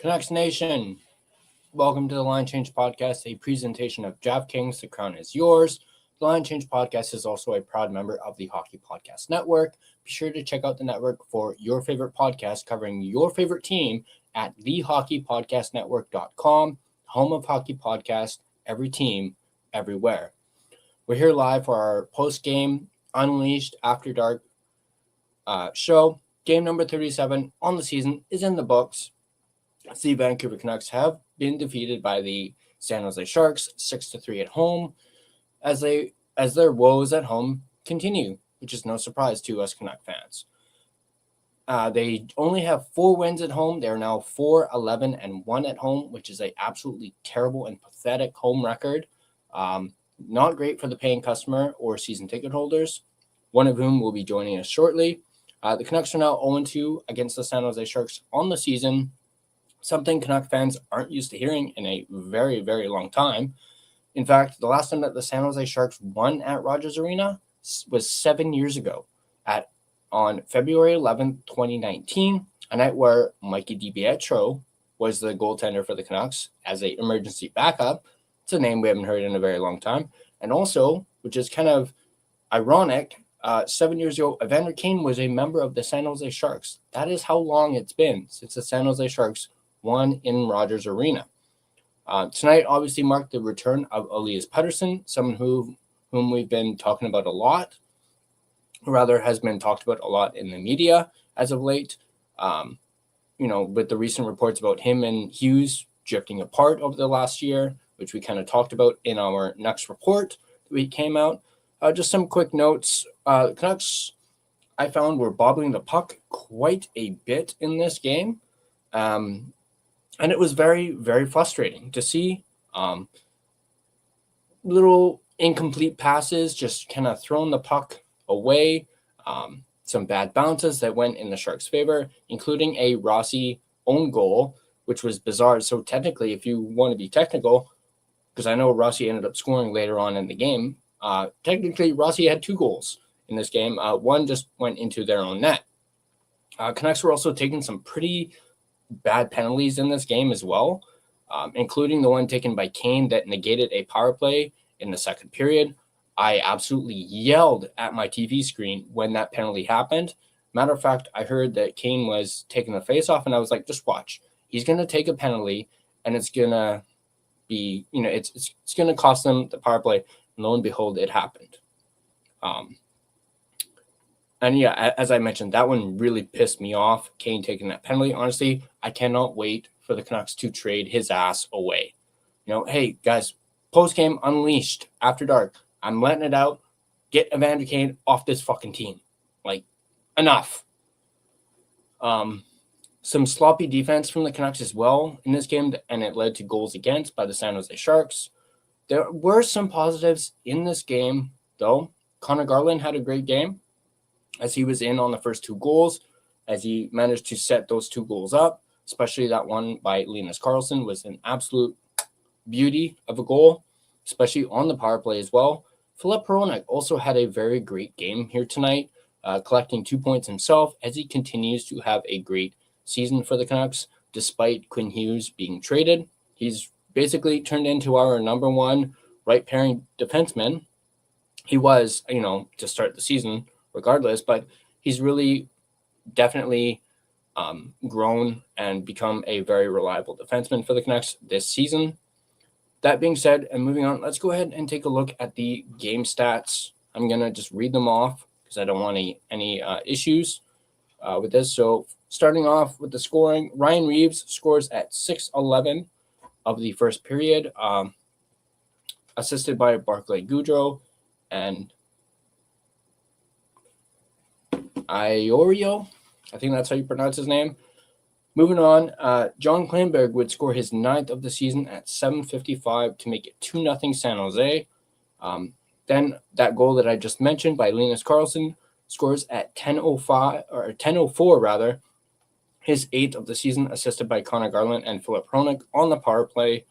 Canucks Nation, welcome to the Line Change Podcast, a presentation of DraftKings. The crown is yours. The Line Change Podcast is also a proud member of the Hockey Podcast Network. Be sure to check out the network for your favorite podcast covering your favorite team at thehockeypodcastnetwork.com, home of hockey podcast, every team, everywhere. We're here live for our post-game Unleashed After Dark show. Game number 37 on the season is in the books. The Vancouver Canucks have been defeated by the San Jose Sharks 6-3 at home as their woes at home continue, which is no surprise to us Canuck fans. They only have 4 wins at home. They are now 4-11-1 at home, which is an absolutely terrible and pathetic home record. Not great for the paying customer or season ticket holders, one of whom will be joining us shortly. The Canucks are now 0-2 against the San Jose Sharks on the season, something Canuck fans aren't used to hearing in a very, very long time. In fact, the last time that the San Jose Sharks won at Rogers Arena was 7 years ago on February 11th, 2019, a night where Mikey DiPietro was the goaltender for the Canucks as an emergency backup. It's a name we haven't heard in a very long time. And also, which is kind of ironic, 7 years ago, Evander Kane was a member of the San Jose Sharks. That is how long it's been since the San Jose Sharks won in Rogers Arena. Tonight obviously marked the return of Elias Pettersson, someone whom we've been talking about a lot, or rather has been talked about a lot in the media as of late. With the recent reports about him and Hughes drifting apart over the last year, which we kind of talked about in our next report that came out. Just some quick notes. The Canucks, I found, were bobbling the puck quite a bit in this game. And it was very, very frustrating to see. Little incomplete passes, just kind of throwing the puck away. Some bad bounces that went in the Sharks' favor, including a Rossi own goal, which was bizarre. So technically, if you want to be technical, because I know Rossi ended up scoring later on in the game, technically Rossi had 2 goals in this game. One just went into their own net. Canucks were also taking some pretty bad penalties in this game as well, including the one taken by Kane that negated a power play in the second period. I absolutely yelled at my TV screen when that penalty happened. Matter of fact, I heard that Kane was taking the face off, and I was like, just watch. He's going to take a penalty, and it's going to be, it's going to cost them the power play. And lo and behold, it happened. And yeah, as I mentioned, that one really pissed me off, Kane taking that penalty. Honestly, I cannot wait for the Canucks to trade his ass away. Hey, guys, post-game Unleashed After Dark. I'm letting it out. Get Evander Kane off this fucking team. Like, enough. Some sloppy defense from the Canucks as well in this game, and it led to goals against by the San Jose Sharks. There were some positives in this game, though. Connor Garland had a great game, as he was in on the first 2 goals, as he managed to set those 2 goals up, especially that one by Linus Karlsson was an absolute beauty of a goal, especially on the power play as well. Filip Hronek also had a very great game here tonight, collecting 2 points himself as he continues to have a great season for the Canucks, despite Quinn Hughes being traded. He's basically turned into our number 1 right pairing defenseman. He was, to start the season regardless, but he's really definitely grown and become a very reliable defenseman for the Canucks this season. That being said, and moving on, let's go ahead and take a look at the game stats. I'm going to just read them off because I don't want any issues with this. So starting off with the scoring, Ryan Reeves scores at 6:11 of the first period, assisted by Barclay Goodrow and Iorio. I think that's how you pronounce his name. Moving on, John Klingberg would score his 9th of the season at 7:55 to make it 2-0 San Jose. Then that goal that I just mentioned by Linus Karlsson scores at 10:04 rather, his 8th of the season, assisted by Connor Garland and Filip Hronek on the power play.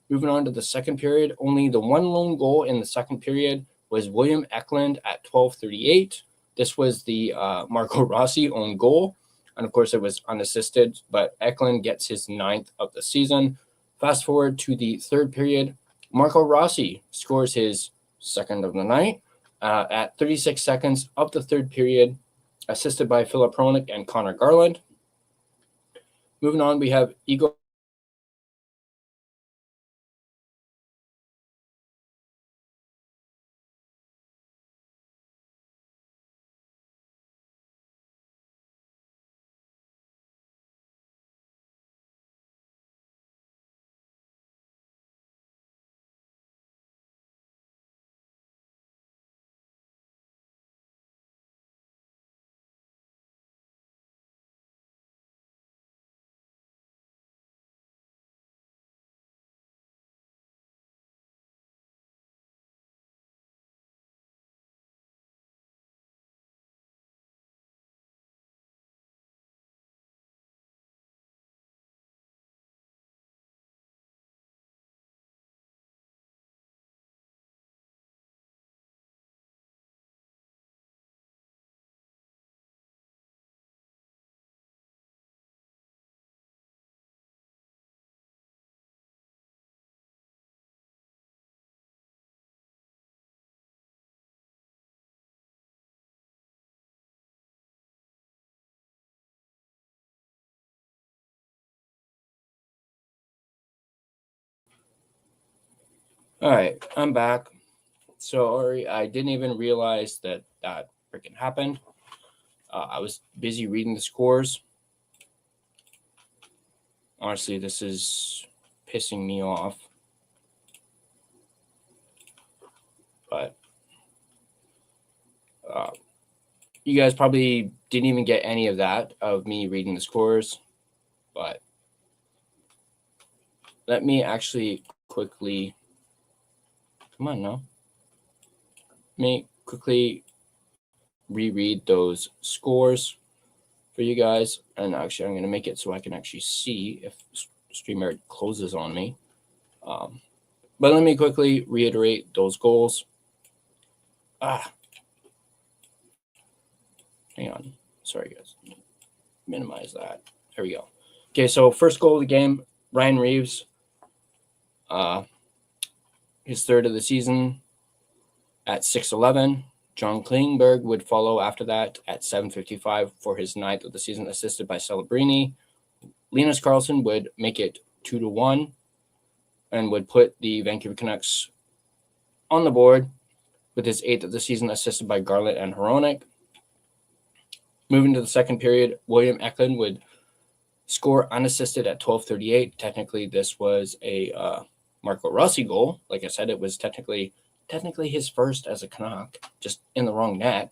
Moving on to the second period, only the one lone goal in the second period was William Eklund at 12:38. This was the Marco Rossi own goal. And of course, it was unassisted, but Eklund gets his 9th of the season. Fast forward to the third period. Marco Rossi scores his 2nd of the night at 36 seconds of the third period, assisted by Filip Hronek and Connor Garland. Moving on, we have Igor. All right, I'm back. Sorry, I didn't even realize that freaking happened. I was busy reading the scores. Honestly, this is pissing me off. But you guys probably didn't even get any of that, of me reading the scores. But let me actually quickly... Come on, no. Let me quickly reread those scores for you guys. And actually, I'm going to make it so I can actually see if StreamYard closes on me. But let me quickly reiterate those goals. Hang on. Sorry, guys. Minimize that. There we go. Okay, so first goal of the game, Ryan Reeves. His 3rd of the season at 6:11. John Klingberg would follow after that at 7:55 for his 9th of the season, assisted by Celebrini. Linus Karlsson would make it 2-1 and would put the Vancouver Canucks on the board with his 8th of the season, assisted by Garland and Hronek. Moving to the second period, William Eklund would score unassisted at 12:38. Technically, this was a Marco Rossi goal. Like I said, it was technically his first as a Canuck, just in the wrong net.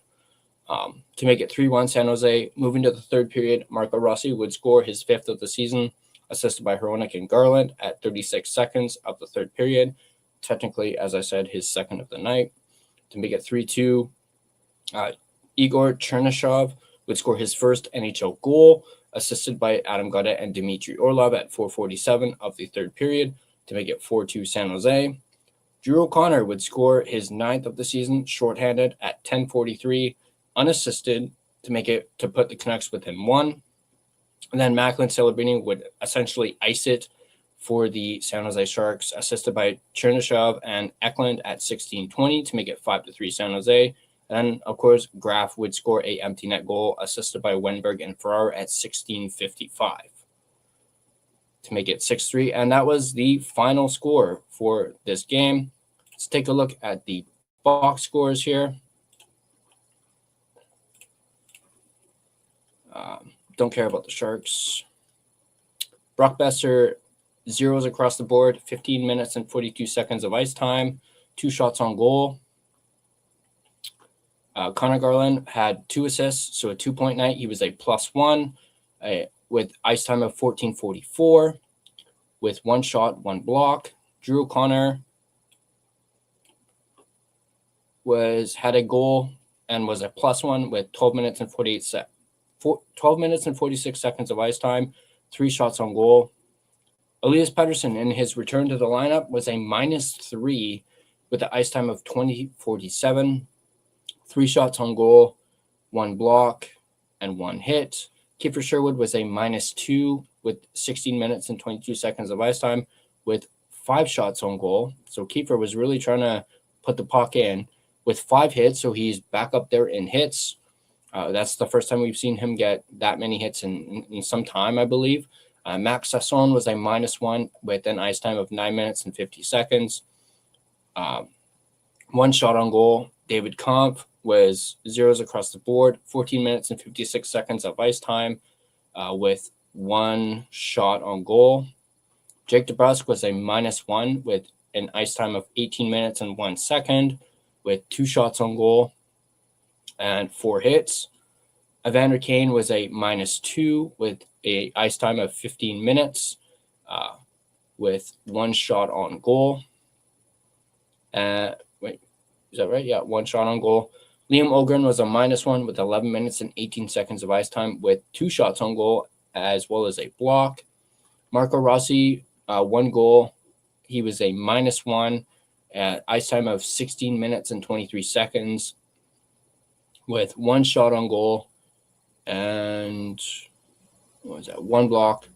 To make it 3-1 San Jose. Moving to the third period, Marco Rossi would score his 5th of the season, assisted by Hronek and Garland at 36 seconds of the third period. Technically, as I said, his 2nd of the night. To make it 3-2, Igor Chernyshov would score his first NHL goal, assisted by Adam Gaudette and Dmitry Orlov at 4:47 of the third period, to make it 4-2 San Jose. Drew O'Connor would score his 9th of the season, shorthanded at 10:43, unassisted, to put the Canucks within 1. And then Macklin Celebrini would essentially ice it for the San Jose Sharks, assisted by Chernyshov and Eklund at 16:20 to make it 5-3 San Jose. And of course, Graf would score a empty net goal, assisted by Wenberg and Farrar at 16:55 to make it 6-3. And that was the final score for this game. Let's take a look at the box scores here. Don't care about the Sharks. Brock Besser, 0s across the board, 15 minutes and 42 seconds of ice time, 2 shots on goal. Connor Garland had 2 assists, so a 2-point night. He was a +1 with ice time of 14:44 with 1 shot, 1 block. Drew O'Connor had a goal and was a +1 with 12 minutes and 46 seconds of ice time, 3 shots on goal. Elias Pettersson, in his return to the lineup, was a -3 with the ice time of 20:47, 3 shots on goal, 1 block, and 1 hit Kiefer Sherwood was a -2 with 16 minutes and 22 seconds of ice time with 5 shots on goal. So Kiefer was really trying to put the puck in with 5 hits. So he's back up there in hits. That's the first time we've seen him get that many hits in some time, I believe. Max Sasson was a -1 with an ice time of 9 minutes and 50 seconds. 1 shot on goal. David Kampf was zeros across the board, 14 minutes and 56 seconds of ice time with 1 shot on goal. Jake DeBrusk was a -1 with an ice time of 18 minutes and 1 second with 2 shots on goal and 4 hits. Evander Kane was a -2 with a ice time of 15 minutes with 1 shot on goal. Wait, is that right? Yeah, 1 shot on goal. Liam Ogren was a -1 with 11 minutes and 18 seconds of ice time with 2 shots on goal as well as a block. Marco Rossi, 1 goal. He was a -1 at ice time of 16 minutes and 23 seconds with 1 shot on goal and 1 block.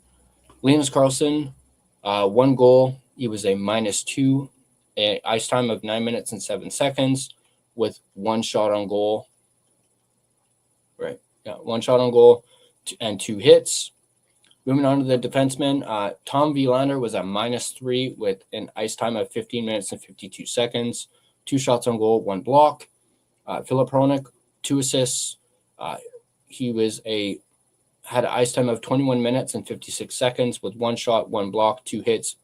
Linus Karlsson, 1 goal. He was a -2, ice time of 9 minutes and 7 seconds with 1 shot on goal. Right. Yeah, 1 shot on goal and 2 hits. Moving on to the defensemen, Tom Wielander was a -3 with an ice time of 15 minutes and 52 seconds, 2 shots on goal, 1 block. Philip Hronik, 2 assists. He had an ice time of 21 minutes and 56 seconds with 1 shot, 1 block, 2 hits.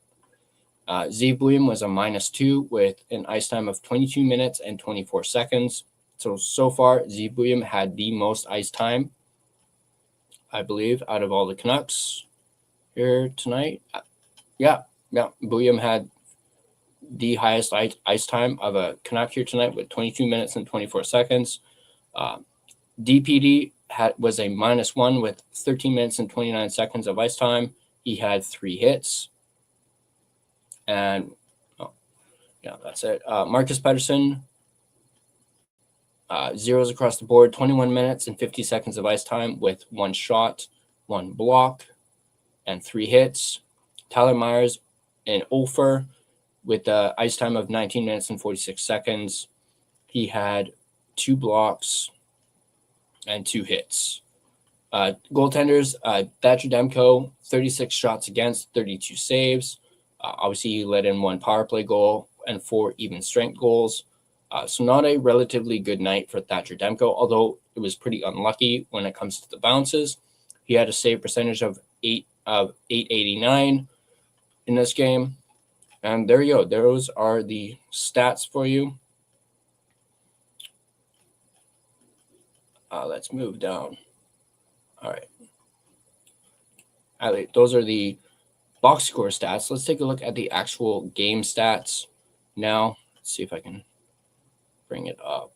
Zeev Buium was a -2 with an ice time of 22 minutes and 24 seconds. So far, Zeev Buium had the most ice time, I believe, out of all the Canucks here tonight. Yeah. Buium had the highest ice time of a Canuck here tonight with 22 minutes and 24 seconds. DPD was a -1 with 13 minutes and 29 seconds of ice time. He had 3 hits. And, that's it. Marcus Pettersson, zeros across the board, 21 minutes and 50 seconds of ice time with 1 shot, 1 block, and 3 hits. Tyler Myers and Ofer with the ice time of 19 minutes and 46 seconds. He had 2 blocks and 2 hits. Goaltenders, Thatcher Demko, 36 shots against, 32 saves. Obviously, he let in 1 power play goal and 4 even strength goals. So not a relatively good night for Thatcher Demko, although it was pretty unlucky when it comes to the bounces. He had a save percentage of 889 in this game. And there you go. Those are the stats for you. Let's move down. All right. Those are the box score stats. Let's take a look at the actual game stats now. Let's see if I can bring it up.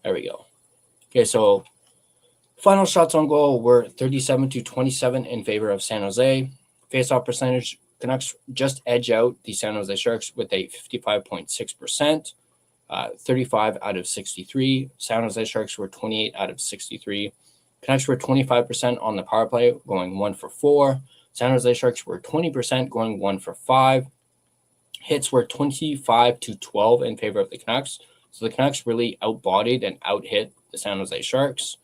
There we go. Okay, so final shots on goal were 37-27 in favor of San Jose. Face-off percentage, Canucks just edge out the San Jose Sharks with a 55.6%, 35 out of 63. San Jose Sharks were 28 out of 63. Canucks were 25% on the power play, going 1 for 4. San Jose Sharks were 20%, going 1 for 5. Hits were 25-12 in favor of the Canucks. So the Canucks really outbodied and out-hit the San Jose Sharks.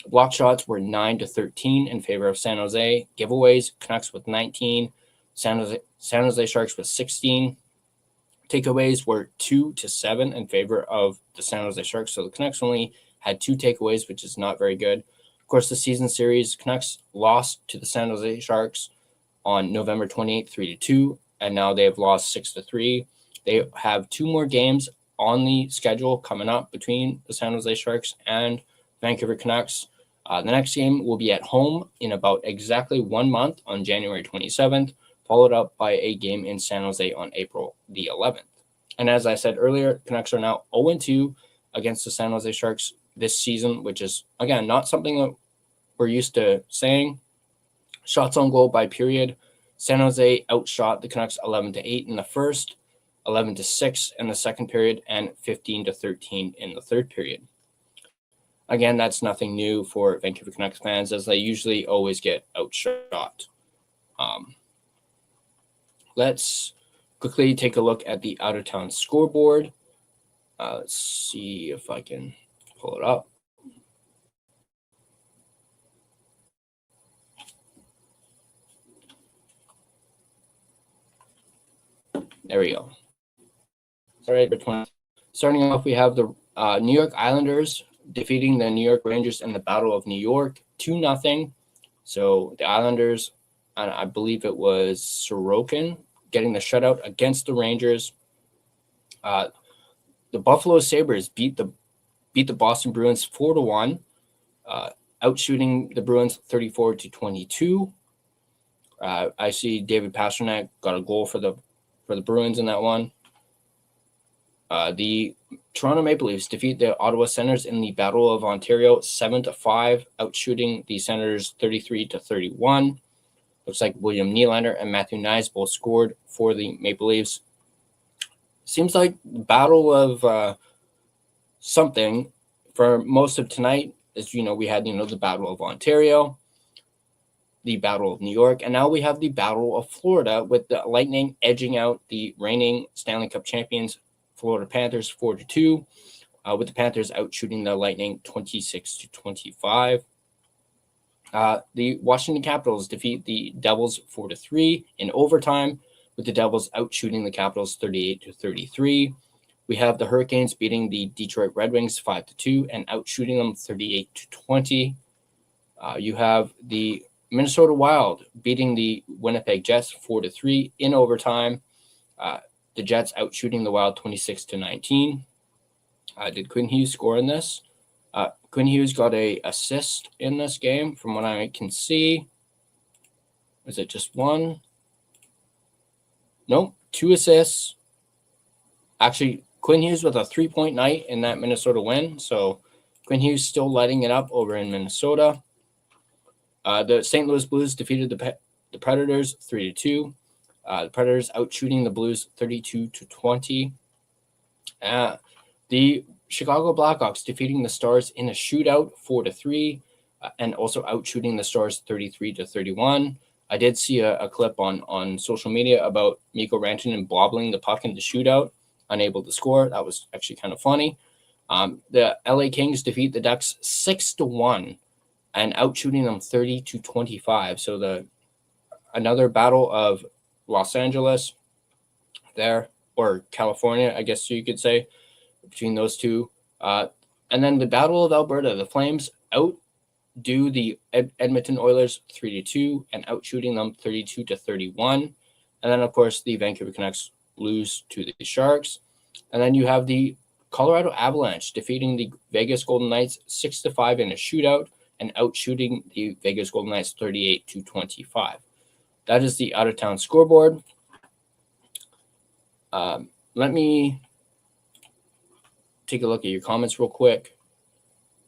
Block shots were 9-13 in favor of San Jose. Giveaways, Canucks with 19. San Jose Sharks with 16. Takeaways were 2-7 in favor of the San Jose Sharks. So the Canucks only had 2 takeaways, which is not very good. Of course, the season series, Canucks lost to the San Jose Sharks on November 28th, 3-2, and now they have lost 6-3. They have 2 more games on the schedule coming up between the San Jose Sharks and Vancouver Canucks. The next game will be at home in about exactly 1 month on January 27th, followed up by a game in San Jose on April the 11th. And as I said earlier, Canucks are now 0-2 against the San Jose Sharks this season, which is, again, not something that we're used to saying. Shots on goal by period. San Jose outshot the Canucks 11-8 in the first, 11-6 in the second period, and 15-13 in the third period. Again, that's nothing new for Vancouver Canucks fans, as they usually always get outshot. Let's quickly take a look at the out-of-town scoreboard. Let's see if I can pull it up. There we go. Sorry, starting off, we have the New York Islanders defeating the New York Rangers in the Battle of New York 2-0. So the Islanders, and I believe it was Sorokin, getting the shutout against the Rangers. The Buffalo Sabres beat the Boston Bruins 4-1, outshooting the Bruins 34-22. I see David Pastrnak got a goal for the Bruins in that one. The Toronto Maple Leafs defeat the Ottawa Senators in the Battle of Ontario 7-5, outshooting the Senators 33-31. Looks like William Nylander and Matthew Knies both scored for the Maple Leafs. Seems like battle of something for most of tonight. As you know, we had the Battle of Ontario, the Battle of New York, and now we have the Battle of Florida, with the Lightning edging out the reigning Stanley Cup champions Florida Panthers 4-2, with the Panthers outshooting the Lightning 26-25. The Washington Capitals defeat the Devils 4-3 in overtime, with the Devils outshooting the Capitals 38-33. We have the Hurricanes beating the Detroit Red Wings 5-2 and outshooting them 38-20. You have the Minnesota Wild beating the Winnipeg Jets 4-3 in overtime. The Jets outshooting the Wild 26-19. Did Quinn Hughes score in this? Quinn Hughes got an assist in this game, from what I can see. Was it just one? Nope, 2 assists. Actually, Quinn Hughes with a 3-point night in that Minnesota win. So Quinn Hughes still lighting it up over in Minnesota. The St. Louis Blues defeated the Predators 3-2. The Predators outshooting the Blues 32-20. The Chicago Blackhawks defeating the Stars in a shootout 4-3, and also outshooting the Stars 33-31. I did see a clip on social media about Mikko Rantanen bobbling the puck in the shootout, unable to score. That was actually kind of funny. The LA Kings defeat the Ducks 6-1 and outshooting them 30-25. So another battle of Los Angeles there, or California, I guess you could say, between those two. And then the Battle of Alberta, the Flames outdo the Edmonton Oilers 3-2 and outshooting them 32-31. And then, of course, the Vancouver Canucks lose to the Sharks. And then you have the Colorado Avalanche defeating the Vegas Golden Knights 6-5 in a shootout and outshooting the Vegas Golden Knights 38-25. That is the out-of-town scoreboard. Let me take a look at your comments real quick.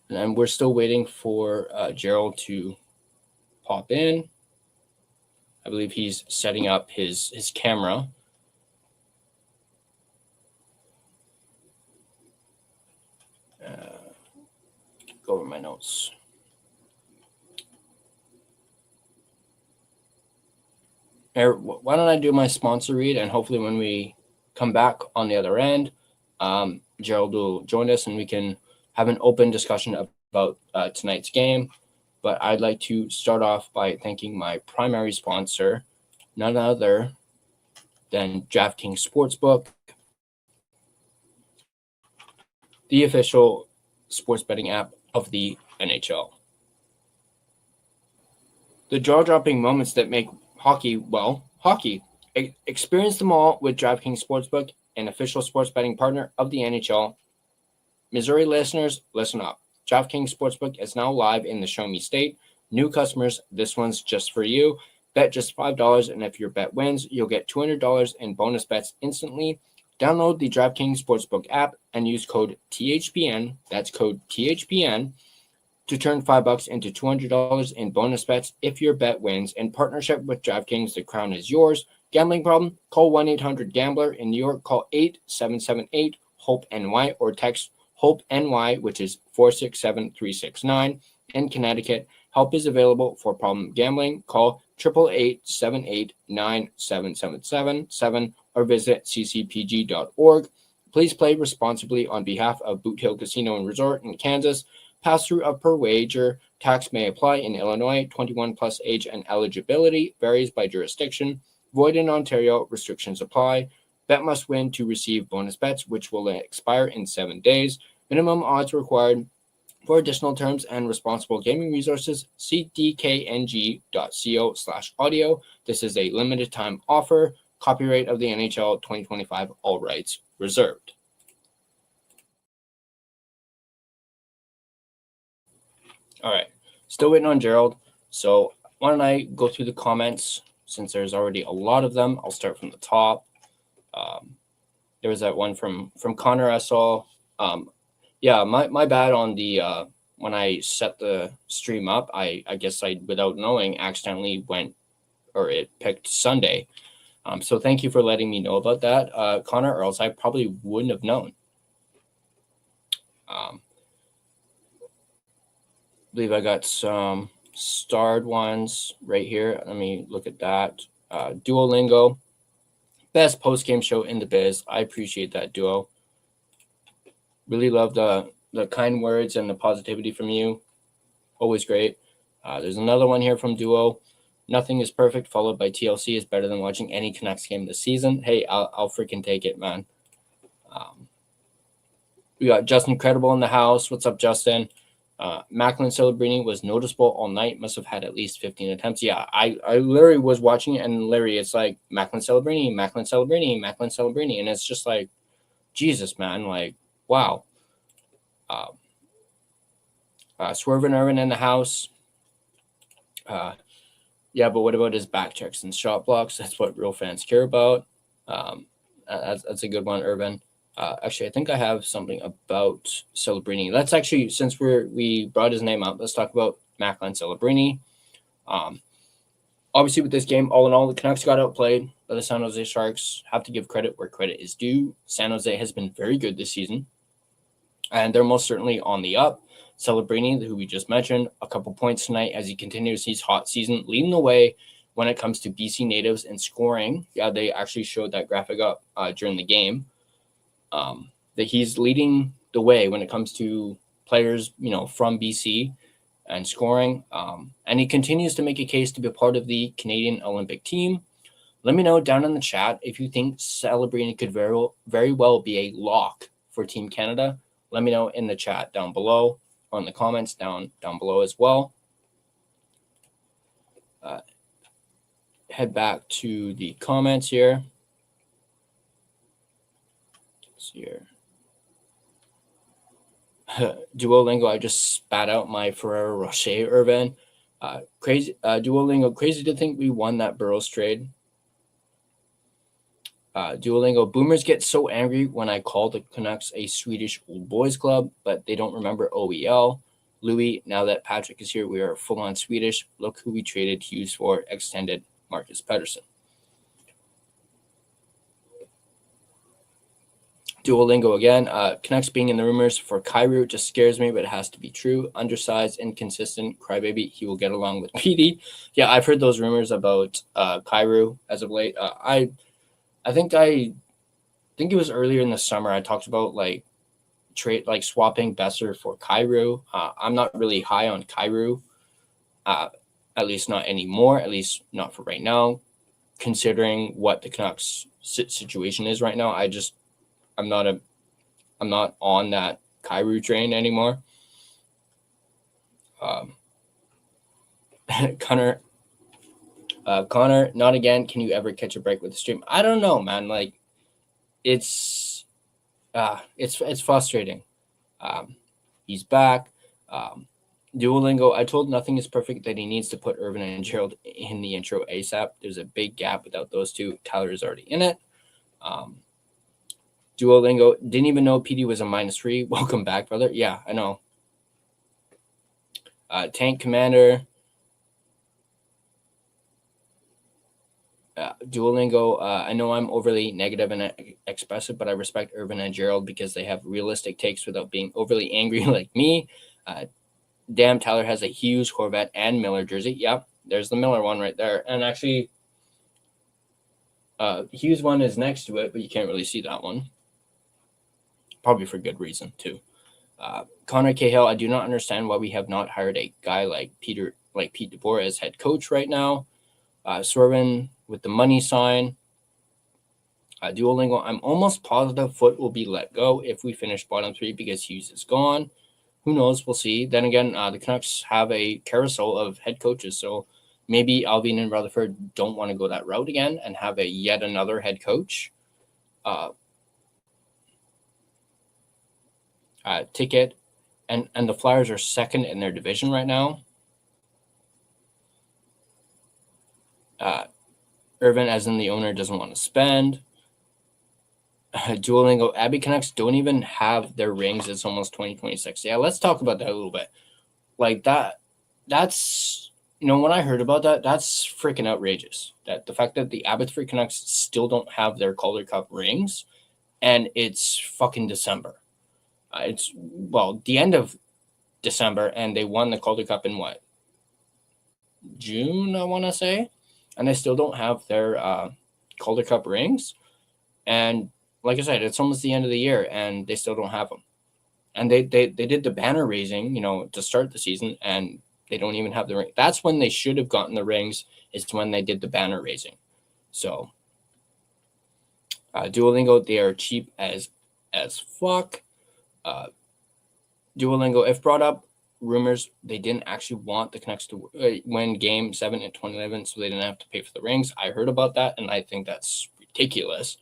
And we're still waiting for Gerald to pop in. I believe he's setting up his camera. Go over my notes. Why don't I do my sponsor read, and hopefully when we come back on the other end, Gerald will join us and we can have an open discussion about tonight's game. But I'd like to start off by thanking my primary sponsor, none other than DraftKings Sportsbook, the official sports betting app of the NHL. The jaw-dropping moments that make hockey, well, hockey. Experience them all with DraftKings Sportsbook, an official sports betting partner of the NHL. Missouri listeners, listen up. DraftKings Sportsbook is now live in the Show Me State. New customers, this one's just for you. Bet just $5, and if your bet wins, you'll get $200 in bonus bets instantly. Download the DraftKings Sportsbook app and use code THPN, that's code THPN, to turn $5 into $200 in bonus bets if your bet wins. In partnership with DraftKings, the crown is yours. Gambling problem? Call 1-800-GAMBLER. In New York, call 877-8-HOPE-NY or text HOPE NY, which is 467369. In Connecticut, help is available for problem gambling. Call 888-789-7777 or visit ccpg.org. Please play responsibly on behalf of Boot Hill Casino and Resort in Kansas. Pass-through of per wager. Tax may apply in Illinois. 21 plus age and eligibility varies by jurisdiction. Void in Ontario. Restrictions apply. Bet must win to receive bonus bets, which will expire in 7 days. Minimum odds required. For additional terms and responsible gaming resources, see dkng.co/audio. This is a limited time offer. Copyright of the NHL 2025, all rights reserved. All right, still waiting on Gerald. So why don't I go through the comments since there's already a lot of them. I'll start from the top. There was that one from Connor I saw. Yeah, my bad on the when I set the stream up. I guess I, without knowing, accidentally went, or it picked Sunday. So thank you for letting me know about that, Connor, or else I probably wouldn't have known. I believe I got some starred ones right here. Let me look at that. Duolingo, best post-game show in the biz. I appreciate that, Duo. Really love the kind words and the positivity from you. Always great. There's another one here from Duo. Nothing is perfect, followed by TLC is better than watching any Canucks game this season. Hey, I'll freaking take it, man. We got Justin Credible in the house. What's up, Justin? Macklin Celebrini was noticeable all night. Must have had at least 15 attempts. Yeah, I literally was watching it, and literally it's like Macklin Celebrini, Macklin Celebrini, Macklin Celebrini. And it's just like, Jesus, man. Like, wow. Swervin Irvin in the house. Yeah, but what about his back checks and shot blocks? That's what real fans care about. That's a good one, Irvin. Actually, I think I have something about Celebrini. Let's actually, since we brought his name up, let's talk about Macklin Celebrini. Obviously, with this game, all in all, the Canucks got outplayed by the San Jose Sharks. Have to give credit where credit is due. San Jose has been very good this season, and they're most certainly on the up. Celebrini, who we just mentioned, a couple points tonight as he continues his hot season, leading the way when it comes to BC natives and scoring. Yeah, they actually showed that graphic up during the game. That he's leading the way when it comes to players, from BC and scoring. And he continues to make a case to be a part of the Canadian Olympic team. Let me know down in the chat if you think Celebrini could very well be a lock for Team Canada. Let me know in the chat down below, or in the comments down below as well. Head back to the comments here. Here. Duolingo, I just spat out my Ferrero Rocher, Irvin. Crazy, Duolingo, crazy to think we won that Burrows trade. Duolingo, boomers get so angry when I call the Canucks a Swedish old boys club, but they don't remember OEL. Louis, now that Patrick is here, we are full-on Swedish. Look who we traded Hughes for, extended Marcus Pettersson. Duolingo again. Canucks being in the rumors for Kyrou just scares me, but it has to be true. Undersized, inconsistent, crybaby. He will get along with PD. Yeah, I've heard those rumors about Kyrou as of late. I think it was earlier in the summer. I talked about swapping Besser for Kyrou. I'm not really high on Kyrou, at least not anymore. At least not for right now, considering what the Canucks situation is right now. I'm not on that Kyrou train anymore. Connor, not again. Can you ever catch a break with the stream? I don't know, man. Like, it's frustrating. He's back. Duolingo, I told Nothing is Perfect that he needs to put Irvin and Gerald in the intro ASAP. There's a big gap without those two. Tyler is already in it. Duolingo, didn't even know PD was a -3. Welcome back, brother. Yeah, I know. Tank Commander. Duolingo, I know I'm overly negative and expressive, but I respect Irvin and Gerald because they have realistic takes without being overly angry like me. Damn, Tyler has a Hughes, Corvette, and Miller jersey. Yep, there's the Miller one right there. And actually, Hughes one is next to it, but you can't really see that one. Probably for good reason, too. Connor Cahill, I do not understand why we have not hired a guy like Pete DeBoer as head coach right now. Sorvin with the money sign. Duolingo, I'm almost positive Foot will be let go if we finish bottom 3 because Hughes is gone. Who knows? We'll see. Then again, the Canucks have a carousel of head coaches, so maybe Alvin and Rutherford don't want to go that route again and have yet another head coach. Ticket, and the Flyers are second in their division right now. Irvin, as in the owner, doesn't want to spend. Duolingo, Abbey Canucks don't even have their rings. It's almost 2026. Yeah, let's talk about that a little bit. Like that's when I heard about that, that's freaking outrageous. That the fact that the Abbotsford Canucks still don't have their Calder Cup rings, and it's fucking December. It's the end of December, and they won the Calder Cup in what? June, I want to say, and they still don't have their Calder Cup rings. And like I said, it's almost the end of the year, and they still don't have them. And they did the banner raising, to start the season, and they don't even have the ring. That's when they should have gotten the rings. Is when they did the banner raising. So, Duolingo, they are cheap as fuck. Duolingo, if brought up, rumors they didn't actually want the Canucks to win Game 7 in 2011, so they didn't have to pay for the rings. I heard about that, and I think that's ridiculous.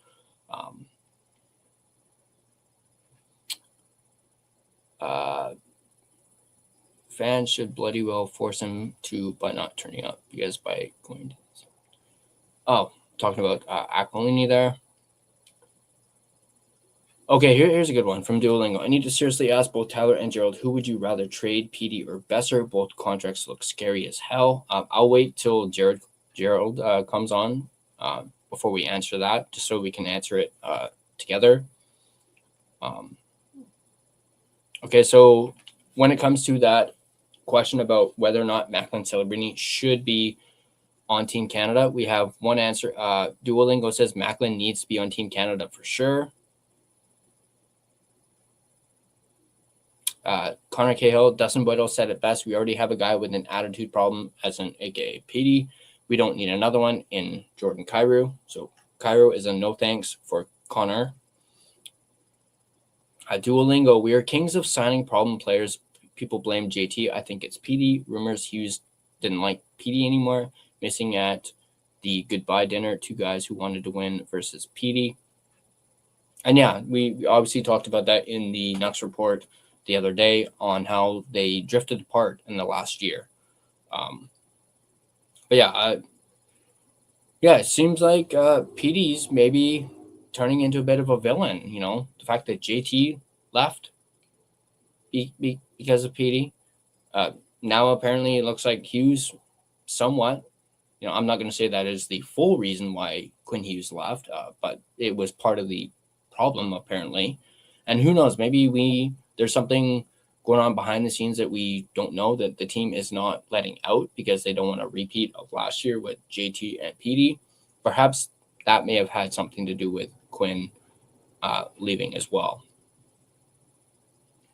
Fans should bloody well force him to by not turning up because by going to talking about Aquilini there. Okay, here's a good one from Duolingo. I need to seriously ask both Tyler and Gerald, who would you rather trade, PD or Besser? Both contracts look scary as hell. I'll wait till Gerald comes on before we answer that, just so we can answer it together. Okay, so when it comes to that question about whether or not Macklin Celebrini should be on Team Canada, we have one answer. Duolingo says Macklin needs to be on Team Canada for sure. Connor Cahill, Dustin Boydell said it best. We already have a guy with an attitude problem as an AKA PD. We don't need another one in Jordan Kyrou. So Kyrou is a no thanks for Connor. Duolingo, we are kings of signing problem players. People blame JT. I think it's PD. Rumors Hughes didn't like PD anymore. Missing at the goodbye dinner, 2 guys who wanted to win versus PD. And yeah, we obviously talked about that in the Nucks report the other day on how they drifted apart in the last year. But yeah, it seems like PD's maybe turning into a bit of a villain. The fact that JT left because of PD. Now apparently it looks like Hughes somewhat. I'm not going to say that is the full reason why Quinn Hughes left, but it was part of the problem apparently. And who knows, maybe there's something going on behind the scenes that we don't know that the team is not letting out because they don't want a repeat of last year with JT and PD. Perhaps that may have had something to do with Quinn leaving as well.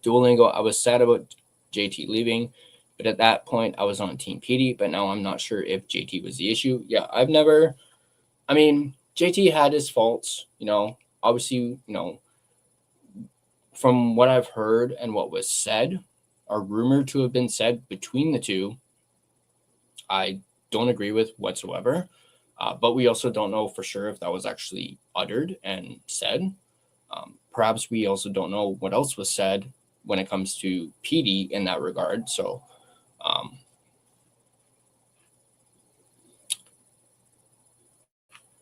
Duolingo, I was sad about JT leaving, but at that point I was on Team PD, but now I'm not sure if JT was the issue. Yeah, JT had his faults, obviously, from what I've heard and what was said, or rumored to have been said between the two, I don't agree with whatsoever. But we also don't know for sure if that was actually uttered and said. Perhaps we also don't know what else was said when it comes to PD in that regard. So,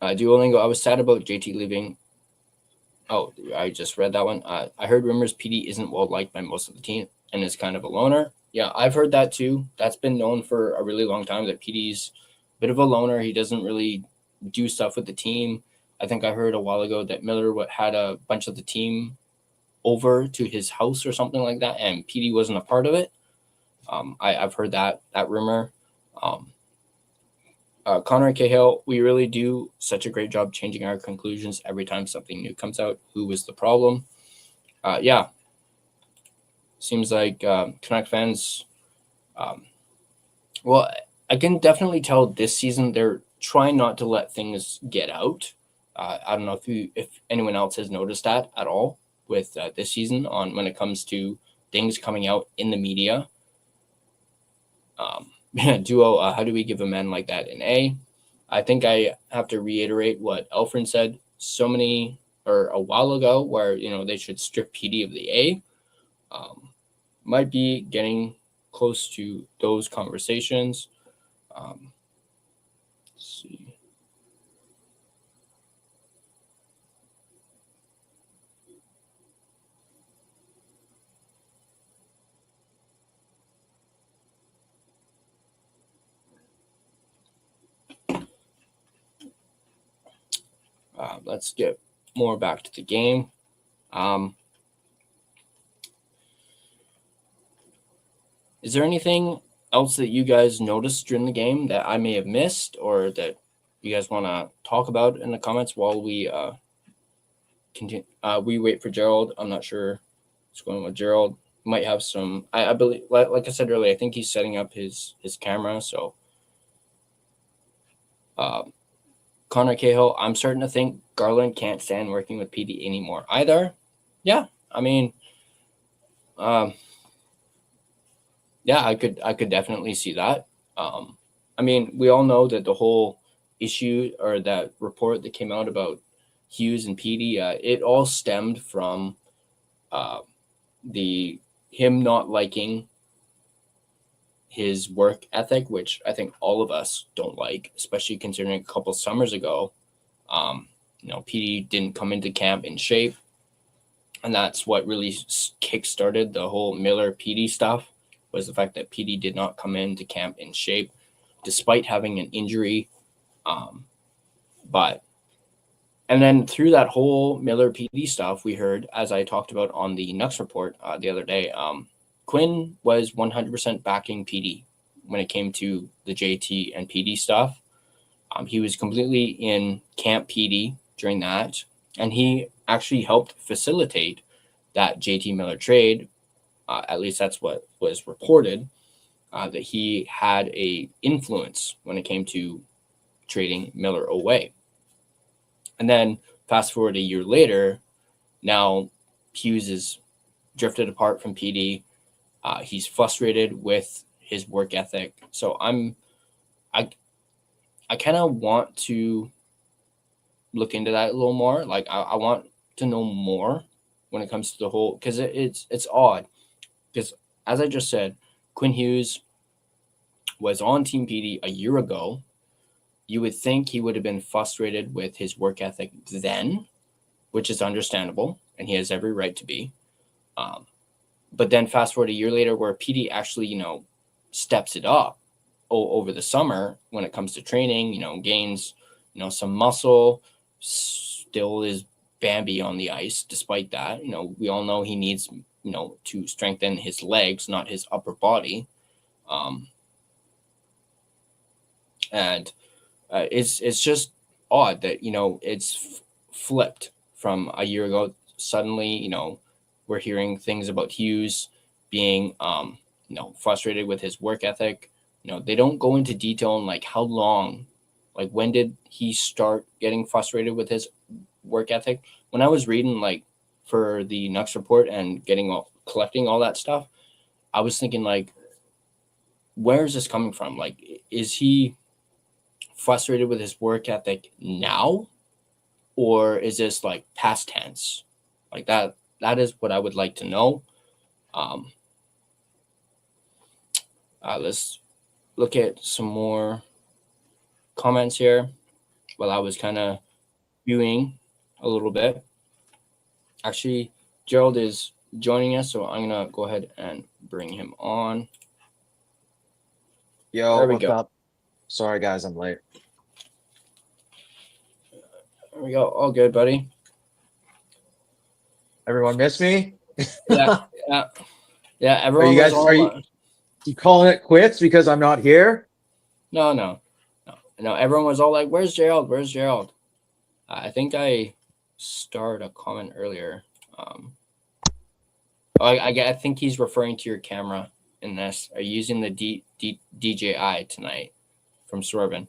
Duolingo, I was sad about JT leaving. Oh, I just read that one. I heard rumors PD isn't well liked by most of the team and is kind of a loner. Yeah, I've heard that too. That's been known for a really long time that PD's a bit of a loner. He doesn't really do stuff with the team. I think I heard a while ago that Miller had a bunch of the team over to his house or something like that, and PD wasn't a part of it. I've heard that rumor. Connor Cahill, we really do such a great job changing our conclusions every time something new comes out. Who was the problem? Yeah. Seems like Canuck fans, well, I can definitely tell this season they're trying not to let things get out. I don't know if anyone else has noticed that at all with this season on when it comes to things coming out in the media. Duo, how do we give a man like that an A? I think I have to reiterate what Elfrin said a while ago, where they should strip PD of the A. Might be getting close to those conversations. Let's see. Let's get more back to the game. Is there anything else that you guys noticed during the game that I may have missed, or that you guys want to talk about in the comments while we continue? We wait for Gerald. I'm not sure what's going on with Gerald. Might have some. I believe, like I said earlier, I think he's setting up his camera. So, Connor Cahill, I'm starting to think Garland can't stand working with PD anymore either. Yeah, I mean, yeah, I could definitely see that. I mean, we all know that the whole issue or that report that came out about Hughes and PD, it all stemmed from him not liking his work ethic, which I think all of us don't like, especially considering a couple summers ago, PD didn't come into camp in shape, and that's what really kick-started the whole Miller PD stuff, was the fact that PD did not come into camp in shape despite having an injury. And then through that whole Miller PD stuff, we heard, as I talked about on the Nucks report the other day, Quinn was 100% backing PD when it came to the JT and PD stuff. He was completely in camp PD during that, and he actually helped facilitate that JT Miller trade. At least that's what was reported, that he had a influence when it came to trading Miller away. And then fast forward a year later, now Hughes is drifted apart from PD. He's frustrated with his work ethic. So I kind of want to look into that a little more. Like I want to know more when it comes to the whole, because it's odd. Because as I just said, Quinn Hughes was on Team PD a year ago. You would think he would have been frustrated with his work ethic then, which is understandable, and he has every right to be. But then fast forward a year later, where PD actually, steps it up over the summer when it comes to training, gains, some muscle, still is Bambi on the ice. Despite that, we all know he needs, to strengthen his legs, not his upper body. And it's just odd that, it's flipped from a year ago. Suddenly, we're hearing things about Hughes being, frustrated with his work ethic. They don't go into detail on like how long, like when did he start getting frustrated with his work ethic. When I was reading like for the Nucks report and collecting all that stuff, I was thinking like, where is this coming from? Like, is he frustrated with his work ethic now, or is this like past tense? Like that is what I would like to know. Let's look at some more comments here while I was kind of viewing a little bit. Actually, Gerald is joining us, so I'm gonna go ahead and bring him on. Yo, what's up? Sorry guys, I'm late. we go. All good, buddy. Everyone miss me? Yeah. Everyone you was guys all. you calling it quits because I'm not here? No. Everyone was all like, "Where's Gerald? Where's Gerald?" I think I started a comment earlier. I think he's referring to your camera in this. Are you using the DJI tonight from Swervin?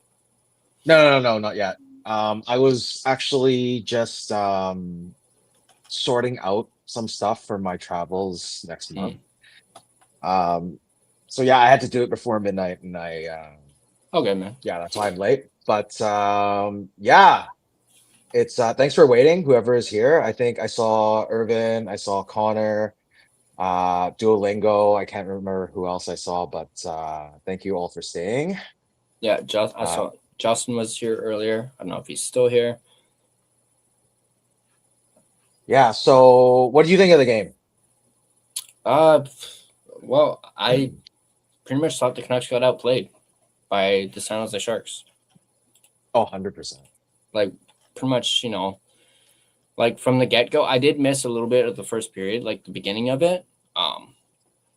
No, not yet. I was actually just sorting out some stuff for my travels next month. So yeah, I had to do it before midnight, and okay, man. Yeah, that's why I'm late. But yeah, it's thanks for waiting, whoever is here. I think I saw Irvin, I saw Connor, Duolingo. I can't remember who else I saw, but thank you all for staying. Yeah, I saw Justin was here earlier. I don't know if he's still here. Yeah, so what do you think of the game? Well, I pretty much thought the Canucks got outplayed by the San Jose Sharks. Oh, 100%. Like, pretty much, like from the get-go, I did miss a little bit of the first period, like the beginning of it.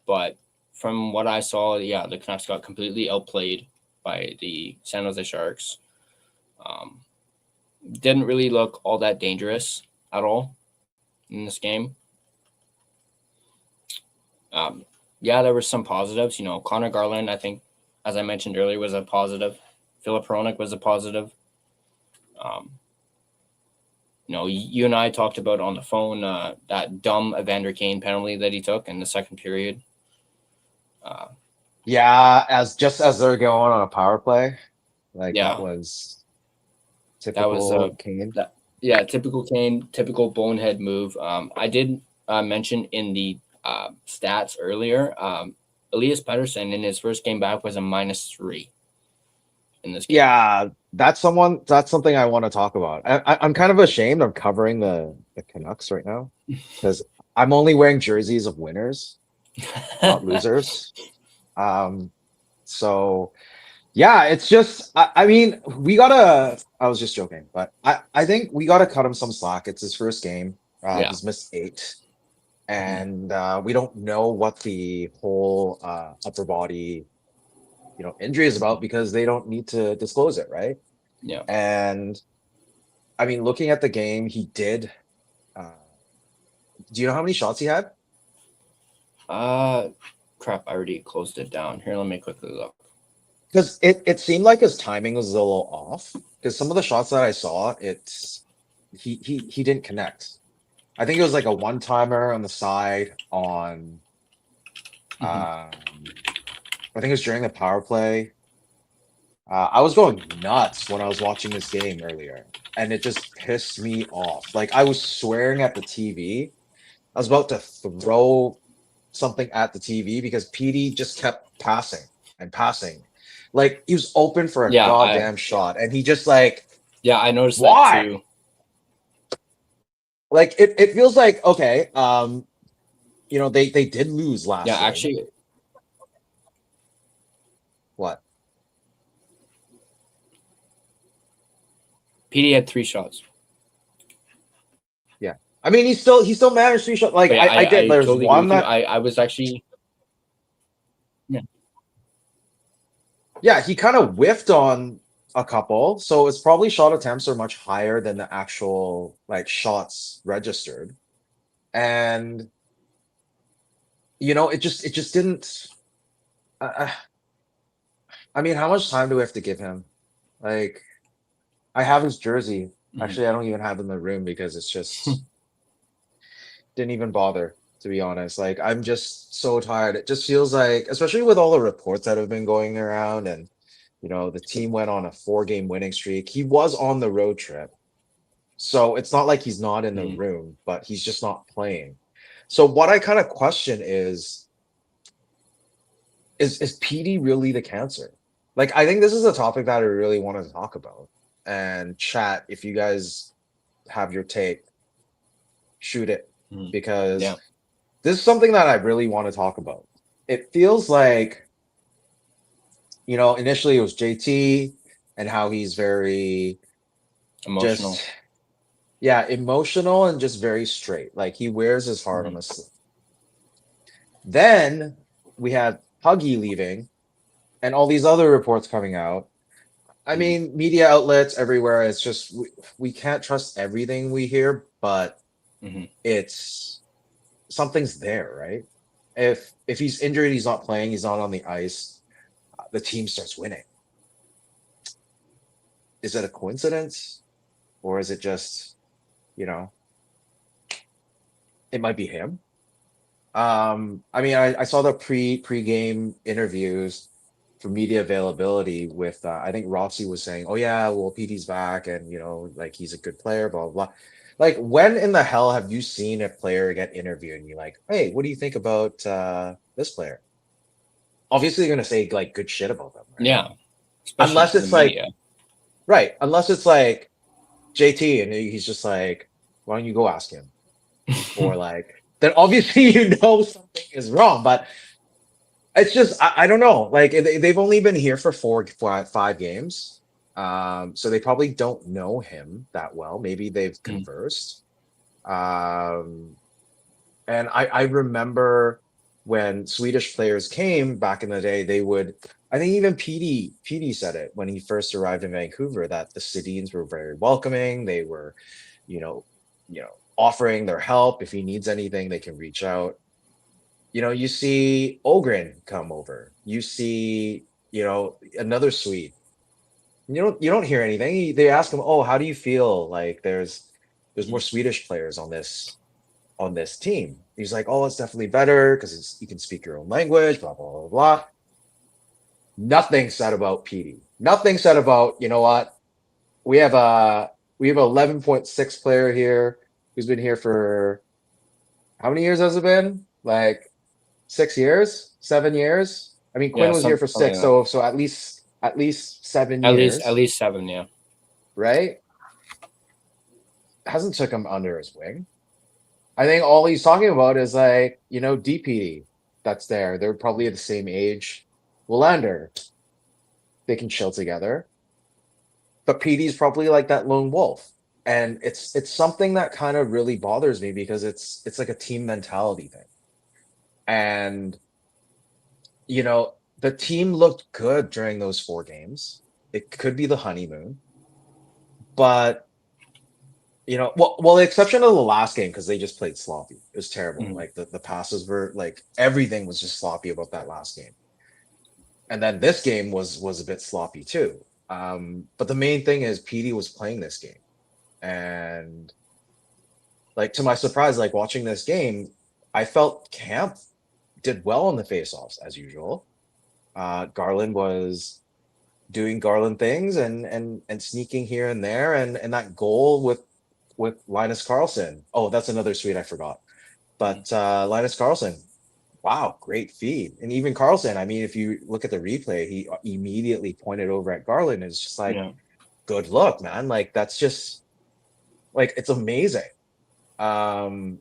But from what I saw, yeah, the Canucks got completely outplayed by the San Jose Sharks. Didn't really look all that dangerous at all in this game. Yeah, there were some positives. Connor Garland, I think, as I mentioned earlier, was a positive. Philip Hronik was a positive. You and I talked about on the phone that dumb Evander Kane penalty that he took in the second period. Yeah, as they're going on a power play, that was typical Kane. Typical Kane, typical bonehead move. I did mention in the stats earlier, Elias Pettersson in his first game back was a -3 in this game. Yeah, that's something I want to talk about. I'm kind of ashamed I'm covering the Canucks right now because I'm only wearing jerseys of winners, not losers. So yeah, it's just I mean I was just joking, but I think we gotta cut him some slack. It's his first game. He's missed 8. And we don't know what the whole upper body injury is about because they don't need to disclose it, right? Yeah. And I mean, looking at the game, he did do you know how many shots he had? Crap, I already closed it down. Here, let me quickly look. Because it seemed like his timing was a little off. Because some of the shots that I saw, he didn't connect. I think it was like a one-timer on the side on I think it was during the power play. I was going nuts when I was watching this game earlier, and it just pissed me off. Like, I was swearing at the TV. I was about to throw something at the TV because PD just kept passing and passing. Like, he was open for a goddamn shot, and he just like... Yeah, I noticed that too. Like, it feels like, okay, they did lose last game. Yeah, actually... What? PD had 3 shots. Yeah. I mean, he still managed 3 shots. Like, I did. There's totally one that... I was actually... Yeah. Yeah, he kind of whiffed on a couple, so it's probably shot attempts are much higher than the actual shots registered, and it just didn't. I mean, how much time do we have to give him? Like, I have his jersey. Actually, I don't even have it in the room because it's just didn't even bother, to be honest. Like, I'm just so tired. It just feels like, especially with all the reports that have been going around, and the team went on a 4-game winning streak. He was on the road trip, so it's not like he's not in the room, but he's just not playing. So what I kind of question is PD really the cancer? Like, I think this is a topic that I really want to talk about and chat. If you guys have your take, shoot it, because this is something that I really want to talk about. It feels like, initially it was JT and how he's very emotional. Yeah, emotional and just very straight. Like he wears his heart on Mhm. his sleeve. Then we had Huggy leaving and all these other reports coming out. I Mhm. mean, media outlets everywhere. It's just we can't trust everything we hear, but Mhm. it's something's there, right? If he's injured, he's not playing, he's not on the ice, the team starts winning. Is it a coincidence, or is it just you know it might be him? I mean, I saw the pre-game interviews for media availability with I think Rossi was saying, "Oh yeah, well PD's back, and like he's a good player." Blah blah blah. Like, when in the hell have you seen a player get interviewed and you're like, "Hey, what do you think about this player?" Obviously, you're gonna say like good shit about them, right? Yeah, especially Unless to the it's like media. right, unless it's like JT and he's just like, "Why don't you go ask him?" Or like, then obviously something is wrong, but. It's just I don't know. Like they've only been here for 5 games, so they probably don't know him that well. Maybe they've Mm. conversed. Um, and I remember when Swedish players came back in the day, they would. I think even PD said it when he first arrived in Vancouver that the Sedins were very welcoming. They were, you know, offering their help if he needs anything, they can reach out. You see Ogren come over. You see, another Swede. You don't hear anything. They ask him, "Oh, how do you feel? Like there's more Mm. Swedish players on this team." He's like, "Oh, it's definitely better because you can speak your own language." Blah blah blah blah. Nothing said about PD. Nothing said about what we have a 11.6 player here who's been here for how many years has it been? Like 6 years, 7 years. I mean, Quinn Yeah, was here for something six, like that. so at least seven At years, least 7. Yeah. right? Hasn't took him under his wing. I think all he's talking about is like DPD that's there. They're probably at the same age. Willander, they can chill together, but PD's probably like that lone wolf, and it's something that kind of really bothers me because it's like a team mentality thing, and the team looked good during those 4 games. It could be the honeymoon, but well, the exception of the last game because they just played sloppy. It was terrible. Mhm. Like the passes were like everything was just sloppy about that last game, and then this game was a bit sloppy too. But the main thing is PD was playing this game, and like to my surprise, like watching this game, I felt Camp did well on the faceoffs as usual. Garland was doing Garland things and sneaking here and there, and that goal with Linus Carlson. Oh, that's another Swede I forgot. Mhm. But Linus Carlson, wow, great feed. And even Carlson, I mean, if you look at the replay, he immediately pointed over at Garland. It's just like, Yeah. good look, man. Like that's just like it's amazing. Um,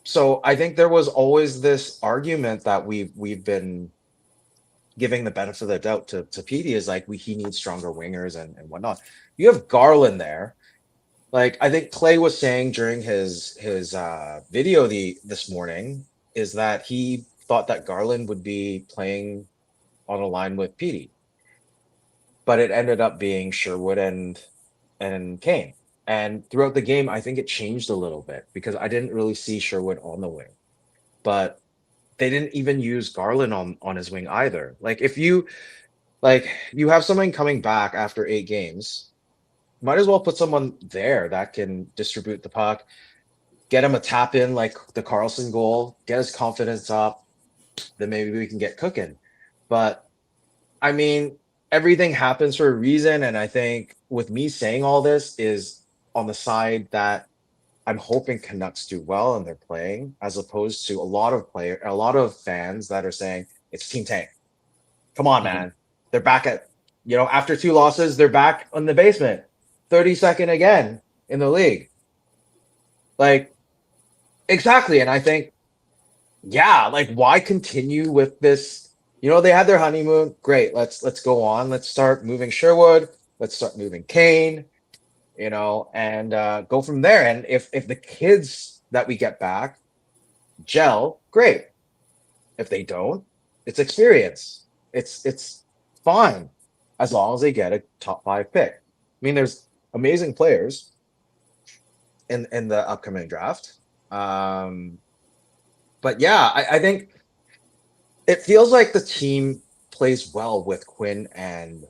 so I think there was always this argument that we've been giving the benefit of the doubt to Petey is like he needs stronger wingers and whatnot. You have Garland there. Like I think Clay was saying during his video this morning is that he thought that Garland would be playing on a line with Petey, but it ended up being Sherwood and Kane. And throughout the game, I think it changed a little bit because I didn't really see Sherwood on the wing, but they didn't even use Garland on his wing either. Like if you have someone coming back after 8 games, might as well put someone there that can distribute the puck, get him a tap in like the Carlson goal, get his confidence up, then maybe we can get cooking. But I mean, everything happens for a reason. And I think with me saying all this is on the side that I'm hoping Canucks do well and they're playing, as opposed to a lot of fans that are saying it's Team Tank. Come on, Mhm. man. They're back after 2 losses, they're back on the basement. 32nd again in the league. Like, exactly. And I think, yeah, like why continue with this? They had their honeymoon. Great. Let's go on. Let's start moving Sherwood. Let's start moving Kane. and go from there. And if the kids that we get back gel, great. If they don't, it's experience. It's fine as long as they get a top 5 pick. I mean, there's amazing players in the upcoming draft. But yeah, I think it feels like the team plays well with Quinn and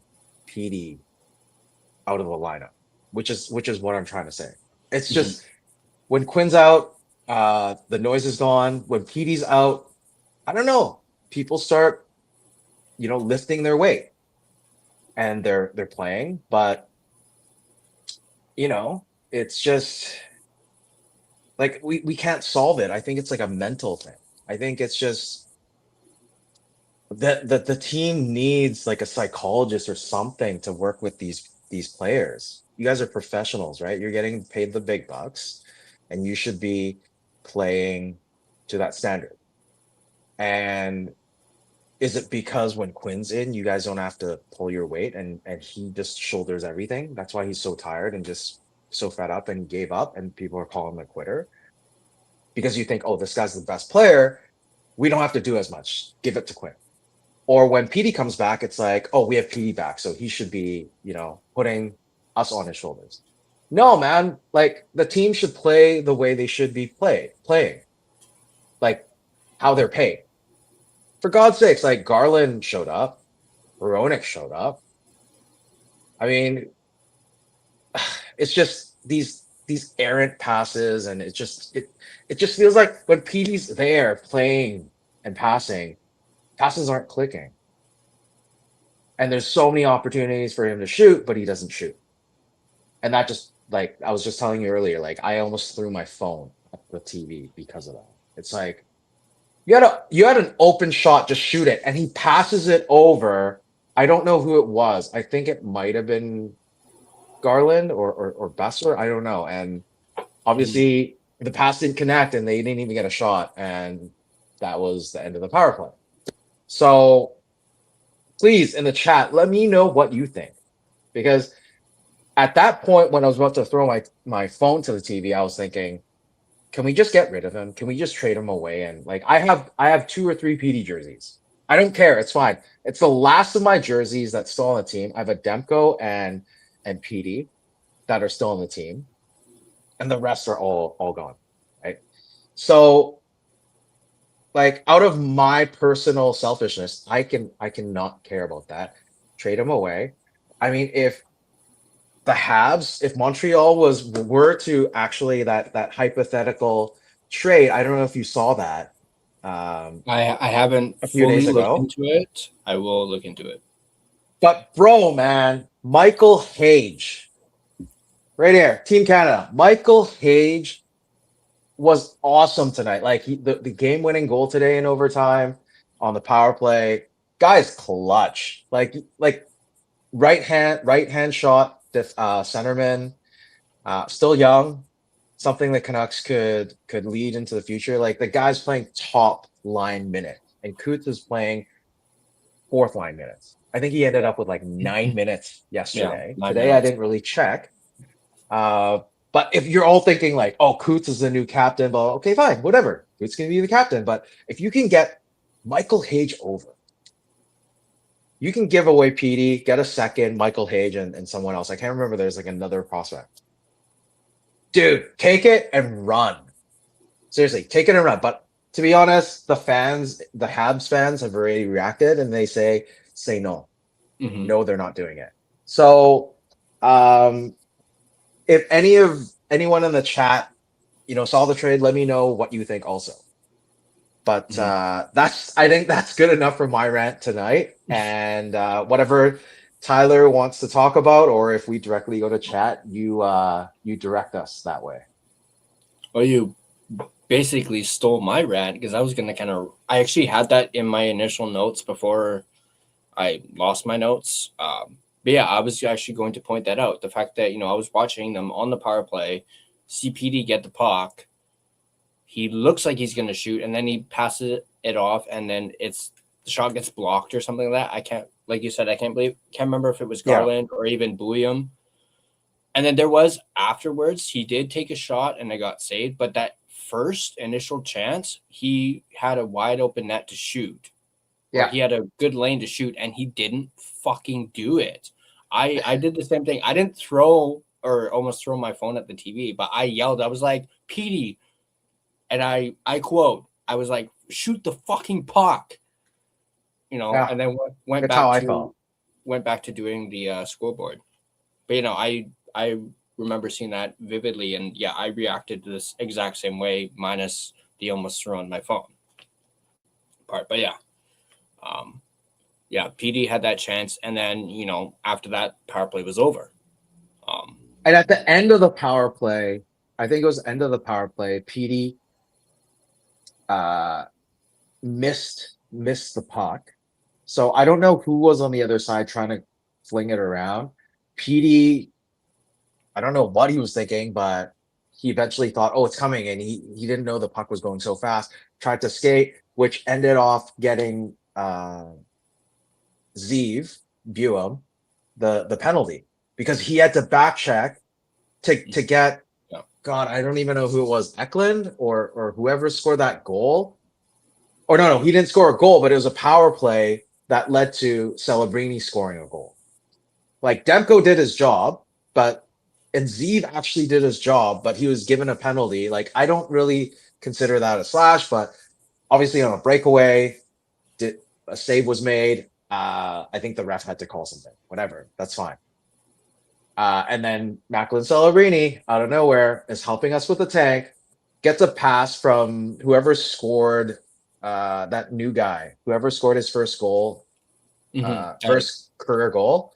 PD out of the lineup, which is what I'm trying to say. It's just when Quinn's out, the noise is gone. When PD's out, I don't know. People start, lifting their weight, and they're playing, but it's just like we can't solve it. I think it's like a mental thing. I think it's just that the team needs like a psychologist or something to work with these players. You guys are professionals, right? You're getting paid the big bucks, and you should be playing to that standard. And is it because when Quinn's in, you guys don't have to pull your weight, and he just shoulders everything? That's why he's so tired and just so fed up and gave up, and people are calling him a quitter because you think, oh, this guy's the best player. We don't have to do as much. Give it to Quinn. Or when PD comes back, it's like, oh, we have PD back, so he should be, putting us on his shoulders. No, man. Like the team should play the way they should be playing, like how they're paid. For God's sakes, like Garland showed up, Veronic showed up. I mean, it's just these errant passes, and it just feels like when PD's there playing and passing, passes aren't clicking. And there's so many opportunities for him to shoot, but he doesn't shoot. And that just, like I was just telling you earlier, like I almost threw my phone at the TV because of that. It's like you had an open shot, just shoot it, and he passes it over. I don't know who it was. I think it might have been Garland or Bessler. I don't know. And obviously the pass didn't connect, and they didn't even get a shot, and that was the end of the power play. So please, in the chat, let me know what you think, because at that point when I was about to throw my phone to the TV, I was thinking, can we just get rid of him? Can we just trade him away? And like I have 2 or 3 PD jerseys. I don't care. It's fine. It's the last of my jerseys that's still on the team. I have a Demko and PD that are still on the team, and the rest are all gone. Right. So like out of my personal selfishness, I cannot care about that. Trade him away. I mean, if Montreal were to actually that hypothetical trade, I don't know if you saw that. I haven't a few fully days looked ago. into it. I will look into it. But bro, man, Michael Hage, right here, Team Canada. Michael Hage was awesome tonight. Like the game-winning goal today in overtime on the power play. Guy's clutch. Like right hand shot, centerman. Still young, something that Canucks could lead into the future. Like the guy's playing top line minute, and Coots is playing 4th line minutes. I think he ended up with like 9 minutes yesterday. Yeah, 9 Today minutes. I didn't really check. But if you're all thinking like, oh, Coots is the new captain, well, okay, fine, whatever. Coots can be the captain. But if you can get Michael Hage over, you can give away PD, get a second, Michael Hage, and someone else. I can't remember. There's like another prospect. Dude, take it and run. Seriously, take it and run. But to be honest, the Habs fans have already reacted, and they say no. Mm-hmm. No, they're not doing it. So, if anyone in the chat, saw the trade, let me know what you think also. But I think that's good enough for my rant tonight. And whatever Tyler wants to talk about, or if we directly go to chat, you direct us that way. Well, you basically stole my rant, because I was going to I actually had that in my initial notes before I lost my notes. But yeah, I was actually going to point that out. The fact that, I was watching them on the power play, see PD get the puck. He looks like he's going to shoot, and then he passes it off, and then the shot gets blocked or something like that. I can't, like you said, can't remember if it was Garland or even Bulliam. And then there was afterwards, he did take a shot and it got saved. But that first initial chance, he had a wide open net to shoot. Yeah. He had a good lane to shoot, and he didn't fucking do it. I did the same thing. I didn't throw or almost throw my phone at the TV, but I yelled. I was like, Petey, and I quote, I was like, shoot the fucking puck. You know, and then went back to doing the scoreboard. But, you know, I remember seeing that vividly, and yeah, I reacted to this exact same way, minus the almost throwing my phone part. But yeah. PD had that chance, and then, you know, after that, power play was over. And at the end of the power play, I think it was the end of the power play, PD missed the puck. So I don't know who was on the other side trying to fling it around. PD, I don't know what he was thinking, but he eventually thought, oh, it's coming, and he didn't know the puck was going so fast. Tried to skate, which ended off getting Zeev Buem the penalty, because he had to back check to get God, I don't even know who it was, Eklund or whoever scored that goal. Or no, he didn't score a goal, but it was a power play that led to Celebrini scoring a goal. Like, Demko did his job, and Zeev actually did his job, but he was given a penalty. Like, I don't really consider that a slash, but obviously on a breakaway, a save was made. I think the ref had to call something. Whatever, that's fine. And then Macklin Celebrini, out of nowhere, is helping us with the tank, gets a pass from whoever scored that new guy, whoever scored his first goal, first career goal.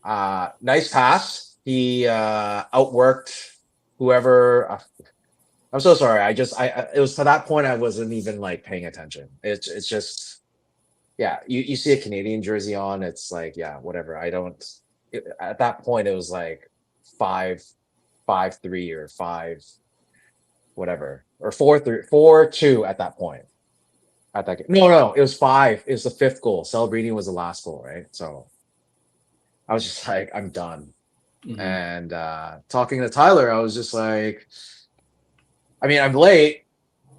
Nice pass. He outworked whoever. I'm so sorry. It was to that point I wasn't even like paying attention. It's just, yeah. You see a Canadian jersey on, it's like, yeah, whatever. At that point it was like 5-3 or 5 whatever, or 4-2 at that point. At that game. No, it was 5. It was the 5th goal. Celebrini was the last goal, right? So I was just like, I'm done. Mm-hmm. And talking to Tyler, I was just like, I mean, I'm late,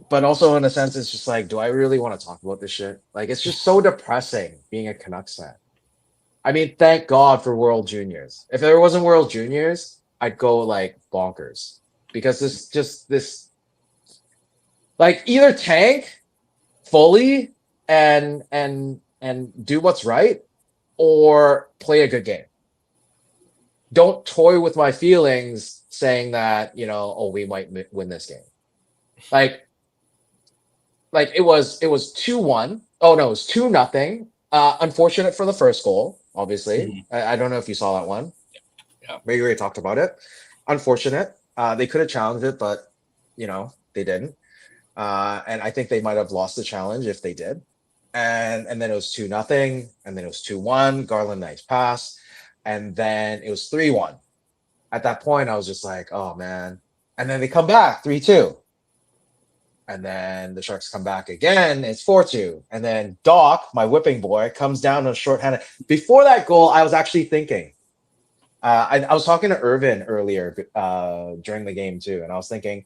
but also in a sense, it's just like, do I really want to talk about this shit? Like, it's just so depressing being a Canucks fan. I mean, thank God for World Juniors. If there wasn't World Juniors, I'd go like bonkers, because this like, either tank fully and do what's right, or play a good game. Don't toy with my feelings saying that, you know, oh, we might win this game. Like it was 2-1. Oh no, it was 2-0. Unfortunate for the first goal, obviously. Mm-hmm. I don't know if you saw that one. Yeah. Maybe we talked about it. Unfortunate. They could have challenged it, but, you know, they didn't. And I think they might have lost the challenge if they did. And then it was 2-0, and then it was 2-1. Garland, nice pass. And then it was 3-1. At that point, I was just like, oh, man. And then they come back, 3-2. And then the Sharks come back again. It's 4-2. And then Doc, my whipping boy, comes down on a shorthanded. Before that goal, I was actually thinking. I was talking to Irvin earlier during the game, too. And I was thinking,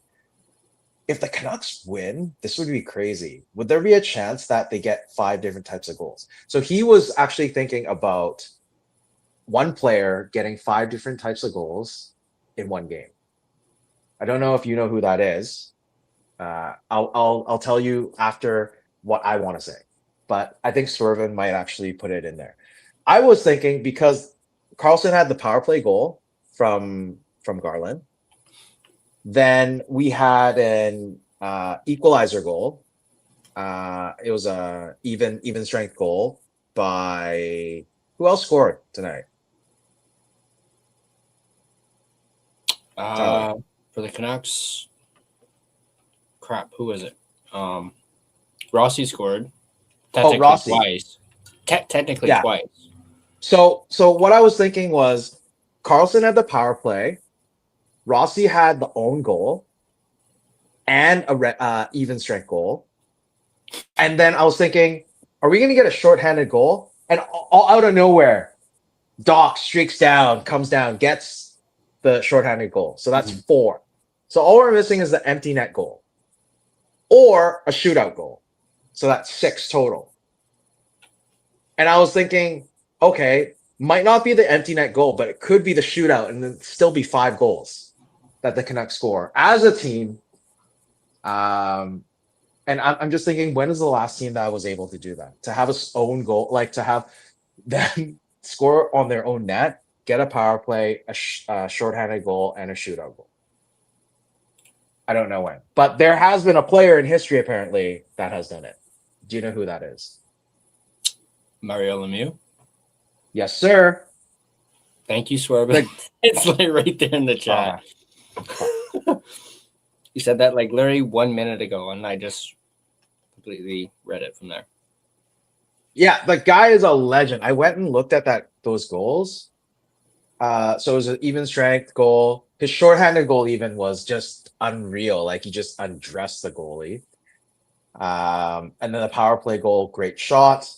if the Canucks win, this would be crazy. Would there be a chance that they get 5 different types of goals? So he was actually thinking about one player getting 5 different types of goals in one game. I don't know if you know who that is. I'll tell you after what I want to say, but I think Swervin might actually put it in there. I was thinking, because Carlson had the power play goal from Garland. Then we had an equalizer goal. It was a even strength goal by, who else scored tonight? For the Canucks, crap, who was it? Rossi scored. Rossi. Twice. Technically twice. So what I was thinking was, Carlson had the power play. Rossi had the own goal and a even strength goal. And then I was thinking, are we going to get a shorthanded goal? And all out of nowhere, Doc streaks down, comes down, gets the shorthanded goal. So that's 4. So all we're missing is the empty net goal or a shootout goal. So that's 6 total. And I was thinking, okay, might not be the empty net goal, but it could be the shootout and then still be 5 goals that the Canucks score as a team. And I'm just thinking, when is the last team that was able to do that? To have its own goal, like to have them score on their own net, get a power play, a shorthanded goal, and a shootout goal. I don't know when, but there has been a player in history apparently that has done it. Do you know who that is? Mario Lemieux. Yes, sir. Thank you, Swerve. It's like right there in the chat. You said that like literally 1 minute ago, and I just completely read it from there. Yeah, the guy is a legend. I went and looked at those goals. So it was an even strength goal. His shorthanded goal even was just unreal. Like he just undressed the goalie. And then the power play goal, great shot.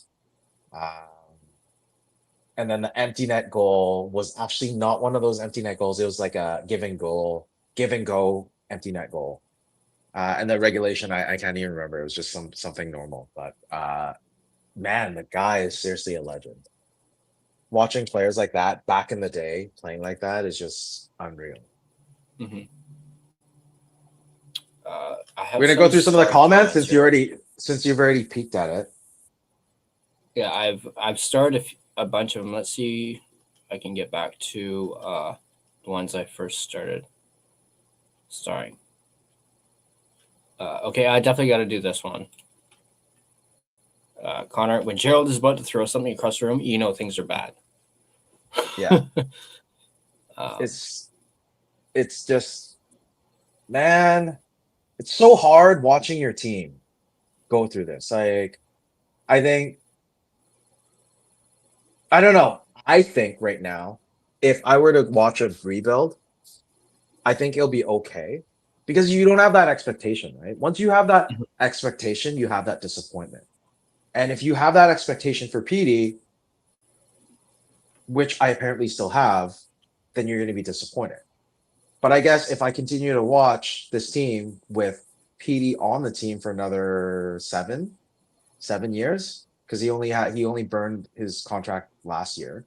And then the empty net goal was actually not one of those empty net goals. It was like a give and go empty net goal. And the regulation, I can't even remember. It was just something normal. But man, the guy is seriously a legend. Watching players like that back in the day playing like that is just unreal. Mm-hmm. We're gonna go through some of the comments since you've already peeked at it. Yeah, I've started a bunch of them. Let's see if I can get back to the ones I first started starring. Okay, I definitely got to do this one. Connor, when Gerald is about to throw something across the room, you know things are bad. Yeah. It's just, man, it's so hard watching your team go through this. Like, I don't know. I think right now, if I were to watch a rebuild, I think it'll be okay because you don't have that expectation, right? Once you have that expectation, you have that disappointment. And if you have that expectation for PD, which I apparently still have, then you're going to be disappointed. But I guess if I continue to watch this team with PD on the team for another 7 years, because he only burned his contract last year,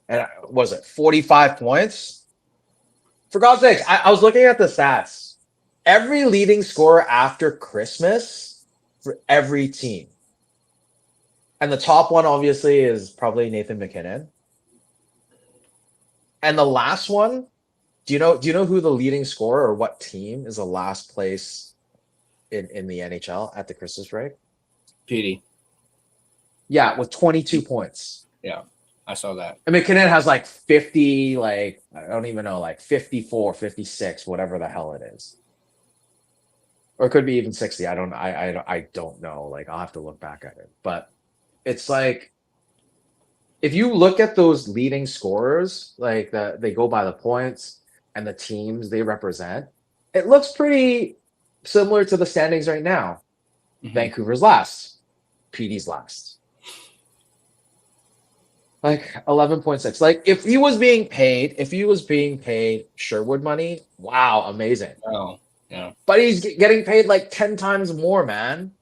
and was it 45 points? For God's sakes, I was looking at the stats. Every leading scorer after Christmas for every team. And the top one, obviously, is probably Nathan McKinnon. And the last one, do you know who the leading scorer or what team is the last place in the NHL at the Christmas break? PD. Yeah, with 22 points. Yeah, I saw that. And McKinnon has like 50, like, I don't even know, like 54, 56, whatever the hell it is. Or it could be even 60. I don't know. Like, I'll have to look back at it. But it's like, if you look at those leading scorers, like they go by the points and the teams they represent, it looks pretty similar to the standings right now. Mm-hmm. Vancouver's last, PD's last. Like 11.6. Like if he was being paid Sherwood money, wow, amazing. Oh, yeah. But he's getting paid like 10 times more, man.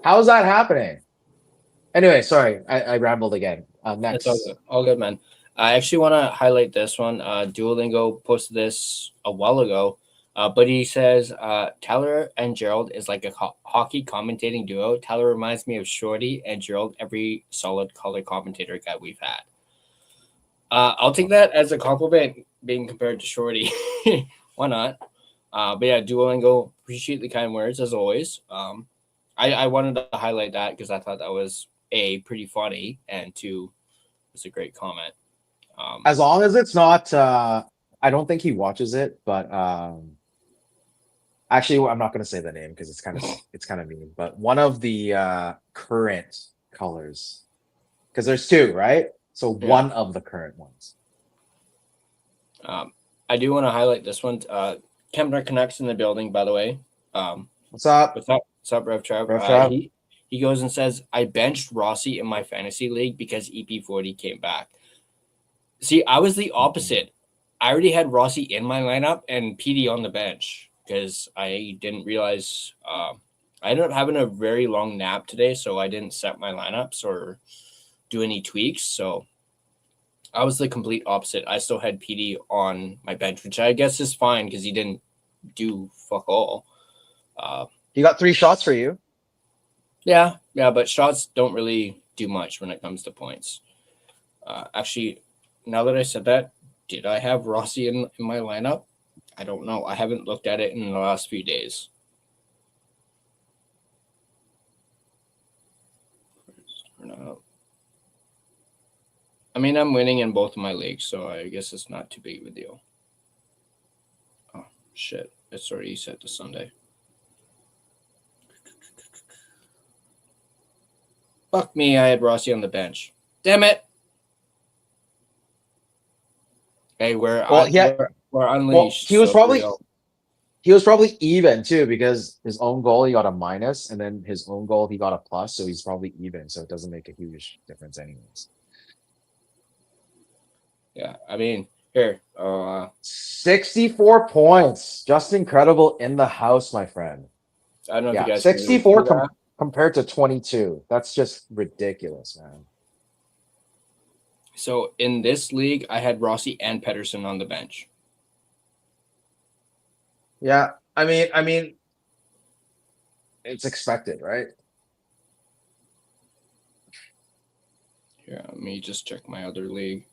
How is that happening? Anyway, sorry, I rambled again. Next. It's all good, man. I actually want to highlight this one. Duolingo posted this a while ago, but he says Tyler and Gerald is like a hockey commentating duo. Tyler reminds me of Shorty, and Gerald every solid color commentator guy we've had. I'll take that as a compliment being compared to Shorty. Why not? But yeah, Duolingo, appreciate the kind words as always. I wanted to highlight that because I thought that was pretty funny, and 2, it's a great comment. As long as it's not, I don't think he watches it, but actually, I'm not going to say the name because it's kind of mean. But one of the current colors, because there's 2, right? So yeah. One of the current ones. I do want to highlight this one. Kempner Canucks in the building, by the way. What's up? What's up, Rev Trav? He goes and says, I benched Rossi in my fantasy league because EP40 came back. See, I was the opposite. I already had Rossi in my lineup and PD on the bench because I didn't realize I ended up having a very long nap today, so I didn't set my lineups or do any tweaks. So I was the complete opposite. I still had PD on my bench, which I guess is fine because he didn't do fuck all. He got 3 shots for you. Yeah, but shots don't really do much when it comes to points. Actually, now that I said that, did I have Rossi in my lineup? I don't know. I haven't looked at it in the last few days. I mean, I'm winning in both of my leagues, so I guess it's not too big of a deal. Oh, shit. It's already set to Sunday. Fuck me, I had Rossi on the bench. Damn it. Hey, we're unleashed. Well, he was probably even too because his own goal he got a minus, and then his own goal he got a plus, so he's probably even. So it doesn't make a huge difference, anyways. Yeah, I mean, here. 64 points, just incredible in the house, my friend. I don't know if you guys 64 compared to 22. That's just ridiculous, man. So in this league, I had Rossi and Pedersen on the bench. Yeah, I mean, it's expected, right? Yeah, let me just check my other league.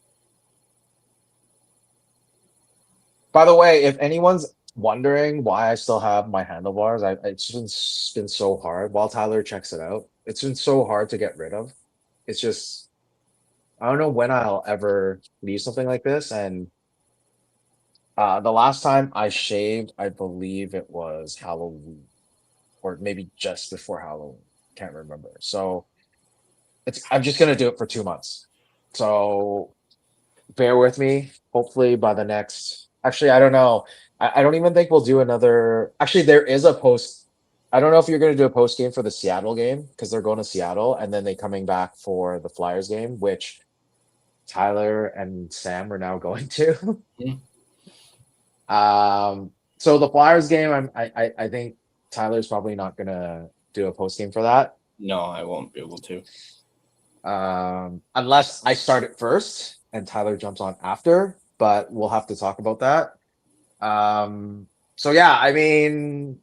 By the way, if anyone's wondering why I still have my handlebars, it's been so hard. While Tyler checks it out, it's been so hard to get rid of. It's just I don't know when I'll ever leave something like this. And the last time I shaved, I believe it was Halloween, or maybe just before Halloween. Can't remember. So I'm just gonna do it for 2 months. So bear with me. Hopefully by the next. Actually, I don't know. I don't even think we'll do another. Actually, there is a post. I don't know if you're going to do a post game for the Seattle game because they're going to Seattle and then they coming back for the Flyers game, which Tyler and Sam are now going to. So the Flyers game, I think Tyler's probably not going to do a post game for that. No, I won't be able to. Unless I start it first and Tyler jumps on after, but we'll have to talk about that. So yeah, I mean,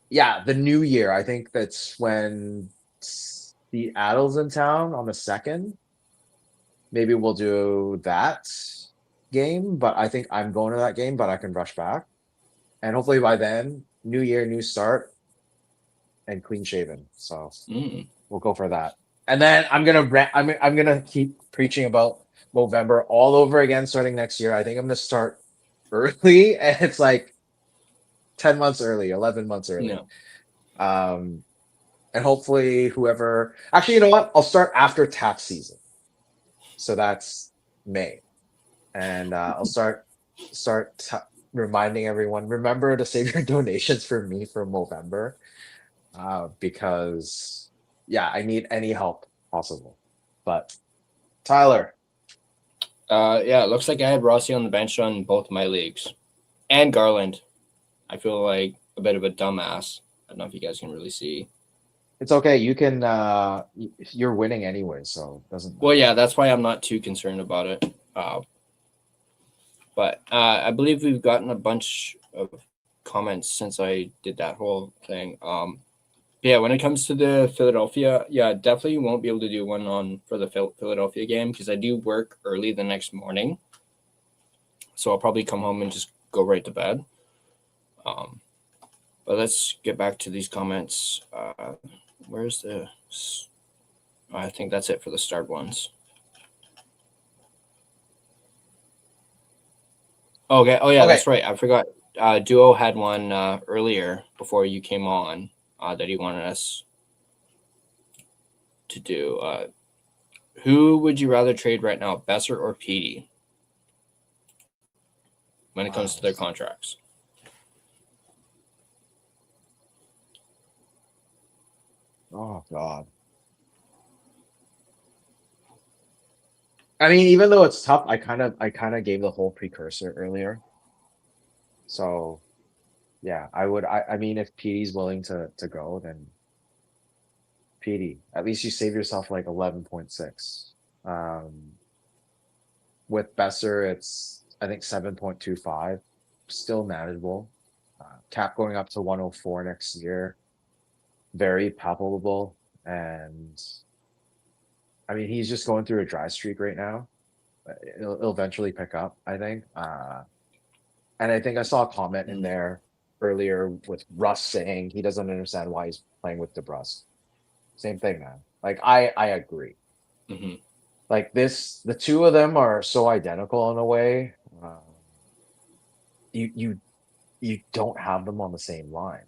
yeah, the new year, I think that's when Seattle's in town on the 2nd. Maybe we'll do that game, but I think I'm going to that game, but I can rush back. And hopefully by then, new year, new start, and clean shaven. So we'll go for that. And then I'm gonna keep preaching about Movember all over again starting next year. I think I'm gonna start early, and it's like 10 months early, 11 months early. No. And hopefully whoever actually, you know what? I'll start after tax season. So that's May. And I'll start reminding everyone, remember to save your donations for me for Movember. Because yeah, I need any help possible. But Tyler. Yeah, it looks like I had Rossi on the bench on both my leagues. And Garland. I feel like a bit of a dumbass. I don't know if you guys can really see. It's okay. You can you're winning anyway, so it doesn't matter. Well, yeah, that's why I'm not too concerned about it. But I believe we've gotten a bunch of comments since I did that whole thing. Yeah, when it comes to the Philadelphia, yeah, definitely won't be able to do one for the Philadelphia game because I do work early the next morning. So I'll probably come home and just go right to bed. But let's get back to these comments. Where's the... I think that's it for the start ones. Okay. Oh, yeah, That's right. I forgot. Duo had one earlier before you came on that he wanted us to do. Who would you rather trade right now, Besser or Petey, when it comes to their contracts? Oh, God. I mean, even though it's tough, I kind of gave the whole precursor earlier. So yeah, I mean, if PD's willing to go, then PD. At least you save yourself like 11.6. With Besser, it's I think 7.25, still manageable. Cap going up to 104 next year, very palpable. And I mean, he's just going through a dry streak right now. It'll eventually pick up, I think. And I think I saw a comment in there earlier with Russ saying he doesn't understand why he's playing with DeBrusque. Same thing, man. Like I agree. Mm-hmm. Like the two of them are so identical in a way. You don't have them on the same line.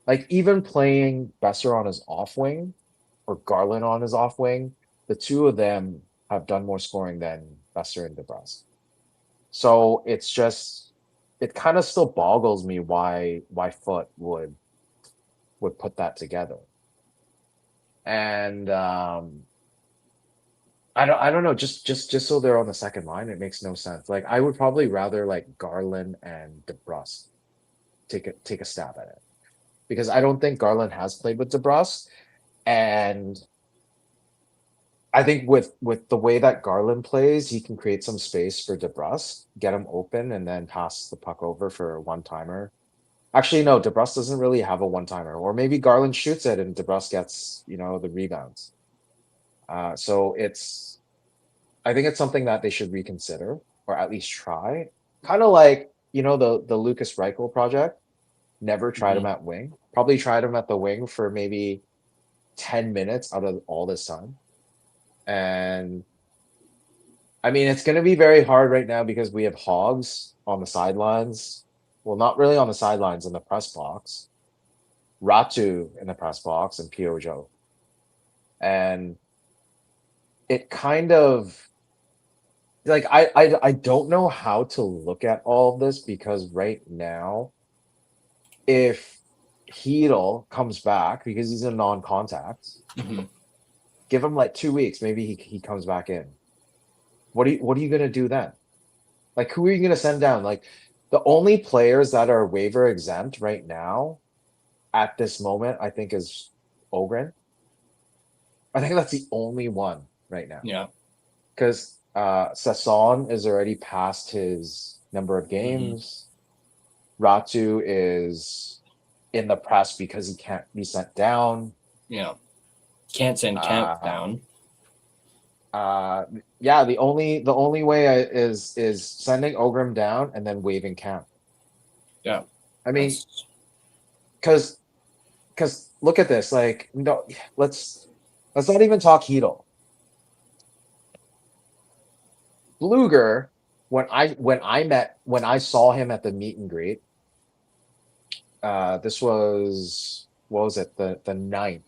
Like even playing Besser on his off wing or Garland on his off wing, the two of them have done more scoring than Besser and DeBrusque. So it's just it kind of still boggles me why Foot would put that together. And I don't know, just so they're on the second line, it makes no sense. Like I would probably rather like Garland and DeBrusque take a stab at it. Because I don't think Garland has played with DeBrusque. And I think with the way that Garland plays, he can create some space for DeBrusque, get him open, and then pass the puck over for a one-timer. Actually, no, DeBrusque doesn't really have a one-timer. Or maybe Garland shoots it and DeBrusque gets, the rebounds. So I think it's something that they should reconsider or at least try. Kind of like, the Lucas Reichel project. Never tried him at wing. Probably tried him at the wing for maybe 10 minutes out of all this time. And I mean, it's going to be very hard right now because we have Hogs on the sidelines. Well, not really on the sidelines, in the press box. Ratu in the press box and Piojo. And it kind of like I don't know how to look at all of this because right now, if Hedel comes back because he's a non-contact, give him like 2 weeks, maybe he comes back in. What are you gonna do then? Like who are you gonna send down? Like the only players that are waiver exempt right now at this moment, I think, is Ogren. I think that's the only one right now. Yeah. Because Sasson is already past his number of games. Ratu is in the press because he can't be sent down. Yeah. Can't send Camp down. Yeah, the only way is sending Ogrim down and then waiving Camp. Yeah. I mean, because look at this. Like, no, let's not even talk Hedel. Bluger, when I saw him at the meet and greet, this was, what was it, the 9th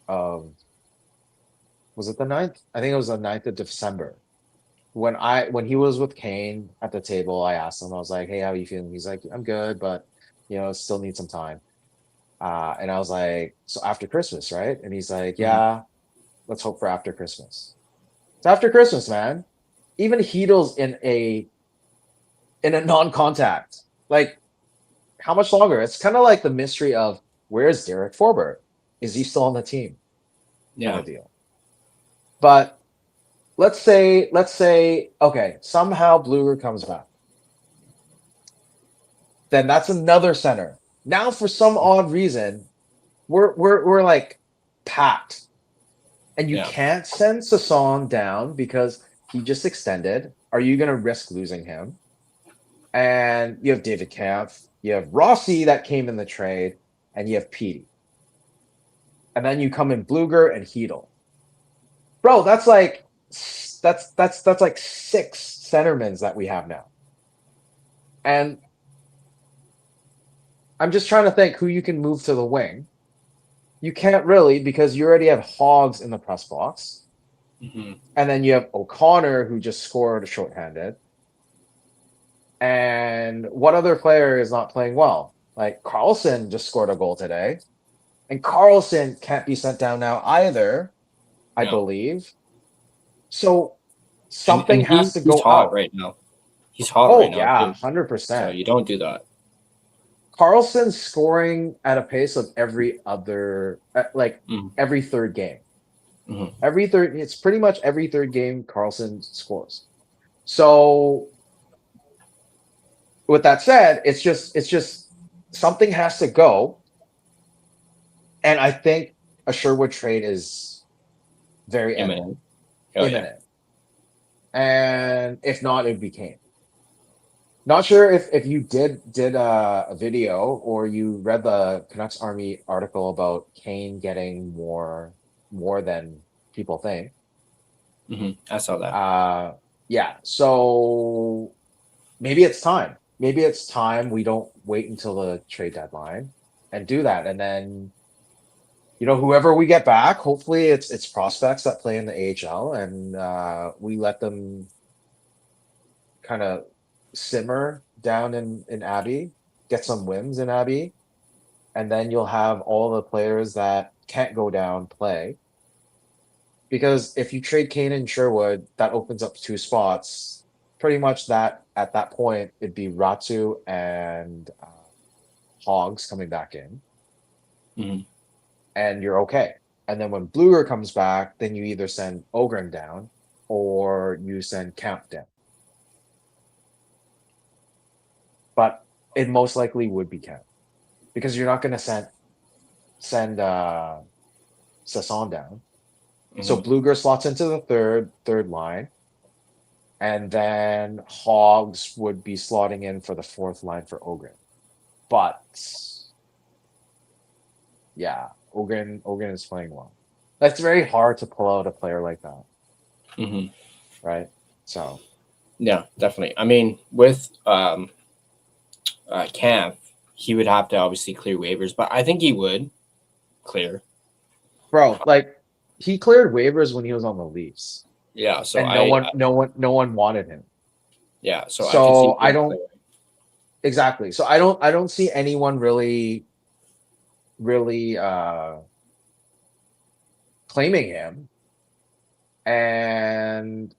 of, was it the 9th? I think it was the 9th of December. When he was with Kane at the table, I asked him, I was like, hey, how are you feeling? He's like, I'm good, but still need some time. And I was like, so after Christmas, right? And he's like, yeah, let's hope for after Christmas. It's after Christmas, man. Even Hedel's in a non-contact. Like, how much longer? It's kind of like the mystery of where's Derek Forbert? Is he still on the team? Yeah. Kind of deal. But let's say, okay, somehow Bluger comes back. Then that's another center. Now, for some odd reason, we're like packed, and you can't send Sasson down because he just extended. Are you going to risk losing him? And you have David Kampf, you have Rossi that came in the trade, and you have Petey. And then you come in Bluger and Hedel. Bro, that's like 6 centermans that we have now. And I'm just trying to think who you can move to the wing. You can't really because you already have Hogs in the press box. And then you have O'Connor, who just scored shorthanded. And what other player is not playing well? Like Carlson just scored a goal today. And Carlson can't be sent down now either, I believe. So something has to go he's hot out. right now. He's hot Oh right now yeah, too. So 100%. you don't do that. Carlson's scoring at a pace of every other, Mhm. every third game. Mhm. It's pretty much every third game Carlson scores. So with that said, it's just something has to go. And I think a Sherwood trade is very Imminent. Oh yeah. imminent. And if not, it would be Kane. Not sure if you did a video or you read the Canucks Army article about Kane getting more than people think. I saw that. Yeah. So maybe it's time. Maybe it's time we don't wait until the trade deadline and do that. And then, whoever we get back, hopefully it's prospects that play in the AHL, and we let them kind of simmer down in Abbey, get some wins in Abbey, and then you'll have all the players that can't go down play. Because if you trade Kane and Sherwood, that opens up two spots. Pretty much that at that point it'd be Ratu and Hogs coming back in, Mhm. and you're okay. And then when Bluger comes back, then you either send Ogren down or you send Camp down. But it most likely would be Camp because you're not going to send Sasson down. So Mhm. Bluger slots into the third line, and then Hogs would be slotting in for the fourth line for Ogren. But yeah, Ogren is playing well. That's very hard to pull out a player like that, Mhm. right? So Yeah, definitely. I mean, with Camp, he would have to obviously clear waivers, but I think he would clear. bro, he cleared waivers when he was on the Leafs, Yeah, so and no one wanted him. so I could see So I him don't clearing. exactly. So I don't see anyone really claiming him. And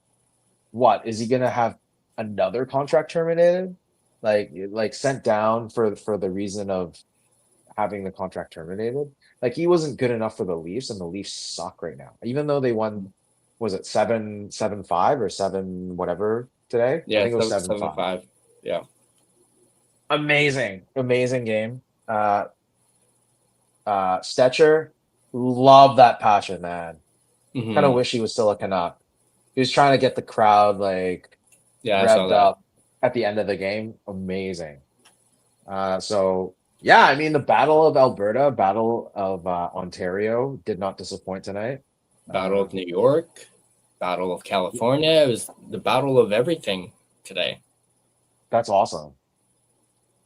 what is he gonna have another contract terminated? Like sent down for the reason of having the contract terminated? Like he wasn't good enough for the Leafs, and the Leafs suck right now. Even though they won, was it 7-5 or 7 whatever today? I Yeah, think it was 7-5. 7-5. Yeah. Amazing game. Stetcher, love that passion, man. Kind of hmm wish he was still a Canuck. He was trying to get the crowd Yeah, I saw revved that. up at the end of the game. Amazing. So yeah, I mean the Battle of Alberta, Battle of Ontario did not disappoint tonight. Battle Uh, of New York, Battle of California. It was the battle of everything today. that's awesome.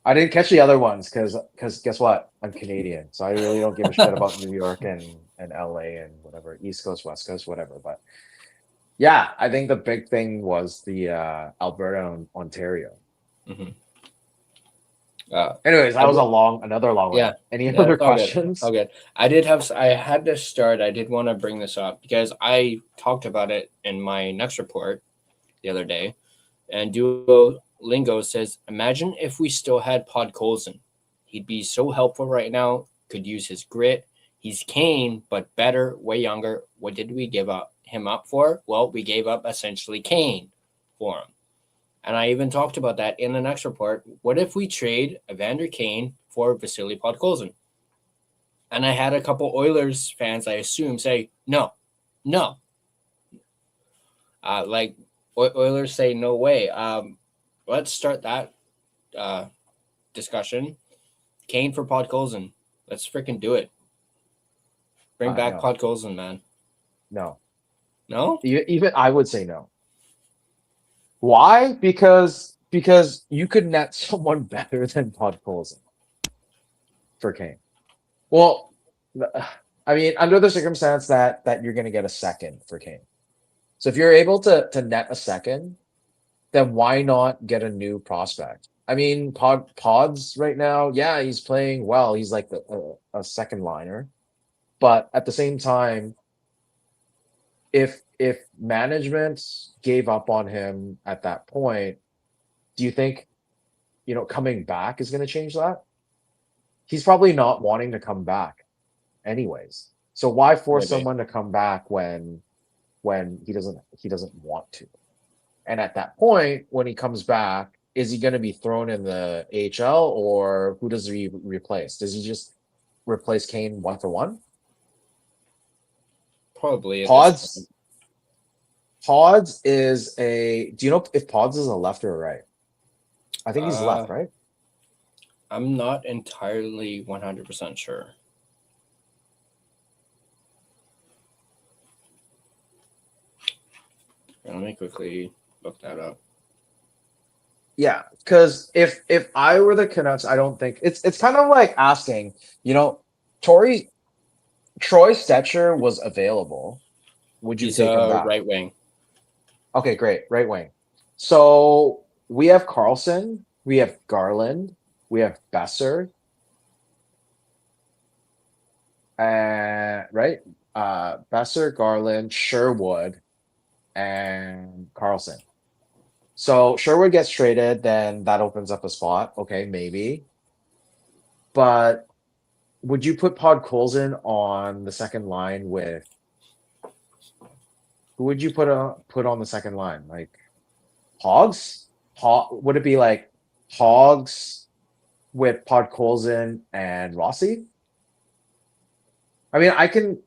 I didn't catch the other ones because guess what? I'm Canadian, so I really don't give a shit about New York and LA and whatever, East Coast, West Coast, whatever. But yeah, I think the big thing was the Alberta and Ontario. hmm Uh, Anyways, I that was did, another long yeah, rant. Any yeah, other it's all good. questions? All good. I had to start. I did want to bring this up because I talked about it in my next report the other day. And Duolingo says, imagine if we still had Podkolzin. He'd be so helpful right now. Could use his grit. He's Kane, but better, way younger. What did we give him up for? Well, we gave up essentially Kane for him. And I even talked about that in the next report. What if we trade Evander Kane for Vasily Podkolzin? And I had a couple Oilers fans, I assume, say, no, no. Like Oilers say, no way. Let's start that uh, discussion. Kane for Podkolzin. Let's freaking do it. Bring back No, Podkolzin, man. no. No? Even I would say no. Why? Because you could net someone better than Podkolzin for Kane. Well, I mean, under the circumstance that you're going to get a second for Kane. So if you're able to net a second, then why not get a new prospect? I mean, Pods right now, yeah, he's playing well. He's like a second liner, but at the same time, if if management gave up on him at that point, do you think, coming back is going to change that? He's probably not wanting to come back anyways. So why force Maybe. someone to come back when he doesn't want to? And at that point, when he comes back, is he going to be thrown in the AHL, or who does he replace? Does he just replace Kane 1-for-1? Probably at this point. Pods is a. Do you know if Pods is a left or a right? I think he's left, right? I'm not entirely 100% sure. Let me quickly look that up. Yeah, because if I were the Canucks, I don't think it's kind of like asking, Troy Stetcher was available. Would you He's take him a back? right wing. Okay, great, right wing. So we have Carlson, we have Garland, we have Besser, right? Besser, Garland, Sherwood, and Carlson. So Sherwood gets traded, then that opens up a spot. Okay, maybe. But would you put Podkolzin on the second line with who would you put on the second line? Like Hogs? Would it be like Hogs with Podkolzin and Rossi? I mean, I can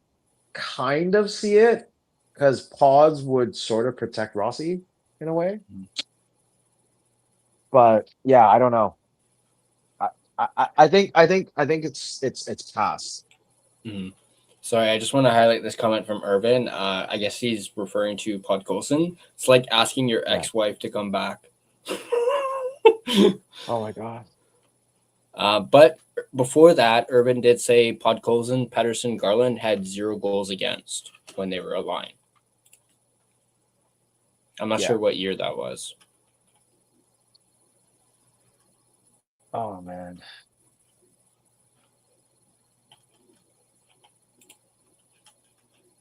kind of see it because Pods would sort of protect Rossi in a way. But yeah, I don't know. I think it's pass. Mm-hmm. Sorry, I just want to highlight this comment from Irvin. I guess he's referring to Podkolzin. It's like asking your ex-wife to come back. Oh my god. But before that, Irvin did say Podkolzin, Pettersson, Garland had 0 goals against when they were aligned. I'm not sure what year that was. Oh man.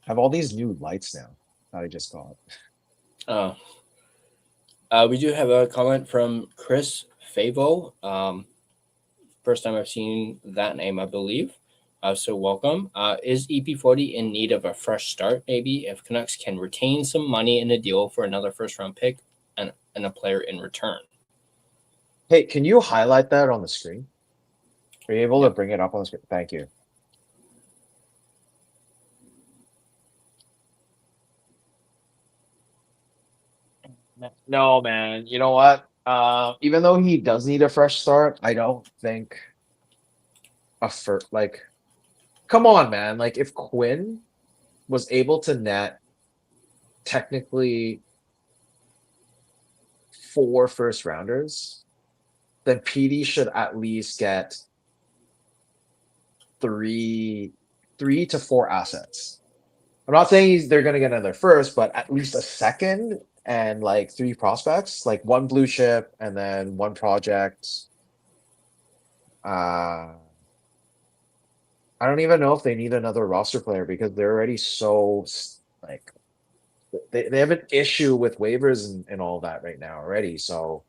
I have all these new lights now that I just got. We do have a comment from Chris Favo. First time I've seen that name, I believe. So welcome. Is EP40 in need of a fresh start? Maybe if Canucks can retain some money in a deal for another first-round pick and a player in return. Hey, can you highlight that on the screen? Are you able to bring it up on the screen? Thank you. No, man. You know what? Even though he does need a fresh start, I don't think come on, man. Like if Quinn was able to net technically 4 first rounders, then PD should at least get 3 to 4 assets. I'm not saying they're going to get another first, but at least a second and like 3 prospects, like 1 blue chip and then 1 project. I don't even know if they need another roster player because they're already so like they have an issue with waivers and all that right now already. So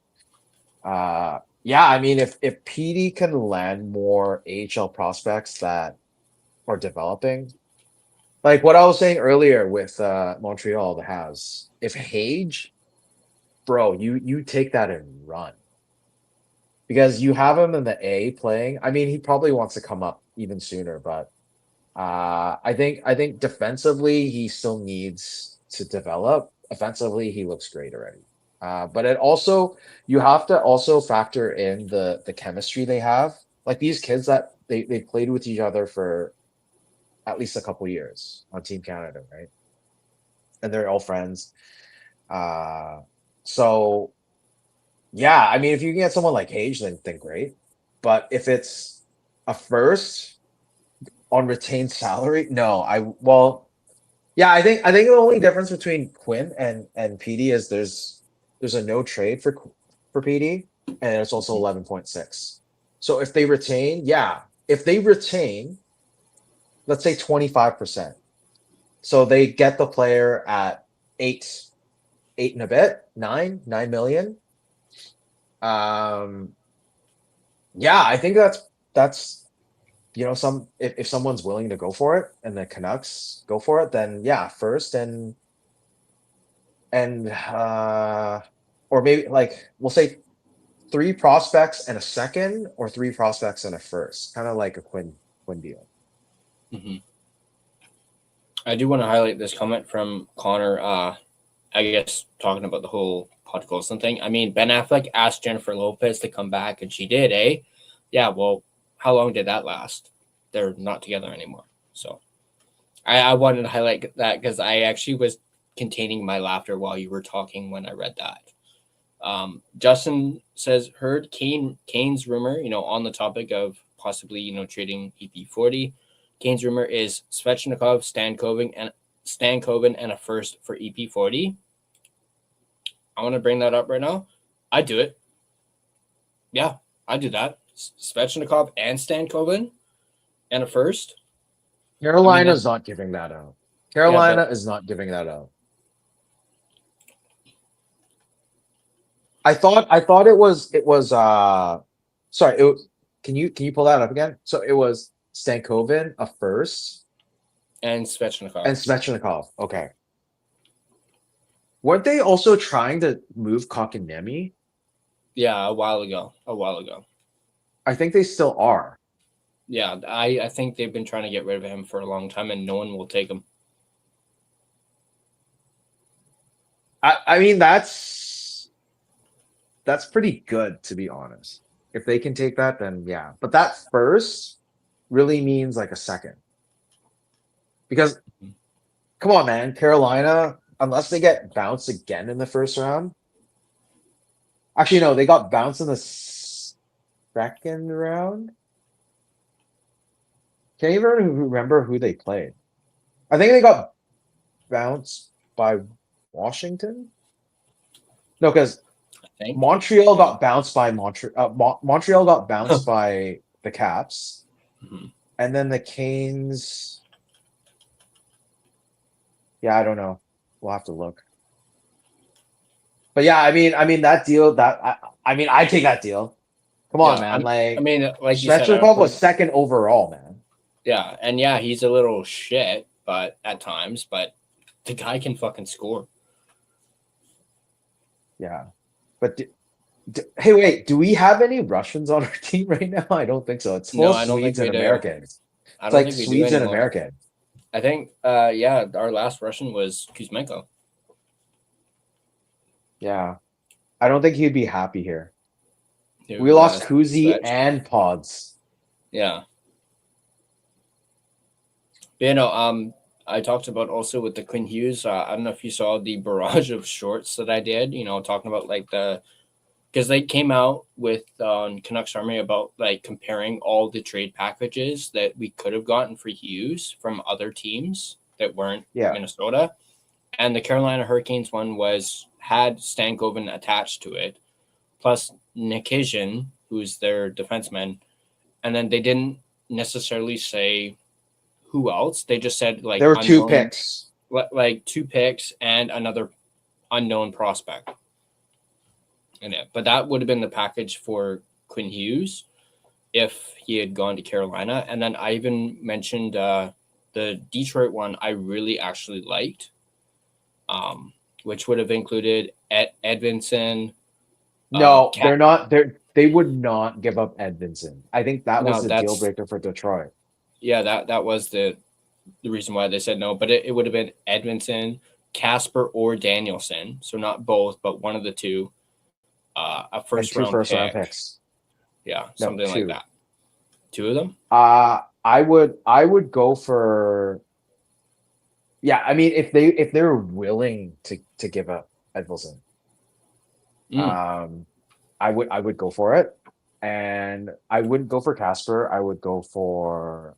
yeah, I mean if PD can land more AHL prospects that are developing, like what I was saying earlier with Montreal, the Habs, if Hage, bro, you take that and run. Because you have him in the A playing. I mean, he probably wants to come up even sooner, but I think defensively he still needs to develop. Offensively, he looks great already. But it also you have to also factor in the chemistry they have. Like these kids that they played with each other for at least a couple years on Team Canada, right? And they're all friends. So yeah, I mean, if you can get someone like Hage, then great. But if it's a first on retained salary, no. Yeah, I think the only difference between Quinn and PD is there's a no trade for PD, and it's also 11.6. So if they retain, let's say 25%. So they get the player at 8 and a bit, 9 million. Yeah, I think that's some if someone's willing to go for it and the Canucks go for it, then yeah, first and or maybe like we'll say 3 prospects and a second, or 3 prospects and a first, kind of like a Quinn deal. Mm-hmm. I do want to highlight this comment from Connor. I guess talking about the whole Pot Colson thing. I mean, Ben Affleck asked Jennifer Lopez to come back, and she did, eh? Yeah. Well, how long did that last? They're not together anymore. So, I wanted to highlight that because I actually was containing my laughter while you were talking when I read that. Justin says, heard Kane's rumor, on the topic of possibly, trading EP40. Kane's rumor is Svechnikov, Stankoven, and a first for EP40. I want to bring that up right now. I'd do it. Yeah, I'd do that. Svechnikov and Stankoven and a first. Carolina's not giving that out. Carolina is not giving that out. I thought it was sorry, can you pull that up again? So it was Stankoven, a first, and Svechnikov. Okay. Weren't they also trying to move Kotkaniemi? Yeah, a while ago. I think they still are. Yeah, I think they've been trying to get rid of him for a long time, and no one will take him. I mean, that's pretty good, to be honest. If they can take that, then yeah. But that first really means like a second. Because, come on, man, Carolina, unless they get bounced again in the first round. Actually, no, they got bounced in the second round. Can't even remember who they played. I think they got bounced by Washington. No, because Montreal got bounced by Montreal got bounced by the Caps, and then the Canes. Yeah, I don't know. We'll have to look. But yeah, I mean that deal. I take that deal. Come on, man. Like you said, Svechnikov was second overall, man. Yeah, and yeah, he's a little shit, but at times, but the guy can fucking score. Yeah, but hey, wait, do we have any Russians on our team right now? I don't think so. It's full Swedes and Americans. It's like Swedes and Americans. I think, our last Russian was Kuzmenko. Yeah, I don't think he'd be happy here. We lost Kuzi and Pods. Yeah. But, I talked about also with the Quinn Hughes. I don't know if you saw the barrage of shorts that I did, talking about because they came out with Canucks Army about comparing all the trade packages that we could have gotten for Hughes from other teams that weren't Minnesota. And the Carolina Hurricanes one had Stankoven attached to it, plus Nikishin, who's their defenseman. And then they didn't necessarily say who else. They just said there were 2 picks. 2 picks and another unknown prospect in it. But that would have been the package for Quinn Hughes if he had gone to Carolina. And then I even mentioned the Detroit one I really actually liked, which would have included Edvinson. No, they're not. They would not give up Edvinson. I think that was the deal breaker for Detroit. Yeah, that was the reason why they said no. But it would have been Edvinson, Casper, or Danielson. So not both, but one of the two. A first round picks. Yeah, something like that. 2 of them? I would go for. Yeah, I mean, if they're willing to give up Edvinson, I would go for it. And I wouldn't go for Casper. I would go for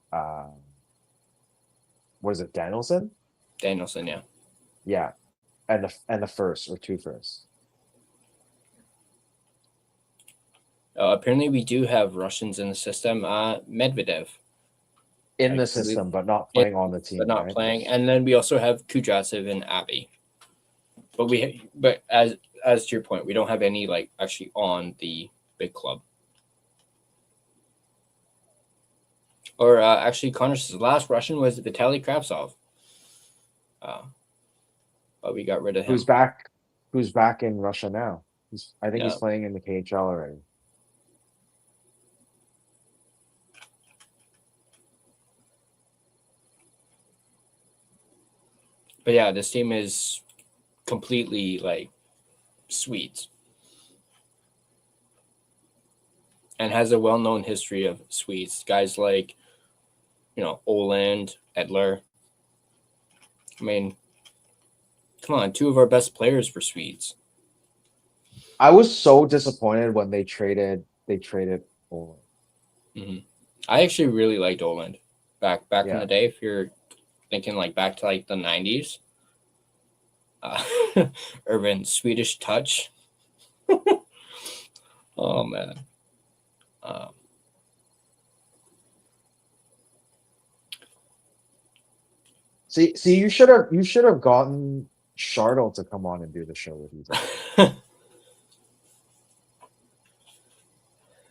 what is it, Danielson? Danielson, yeah. Yeah. And the first or 2 firsts. Apparently we do have Russians in the system. Medvedev. In the system, but not playing on the team. But not playing. And then we also have Kudryavtsev and Abby. but as to your point, we don't have any like actually on the big club. Or actually, Connor's last Russian was Vitaly Kravtsov. But we got rid of him. Who's back in Russia now? I think he's playing in the KHL already. But yeah, this team is completely like Swedes and has a well-known history of Swedes. Guys like, Oland, Edler. I mean, come on, two of our best players for Swedes. I was so disappointed when they traded Oland. Mm-hmm. I actually really liked Oland back in the day. If you're thinking like back to like the 90s, urban Swedish touch. Oh man. See, you should have gotten Charlotte to come on and do the show with you.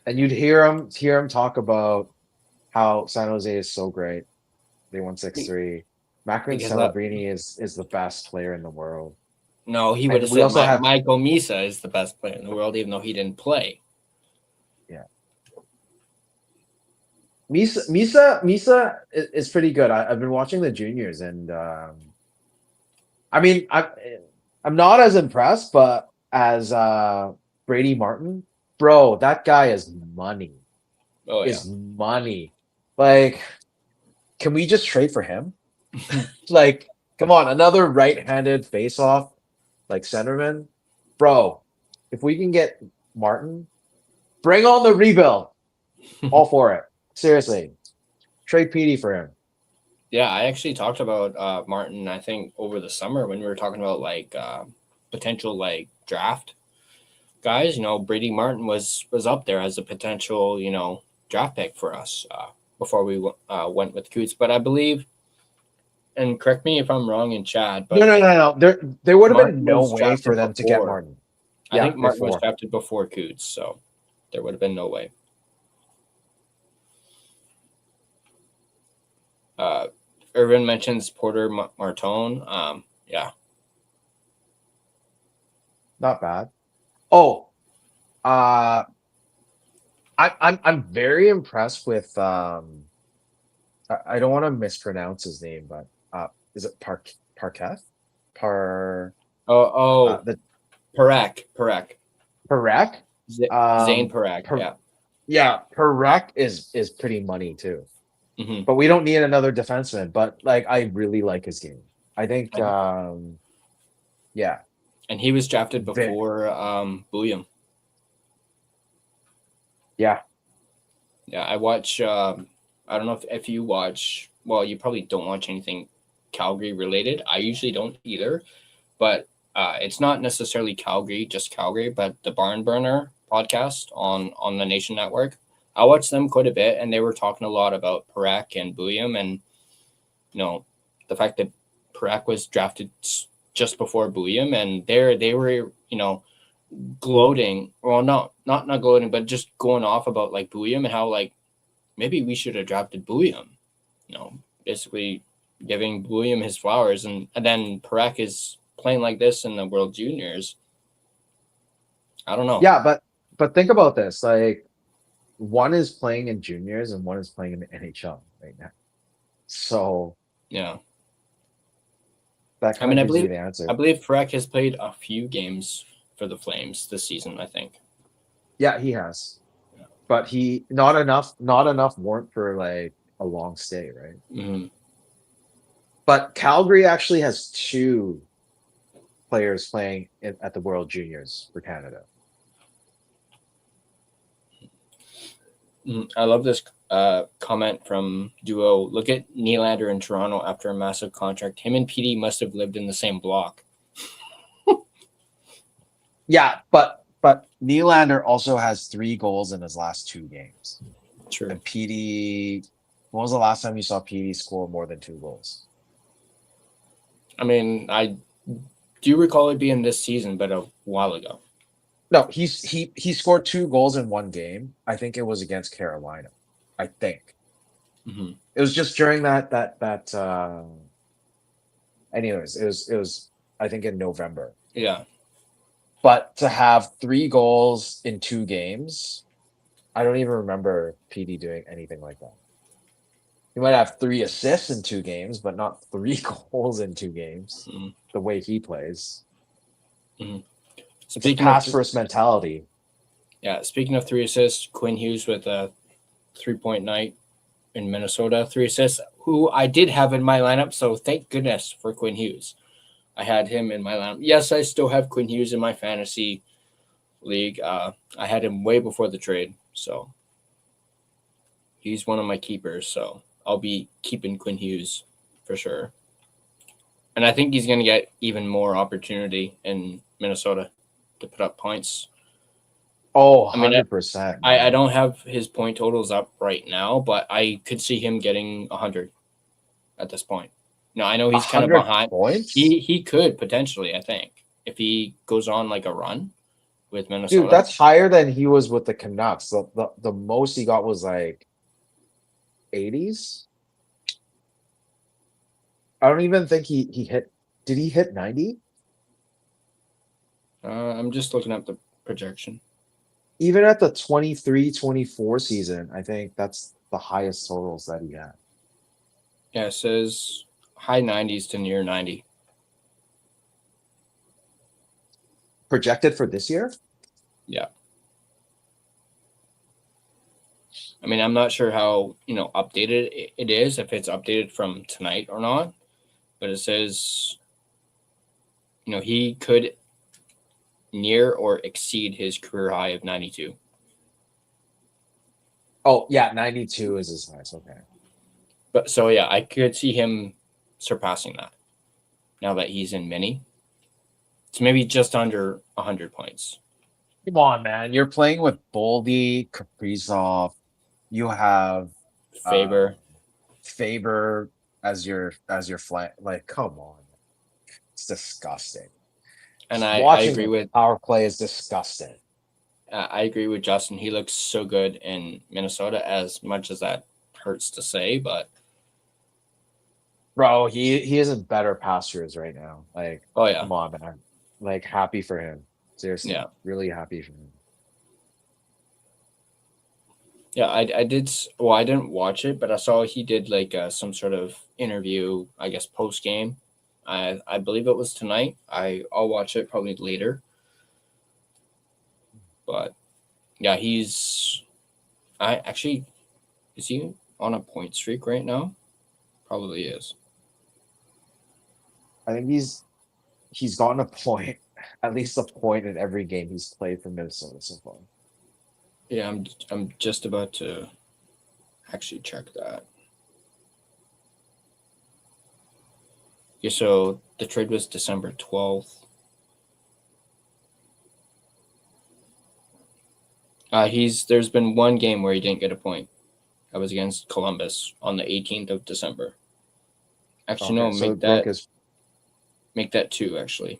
And you'd hear him talk about how San Jose is so great. They won 6-3. Macron Celebrini is the best player in the world. No, he would have said Michael Misa is the best player in the world, even though he didn't play. Yeah. Misa is pretty good. I've been watching the juniors, and I mean, I'm not as impressed, but as Brady Martin, bro, that guy is money. Oh yeah, is money. Like, can we just trade for him? Like, come on, another right-handed face-off, like centerman, bro. If we can get Martin, bring on the rebuild. All for it. Seriously, trade Petey for him. Yeah, I actually talked about Martin, I think, over the summer when we were talking about like potential like draft guys. Brady Martin was up there as a potential draft pick for us before we went with Coots. But I believe, and correct me if I'm wrong in chat, but no. There would have been no way for them to get Martin. I think Martin was drafted before Coots, so there would have been no way. Irvin mentions Porter Martone. Yeah, not bad. Oh, I'm very impressed with I don't want to mispronounce his name, but is it Parketh? The Parak? Zane Parak. Yeah, Parak is pretty money too. Mm-hmm. But we don't need another defenseman. But like, I really like his game. I think, yeah. And he was drafted before William. Yeah. Yeah, I watch. I don't know if you watch. Well, you probably don't watch anything Calgary related. I usually don't either. But it's not necessarily just Calgary, but the Barn Burner podcast on the Nation Network. I watched them quite a bit, and they were talking a lot about Parak and William, and the fact that Parak was drafted just before William, and they were gloating. Well, not gloating, but just going off about like William and how like maybe we should have drafted William. Basically giving William his flowers, and then Parak is playing like this in the World Juniors. I don't know. Yeah, but think about this. Like, one is playing in juniors and one is playing in the NHL right now. So yeah, that kind of gives you the answer. I believe Parak has played a few games for the Flames this season, I think. Yeah, he has. Yeah. But he not enough warrant for like a long stay, right? Mm-hmm. But Calgary actually has 2 players playing at the World Juniors for Canada. I love this comment from Duo. Look at Nylander in Toronto after a massive contract. Him and PD must have lived in the same block. Yeah, but Nylander also has 3 goals in his last 2 games. True. And PD, when was the last time you saw PD score more than 2 goals? I mean, Do you recall it being this season, but a while ago? No, he scored 2 goals in one game. I think it was against Carolina. I think Mm-hmm. it was just during that. Anyways, it was I think in November. Yeah. But to have 3 goals in 2 games, I don't even remember PD doing anything like that. He might have 3 assists in 2 games, but not 3 goals in 2 games. Mm-hmm. The way he plays, Mm-hmm. it's Speaking pass of first mentality. yeah, speaking of 3 assists, Quinn Hughes with a 3-point night in Minnesota, 3 assists. Who I did have in my lineup, so thank goodness for Quinn Hughes. I had him in my lineup. Yes, I still have Quinn Hughes in my fantasy league. I had him way before the trade, so he's one of my keepers. So I'll be keeping Quinn Hughes for sure. And I think he's going to get even more opportunity in Minnesota to put up points. Oh, I mean, 100%. I don't have his point totals up right now, but I could see him getting 100 at this point. No, I know he's kind of 100 behind. points. He could potentially, I think, if he goes on like a run with Minnesota. Dude, that's higher than he was with the Canucks. The most he got was like 80s. I don't even think he hit. Did he hit 90? I'm just looking up the projection. Even at the 23-24 season, I think that's the highest totals that he had. Yeah, it says high 90s to near 90. Projected for this year? Yeah. I mean, I'm not sure how, updated it is, if it's updated from tonight or not, but it says, he could near or exceed his career high of 92. Oh, yeah, 92 is his highest. Okay. But so, yeah, I could see him surpassing that now that he's in mini. It's maybe just under 100 points. Come on, man. You're playing with Boldy, Kaprizov. You have Faber. Faber as your flank. Like, come on. It's disgusting. And Just I watching agree the with power play is disgusting. I agree with Justin. He looks so good in Minnesota, as much as that hurts to say, but Bro, he is in better pastures right now. Like, oh yeah, come on, man. Like, happy for him. Seriously. yeah, Really happy for him. yeah. I did. Well, I didn't watch it, but I saw he did like some sort of interview, I guess post game. I believe it was tonight. I'll watch it probably later. But yeah, I actually is he on a point streak right now? Probably is. I think he's gotten a point, at least a point in every game he's played for Minnesota so far. Yeah, I'm just about to actually check that. Yeah, so the trade was December 12th. There's been one game where he didn't get a point. That was against Columbus on the 18th of December. Actually, Okay, no, so make that 2 actually.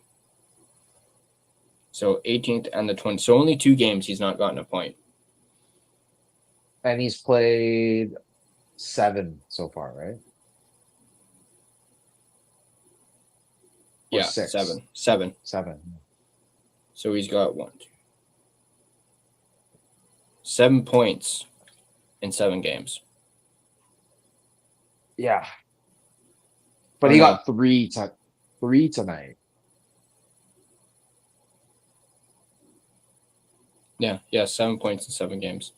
So 18th and the 20th. So only 2 games he's not gotten a point. and he's played 7 so far, right? Or Yeah, 6? 7. 7. So he's got 7 points in 7 games. Yeah. But he got 3 tonight. Yeah, 7 points in 7 games.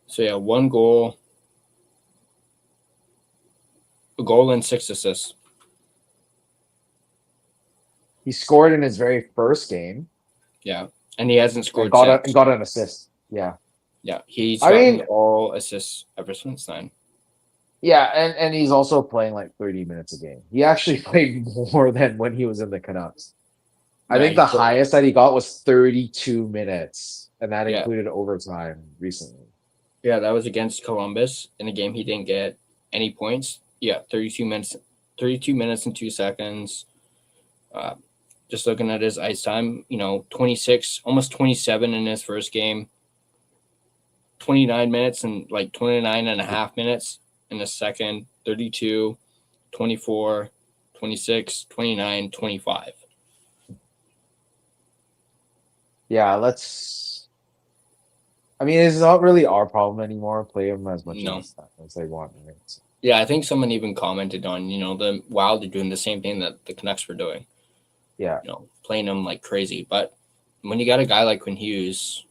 So yeah, 1 goal, a goal and 6 assists. He scored in his very first game. Yeah, and he hasn't scored and got an assist. Yeah. Yeah, he's gotten all assists ever since then. Yeah, and he's also playing like 30 minutes a game. He actually played more than when he was in the Canucks. I think the highest that he got was 32 minutes, and that included overtime recently. Yeah, that was against Columbus in a game he didn't get any points. Yeah, 32 minutes and 2 seconds. Just looking at his ice time, 26, almost 27 in his first game, 29 minutes and like 29 and a half minutes in the second, 32, 24, 26, 29, 25. Yeah, I mean, it's not really our problem anymore. Play them as much No. as they want. Right? So, Yeah, I think someone even commented on, the Wild are doing the same thing that the Canucks were doing. yeah. Playing them like crazy. But when you got a guy like Quinn Hughes,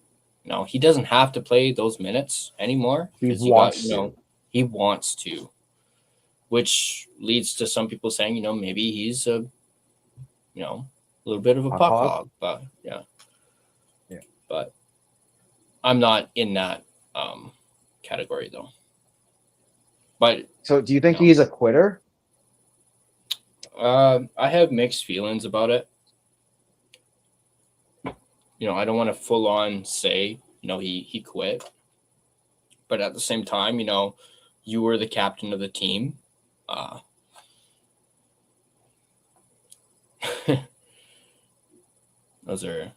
he doesn't have to play those minutes anymore. He wants to. He wants to, which leads to some people saying, maybe he's a little bit of a puck hog. But yeah. But I'm not in that category though. But so, do you think he's a quitter? I have mixed feelings about it. I don't want to full on say, he quit. But at the same time, you were the captain of the team. Those are.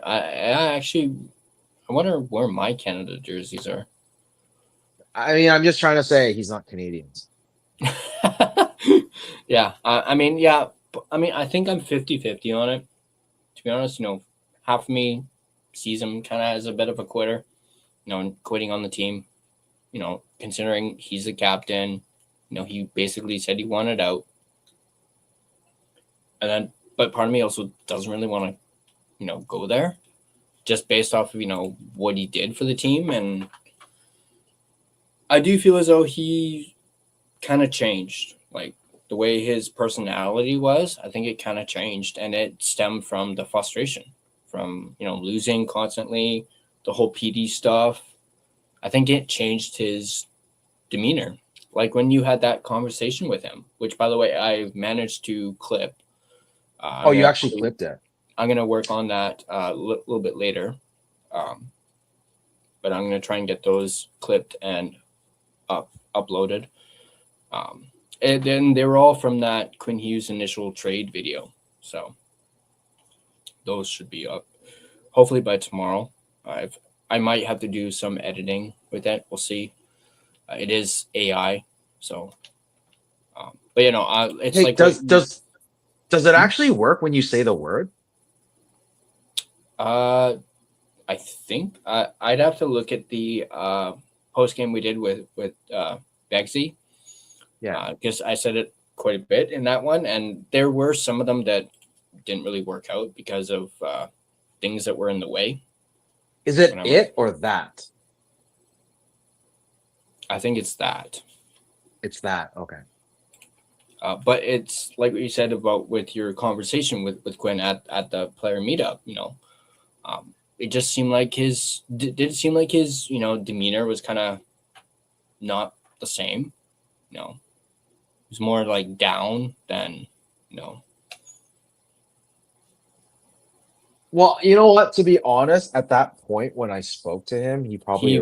I wonder where my Canada jerseys are. I mean, I'm just trying to say he's not Canadians. Yeah. I mean, yeah. I mean, I think I'm 50-50 on it. To be honest, half of me sees him kind of as a bit of a quitter, quitting on the team, considering he's the captain, he basically said he wanted out. And then, but part of me also doesn't really want to, go there just based off of, what he did for the team. And I do feel as though he kind of changed, like the way his personality was. I think it kind of changed, and it stemmed from the frustration from, losing constantly, the whole PD stuff. I think it changed his demeanor. Like when you had that conversation with him, which by the way, I've managed to clip. You actually clipped it. I'm going to work on that a little bit later. But I'm going to try and get those clipped and uploaded. And then they were all from that Quinn Hughes initial trade video. So those should be up hopefully by tomorrow. I might have to do some editing with that. We'll see. It is AI. So, but it's like, does it actually work when you say the word? I think I'd have to look at the post game we did with Begsy. Yeah, because I said it quite a bit in that one, and there were some of them that didn't really work out because of things that were in the way. Is it or that? I think it's that. It's that. Okay. But it's like what you said about with your conversation with Quinn at the player meetup. It just seemed like his demeanor was kind of not the same. It was more like down than. Well, you know what? To be honest, at that point when I spoke to him, he probably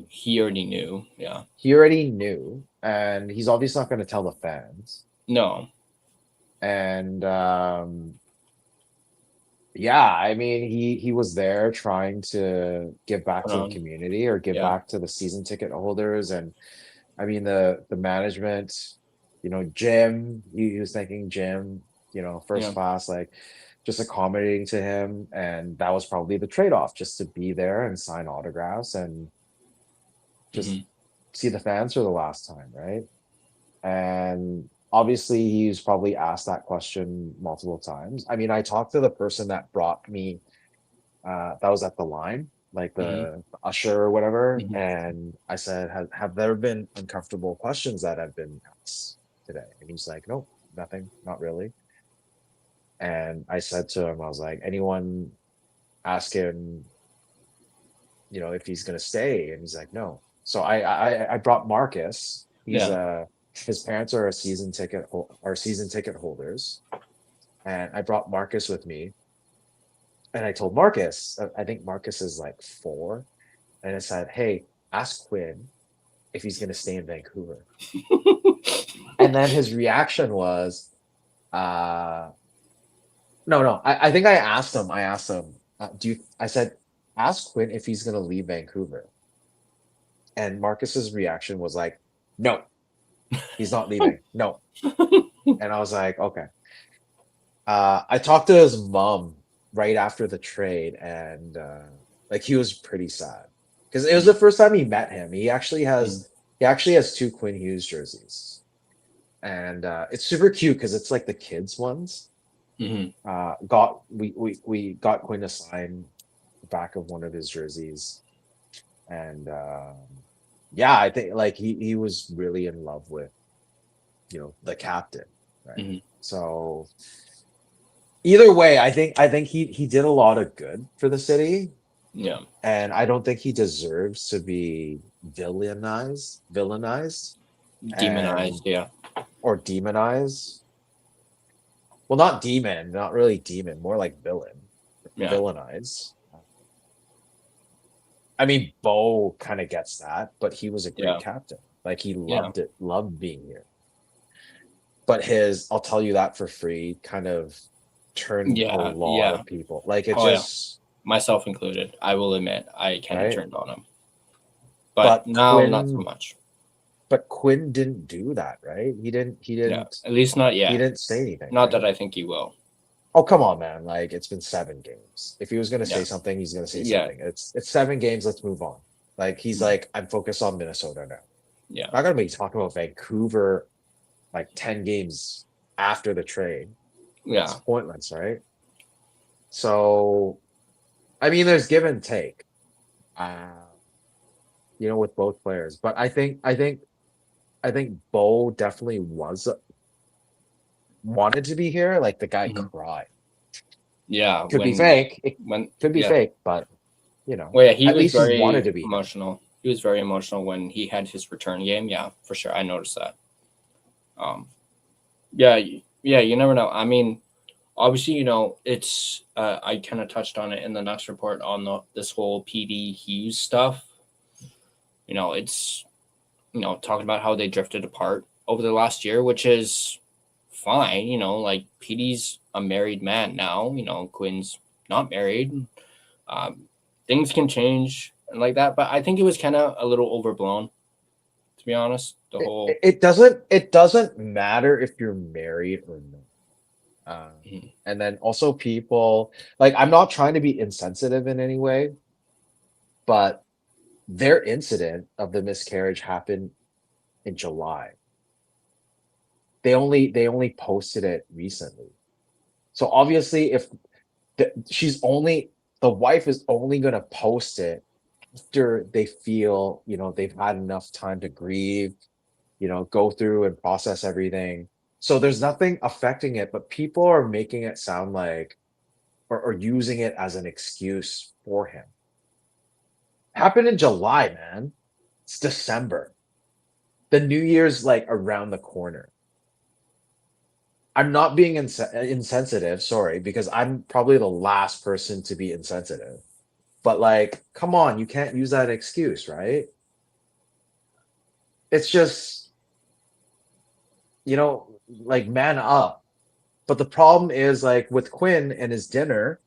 he already knew. Yeah, he already knew, and he's obviously not going to tell the fans. No. And yeah, I mean, he was there trying to give back to the community or give back to the season ticket holders, and I mean the management, Jim. He was thanking Jim, first class, like just accommodating to him, and that was probably the trade-off, just to be there and sign autographs and just see the fans for the last time, right? And obviously he's probably asked that question multiple times. I mean, I talked to the person that brought me that was at the line, like the usher or whatever, and I said, have there been uncomfortable questions that have been asked today? And he's like, nope, nothing, not really. And I said to him, I was like, anyone ask him, if he's gonna stay? And he's like, no. So I brought Marcus. He's his parents are season ticket holders, and I brought Marcus with me. And I told Marcus, I think Marcus is like 4, and I said, hey, ask Quinn if he's gonna stay in Vancouver. And then his reaction was, No. I think I asked him. I said, ask Quinn if he's gonna leave Vancouver. And Marcus's reaction was like, no, he's not leaving. No. And I was like, okay. I talked to his mom right after the trade, and like he was pretty sad because it was the first time he met him. He actually has two Quinn Hughes jerseys, and it's super cute because it's like the kids ones. Mhm. We got Quinn to sign the back of one of his jerseys, and yeah, I think like he was really in love with the captain, right? Mhm. So either way, I think he did a lot of good for the city, Yeah. and I don't think he deserves to be villainized, Demonized. and Yeah. or demonized. Well, not demon, not really demon, more like Yeah. villainized. I mean, Bo kind of gets that, but he was a great Yeah. captain. Like he Yeah. loved being here. But I'll tell you that for free, kind of turned a Yeah. lot Yeah. of people. Like it Oh yeah. just, Myself included. I will admit, I kind of right? turned on him, but But now not so Quinn, much. but Quinn didn't do that, right? He didn't. He Yeah. didn't. At least not He yet. didn't say anything, Not that right? I think he will. Oh, come on, man! Like it's been 7 games. If he was gonna say Yeah. something, he's gonna say Yeah. something. It's 7 games. Let's move on. Like he's Mhm. like, I'm focused on Minnesota now. Yeah. I'm not gonna be talking about Vancouver like 10 games after the trade. It's Yeah. pointless, right? So, I mean, there's give and take, uh, with both players. But I think Bo definitely wanted to be here. Like the guy Mhm. cried. Yeah. Could be fake. It When could be yeah. fake, but Well, yeah, he at was least he wanted very to be here. emotional. He was very emotional when he had his return game. Yeah, for sure. I noticed that. Yeah, yeah. You never know. I mean, obviously, it's. I kind of touched on it in the next report on this whole PD Hughes stuff. It's talking about how they drifted apart over the last year, which is fine. Like PD's a married man now. Quinn's not married. Um, Things can change and like that, but I think it was kind of a little overblown, to be honest. The It, whole. it it doesn't it doesn't matter if you're married or not. Mhm. And then also people like I'm not trying to be insensitive in any way, but their incident of the miscarriage happened in July. They only posted it recently. So obviously if the wife is only going to post it after they feel, they've had enough time to grieve, go through and process everything. So there's nothing affecting it, but people are making it sound like or using it as an excuse for him. Happened in July, man. It's December. The New Year's like around the corner. I'm not being insensitive, sorry, because I'm probably the last person to be insensitive. But like, come on, you can't use that excuse, right? It's just, like man up. But the problem is like with Quinn and his dinner,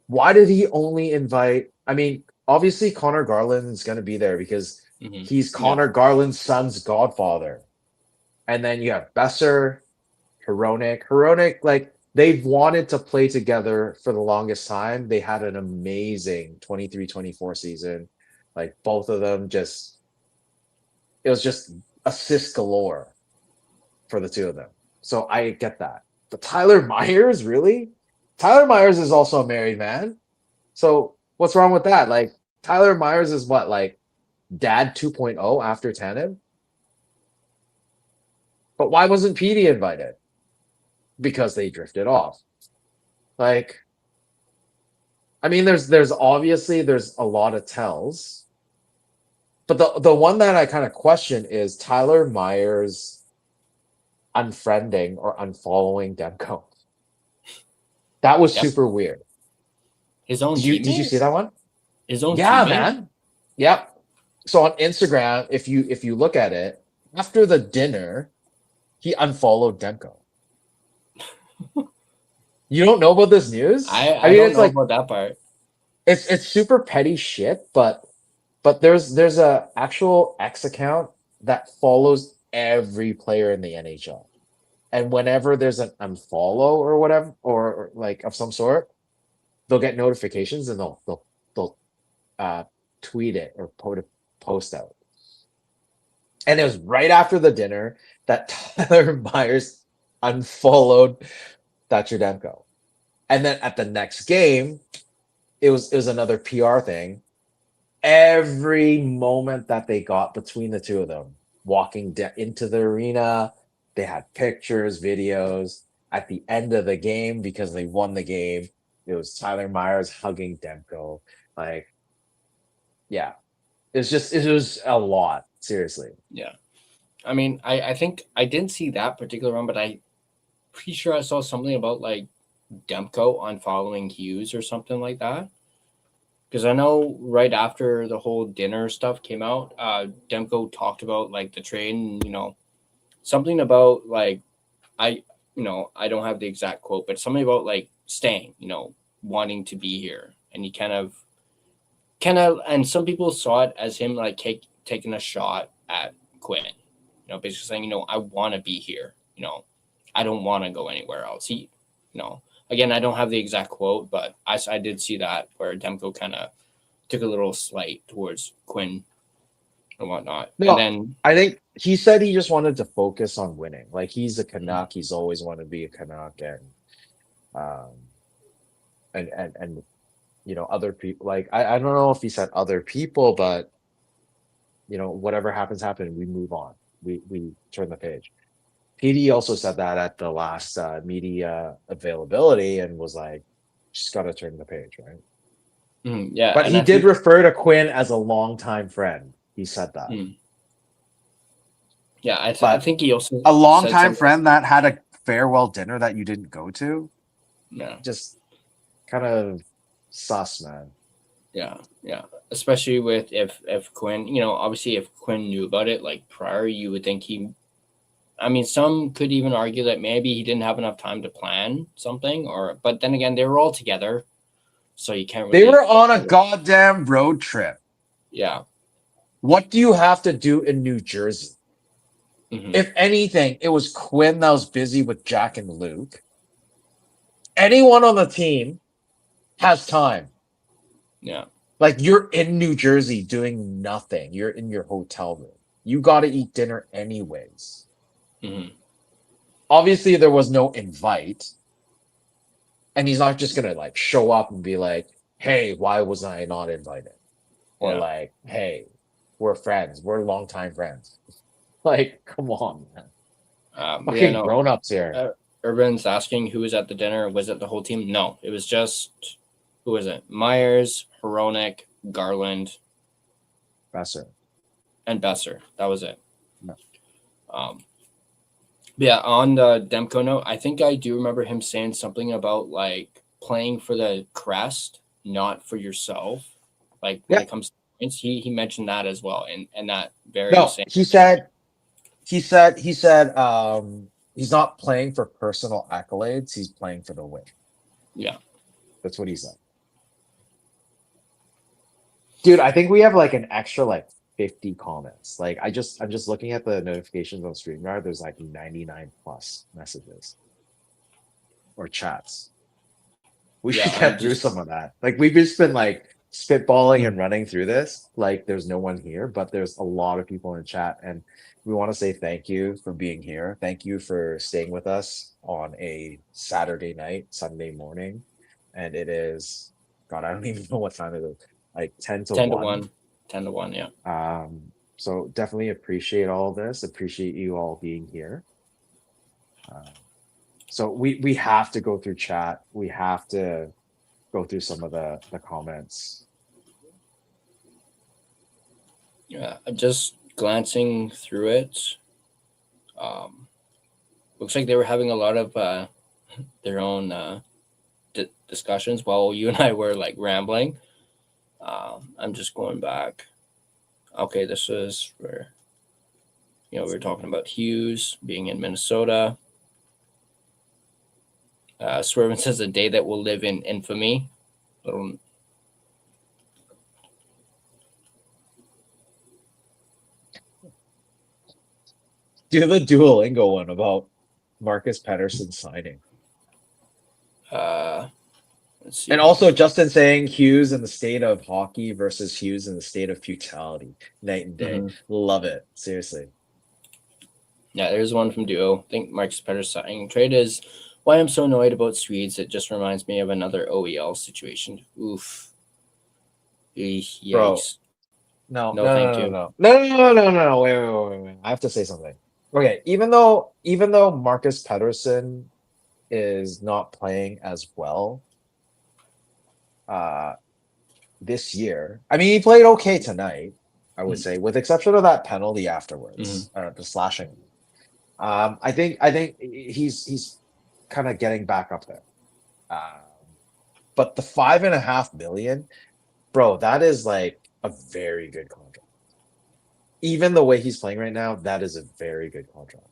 why did he only invite? I mean, obviously Connor Garland is going to be there because Mhm. he's Yeah. Connor Garland's son's godfather. And then you have Besser, Hronik, like they've wanted to play together for the longest time. They had an amazing 23-24 season. Like both of them it was just assist galore for the two of them. So I get that. But Tyler Myers, really? Tyler Myers is also a married man. So what's wrong with that? Like Tyler Myers is what, like dad 2.0 after Tanev? But why wasn't Petey invited? Because they drifted off. Like, I mean, there's obviously there's a lot of tells, but the one that I kind of question is Tyler Myers unfriending or unfollowing Demko. That was Yep. super weird. His own Did you see teammate. that one? His own Yeah, teammate. man. Yep. So on Instagram, if you look at it, after the dinner, he unfollowed Demko. You don't know about this news? I mean, don't it's know like about that part. it's super petty shit, but there's a actual X account that follows every player in the NHL. And whenever there's an unfollow or whatever, or like of some sort, they'll get notifications and they'll uh tweet it or post out. And it was right after the dinner that Tyler Myers unfollowed Thatcher Demko. And then at the next game, it was another PR thing. Every moment that they got between the two of them, walking into the arena, they had pictures, videos. At the end of the game, because they won the game, it was Tyler Myers hugging Demko. Like, yeah, it was a lot. Seriously. Yeah. I mean, I think I didn't see that particular one, but I pretty sure I saw something about like Demko on following Hughes or something like that. Because I know right after the whole dinner stuff came out, Demko talked about like the trade and something about like I I don't have the exact quote, but something about like staying, wanting to be here, and he kind of, and some people saw it as him like taking a shot at Quinn, basically saying, I want to be here, I don't want to go anywhere else. Again, I don't have the exact quote, but I did see that where Demko kind of took a little slight towards Quinn and whatnot. And No, then, I think he said he just wanted to focus on winning. Like he's a Canuck. He's always wanted to be a Canuck, um, and other people. Like I don't know if he said other people, but whatever happens, happen. We move on. We turn the page. PD also said that at the last media availability and was like, just got to turn the page, right? yeah, But and he I did think, refer to Quinn as a longtime friend. He said that. yeah, I But think he also a said longtime something. friend that had a farewell dinner that you didn't go to, Yeah, just kind of sus, man. yeah. Especially with if Quinn, obviously if Quinn knew about it like prior, you would think he. I mean, some could even argue that maybe he didn't have enough time to plan something, but then again, they were all together, so you can't They really. were on a goddamn road trip. Yeah. What do you have to do in New Jersey? Mm-hmm. If anything, it was Quinn that was busy with Jack and Luke. Anyone on the team has time. Yeah. Like you're in New Jersey doing nothing. You're in your hotel room. You got to eat dinner anyways. Mm-hmm. Obviously, there was no invite. And he's not just going to like show up and be like, hey, why was I not invited? Or Yeah. like, hey, we're friends. We're longtime friends. Like, come on, man. But yeah, Fucking no. grown-ups here. Urban's asking who was at the dinner. Was it the whole team? No, it was just who was it? Myers, Hronek, Garland, Besser. and Besser. That was it. No. Yeah, on the Demko note, I think I do remember him saying something about like playing for the crest, not for yourself. Like when Yeah. it comes to points, he mentioned that as well, and that very No, same. he said he's not playing for personal accolades, he's playing for the win. Yeah. That's what he said. Dude, I think we have like an extra like 50 comments. Like I'm just looking at the notifications on StreamYard. There's like 99 plus messages or chats. We Yeah, should I get through just some of that. Like we've just been like spitballing and running through this. Like there's no one here, but there's a lot of people in chat, and we want to say thank you for being here. Thank you for staying with us on a Saturday night, Sunday morning, and it is God. I don't even know what time it is. Like 10 to 10 to 1. 1. 10 to 1, yeah. So definitely appreciate all of this. Appreciate you all being here. So we have to go through chat. We have to go through some of the comments. Yeah, just glancing through it. Looks like they were having a lot of their own discussions while you and I were like rambling. I'm just going back. Okay, this is where we were talking about Hughes being in Minnesota. Swervin says a day that will live in infamy. Little Do the Duolingo one about Marcus Pettersson signing. let's see. And also Justin saying Hughes in the state of hockey versus Hughes in the state of futility. Night and day. Love it. Seriously. Yeah, there's one from Duo. I think Marcus Pettersson signing trade is why I'm so annoyed about Swedes. It just reminds me of another OEL situation. Oof. Yikes. Bro. No, thank you. No. Wait. I have to say something. Okay, even though Marcus Pettersson is not playing as well this year. I mean, he played okay tonight, I would say, with exception of that penalty afterwards, the slashing. I think he's kind of getting back up there. But the $5.5 million, bro, that is like a very good contract. Even the way he's playing right now, that is a very good contract.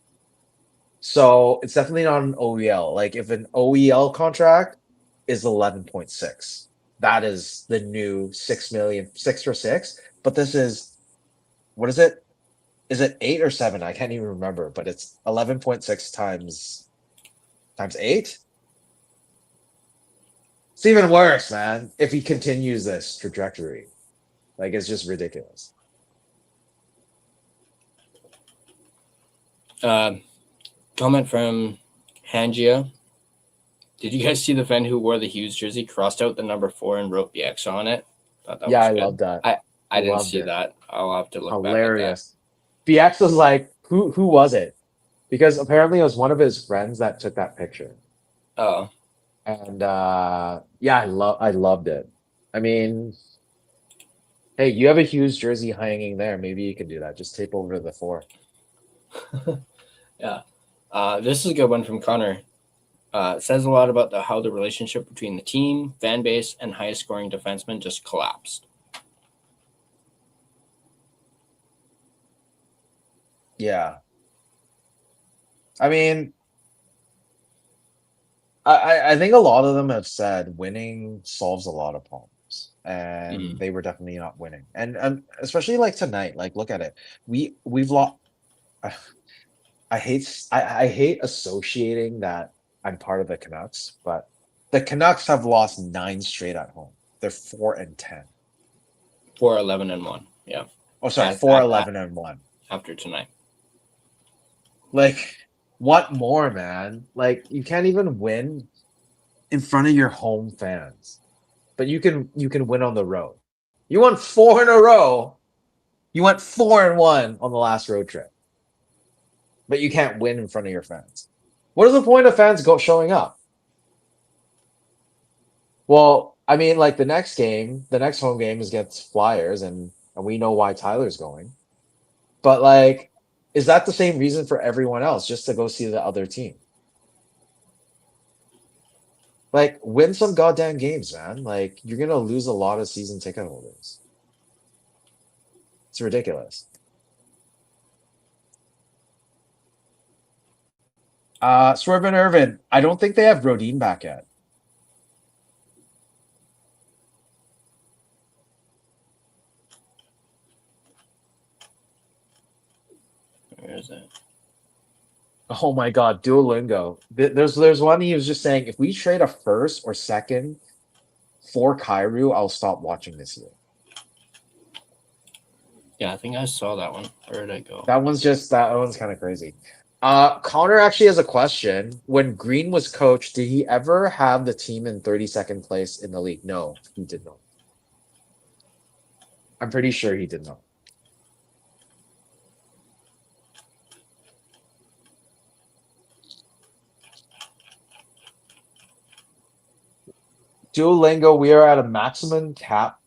So it's definitely not an OEL. Like if an OEL contract is 11.6, that is the new 6 million, 6 for 6. But this is, what is it? Is it 8 or 7? I can't even remember, but it's 11.6 times 8. It's even worse, man. If he continues this trajectory, like it's just ridiculous. Comment from Hangia. Did you guys see the fan who wore the Hughes jersey, crossed out the number 4 and wrote BX on it? I love that. I didn't see that. I'll have to look Hilarious. Back at that. BX was like, who was it? Because apparently it was one of his friends that took that picture. Oh. And I loved it. I mean, hey, you have a Hughes jersey hanging there. Maybe you could do that. Just tape over the 4. Yeah. This is a good one from Connor. It says a lot about how the relationship between the team, fan base, and highest scoring defenseman just collapsed. Yeah. I mean, I think a lot of them have said winning solves a lot of problems, and they were definitely not winning. And especially like tonight, like look at it. We've lost. I hate associating that I'm part of the Canucks, but the Canucks have lost 9 straight at home. They're 4-10. 4-11-1. Yeah. Oh, sorry, 4-11-1 after tonight. Like, what more, man? Like, you can't even win in front of your home fans, but you can win on the road. You won 4 in a row. You went 4-1 on the last road trip, but you can't win in front of your fans. What is the point of fans showing up? Well, I mean, like the next home game is against Flyers, and we know why Tyler's going. But like, is that the same reason for everyone else, just to go see the other team? Like, win some goddamn games, man. Like, you're gonna lose a lot of season ticket holders. It's ridiculous. Swerve and Irvin, I don't think they have Brodin back yet. Where is it? Oh my God, Duolingo. There's one he was just saying, if we trade a first or second for Kyrou, I'll stop watching this year. Yeah, I think I saw that one. Where did I go? That one's kind of crazy. Connor actually has a question. When Green was coach, did he ever have the team in 32nd place in the league? No, he did not. I'm pretty sure he did not. Duolingo, we are a maximum cap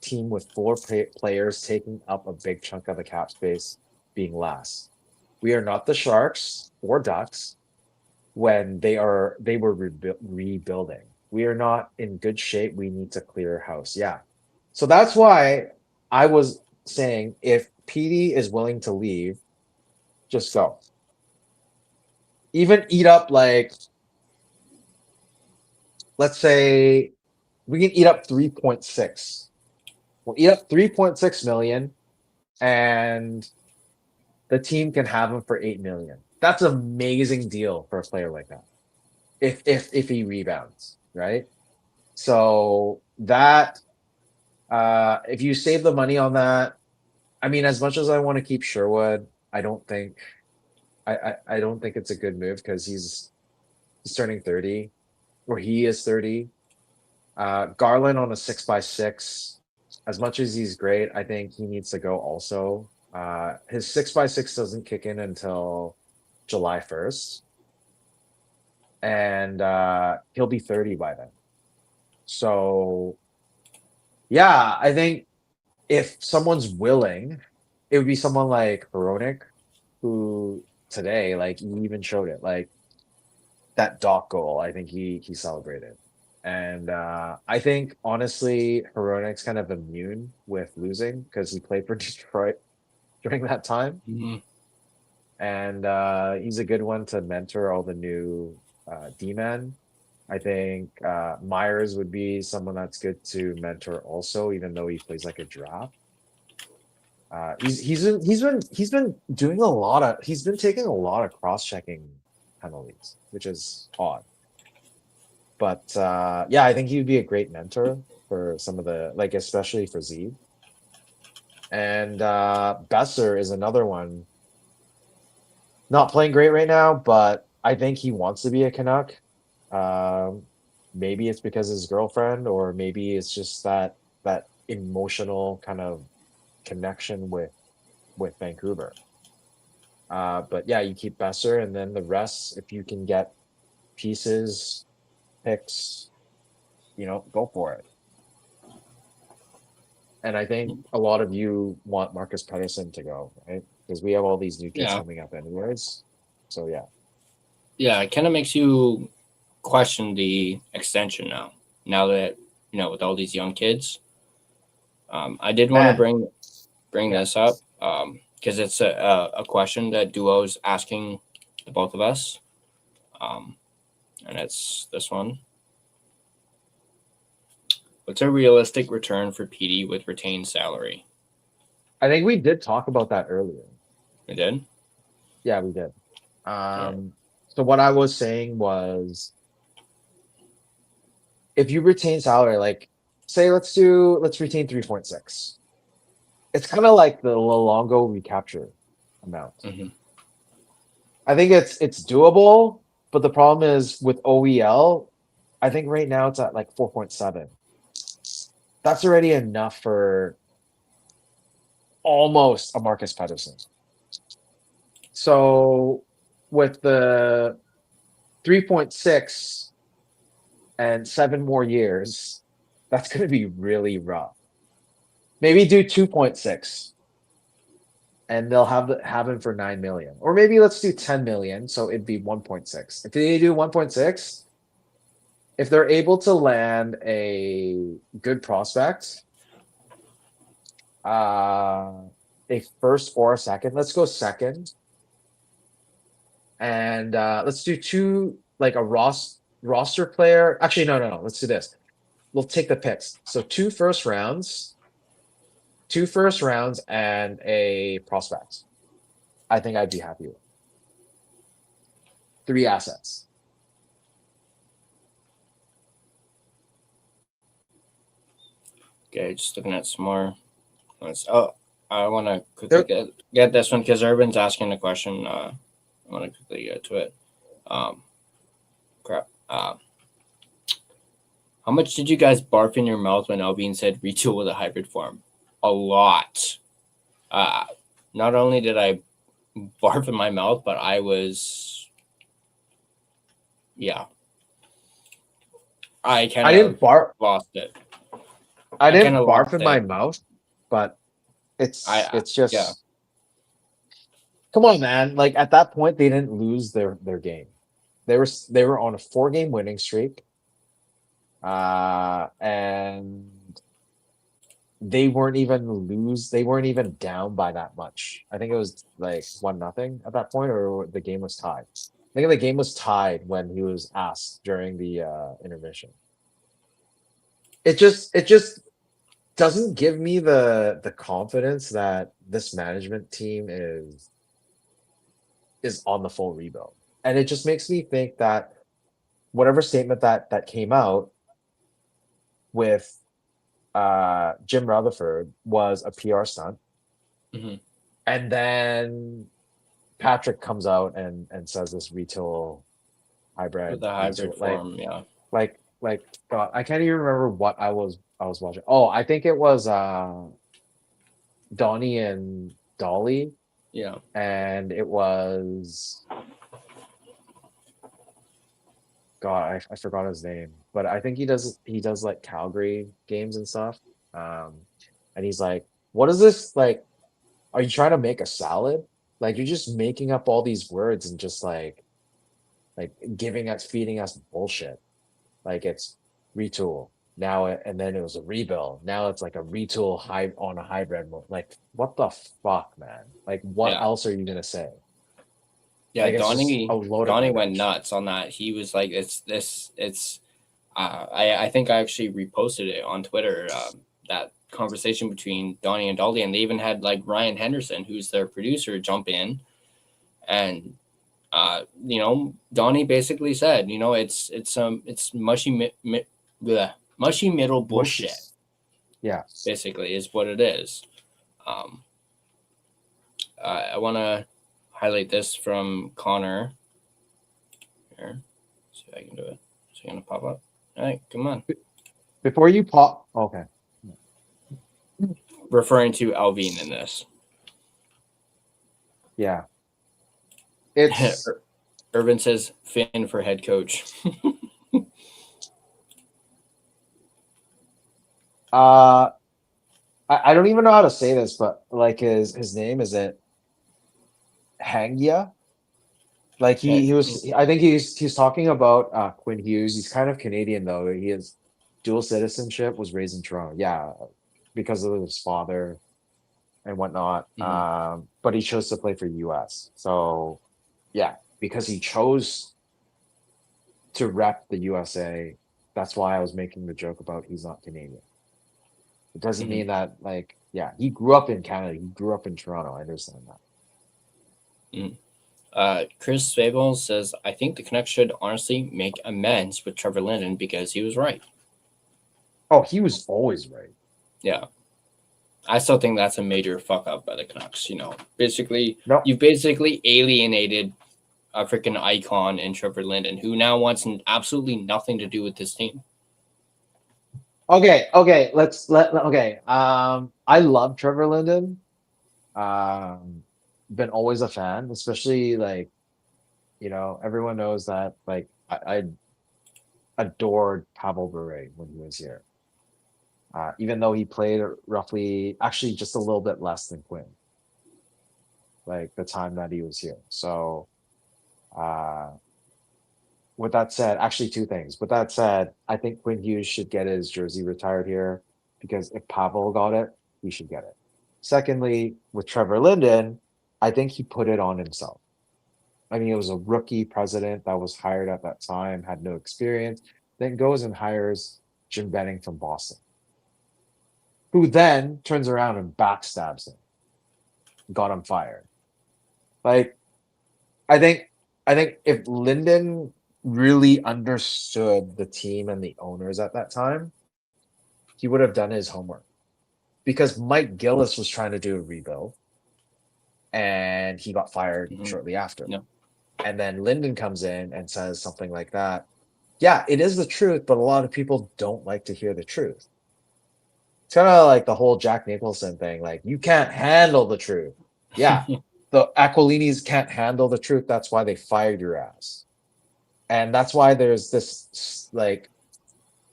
team with 4 players taking up a big chunk of the cap space, being last. We are not the Sharks or Ducks when they were rebuilding. We are not in good shape. We need to clear house. Yeah. So that's why I was saying, if PD is willing to leave, just go. even eat up like, let's say we can eat up 3.6. We'll eat up 3.6 million, and the team can have him for 8 million. That's an amazing deal for a player like that. If he rebounds, right? So that if you save the money on that, I mean, as much as I want to keep Sherwood, I don't think I don't think it's a good move because he's turning 30, or he is 30. Garland on a 6x6. As much as he's great, I think he needs to go also. His 6x6 doesn't kick in until July 1st. And he'll be 30 by then. So yeah, I think if someone's willing, it would be someone like Hronik, who today, like, he even showed it, like that dot goal. I think he celebrated, and I think honestly, Hronik's kind of immune with losing because he played for Detroit during that time, Mhm. and he's a good one to mentor all the new D-men. I think Myers would be someone that's good to mentor also, even though he plays like a draft. He's been doing a lot of he's been taking a lot of cross-checking penalties, which is odd. But yeah, I think he would be a great mentor for some of the, like, especially for Z. And Besser is another one. Not playing great right now, but I think he wants to be a Canuck. Maybe it's because his girlfriend, or maybe it's just that emotional kind of connection with Vancouver. But yeah, you keep Besser, and then the rest, if you can get pieces, picks, go for it. And I think a lot of you want Marcus Pettersson to go, right? Because we have all these new kids Yeah. coming up anyways. So yeah. Yeah, it kind of makes you question the extension now. Now that with all these young kids, I did want to bring Yeah. this up because it's a question that Duo's asking the both of us, and it's this one. What's a realistic return for PD with retained salary? I think we did talk about that earlier. We did. Yeah, we did. Right. So what I was saying was, if you retain salary, like, say let's retain 3.6. It's kind of like the Luongo recapture amount. Mm-hmm. I think it's doable, but the problem is with OEL, I think right now it's at like 4.7. That's already enough for almost a Marcus Pettersson. So with the 3.6 and 7 more years, that's going to be really rough. Maybe do 2.6, and they'll have him for 9 million, or maybe let's do 10 million, so it'd be 1.6. If they do 1.6, if they're able to land a good prospect, a first or a second, let's go second, and let's do two, like a roster player. Actually, no, let's do this. We'll take the picks. So two first rounds, and a prospect. I think I'd be happy with 3 assets. Okay, just looking at some more. I want to quickly get this one because Urban's asking the question. I want to quickly get to it. Crap. How much did you guys barf in your mouth when Albion said retool with a hybrid form? A lot. Not only did I barf in my mouth, but I was, yeah. I didn't barf. Lost it. I didn't barf in my mouth, but it's just. Yeah. Come on, man! Like, at that point, they didn't lose their game. They were on a 4-game winning streak, and they weren't even down by that much. I think it was like 1-0 at that point, or the game was tied. think the game was tied when he was asked during the intermission. It just doesn't give me the confidence that this management team is on the full rebuild. And it just makes me think that whatever statement that came out with Jim Rutherford was a PR stunt. Mhm. And then Patrick comes out and says this retool hybrid. With the hybrid retool, form, yeah. Like God, I can't even remember what I was watching. Oh, I think it was Donnie and Dolly, Yeah. and it was God, I forgot his name, but I think he does like Calgary games and stuff. And he's like, "What is this like? Are you trying to make a salad? Like you're just making up all these words and just like feeding us bullshit. Like it's retool now, and then it was a rebuild. Now it's like a retool on a hybrid mode. Like what the fuck, man? Like what Yeah. else are you gonna say? Yeah, Like it's just Donnie a load of Donnie went garbage. nuts on that. He was like, it's I think I actually reposted it on Twitter, that conversation between Donnie and Dolly, and they even had like Ryan Henderson, who's their producer, jump in, and Donnie basically said, it's mushy middle bullshit. Mushies. Yeah. Basically, is what it is. Um, I want to highlight this from Connor. Here, see if I can do it. Is it gonna pop up? All right, come on. Before you pop, okay. Referring to Alvin in this. Yeah. It's Irvin says Finn for head coach. I don't even know how to say this, but like his name is it Hangia? Like he was I think he's talking about Quinn Hughes. He's kind of Canadian though. He has dual citizenship, was raised in Toronto. Yeah, because of his father and whatnot. But he chose to play for US. So yeah, because he chose to rep the USA. That's why I was making the joke about he's not Canadian. It doesn't mean that like, yeah, he grew up in Canada. He grew up in Toronto. I understand that. Chris Swabel says, I think the Canucks should honestly make amends with Trevor Linden because he was right. Oh, he was always right. Yeah. I still think that's a major fuck up by the Canucks. Basically, No. You've basically alienated a freaking icon in Trevor Linden, who now wants absolutely nothing to do with this team. Okay. Okay. I love Trevor Linden. Been always a fan, especially like, everyone knows that like I adored Pavel Bure when he was here. Even though he played roughly, actually just a little bit less than Quinn, like the time that he was here. So, with that said, actually two things. With that said, I think Quinn Hughes should get his jersey retired here because if Pavel got it, he should get it. Secondly, with Trevor Linden, I think he put it on himself. I mean, it was a rookie president that was hired at that time, had no experience, then goes and hires Jim Benning from Boston, who then turns around and backstabs him, got him fired. Like, I think if Linden really understood the team and the owners at that time, he would have done his homework. Because Mike Gillis was trying to do a rebuild, and he got fired shortly after. Yeah. And then Linden comes in and says something like that. Yeah, it is the truth, but a lot of people don't like to hear the truth. It's kind of like the whole Jack Nicholson thing. Like, you can't handle the truth. Yeah, the Aquilinis can't handle the truth. That's why they fired your ass. And that's why there's this like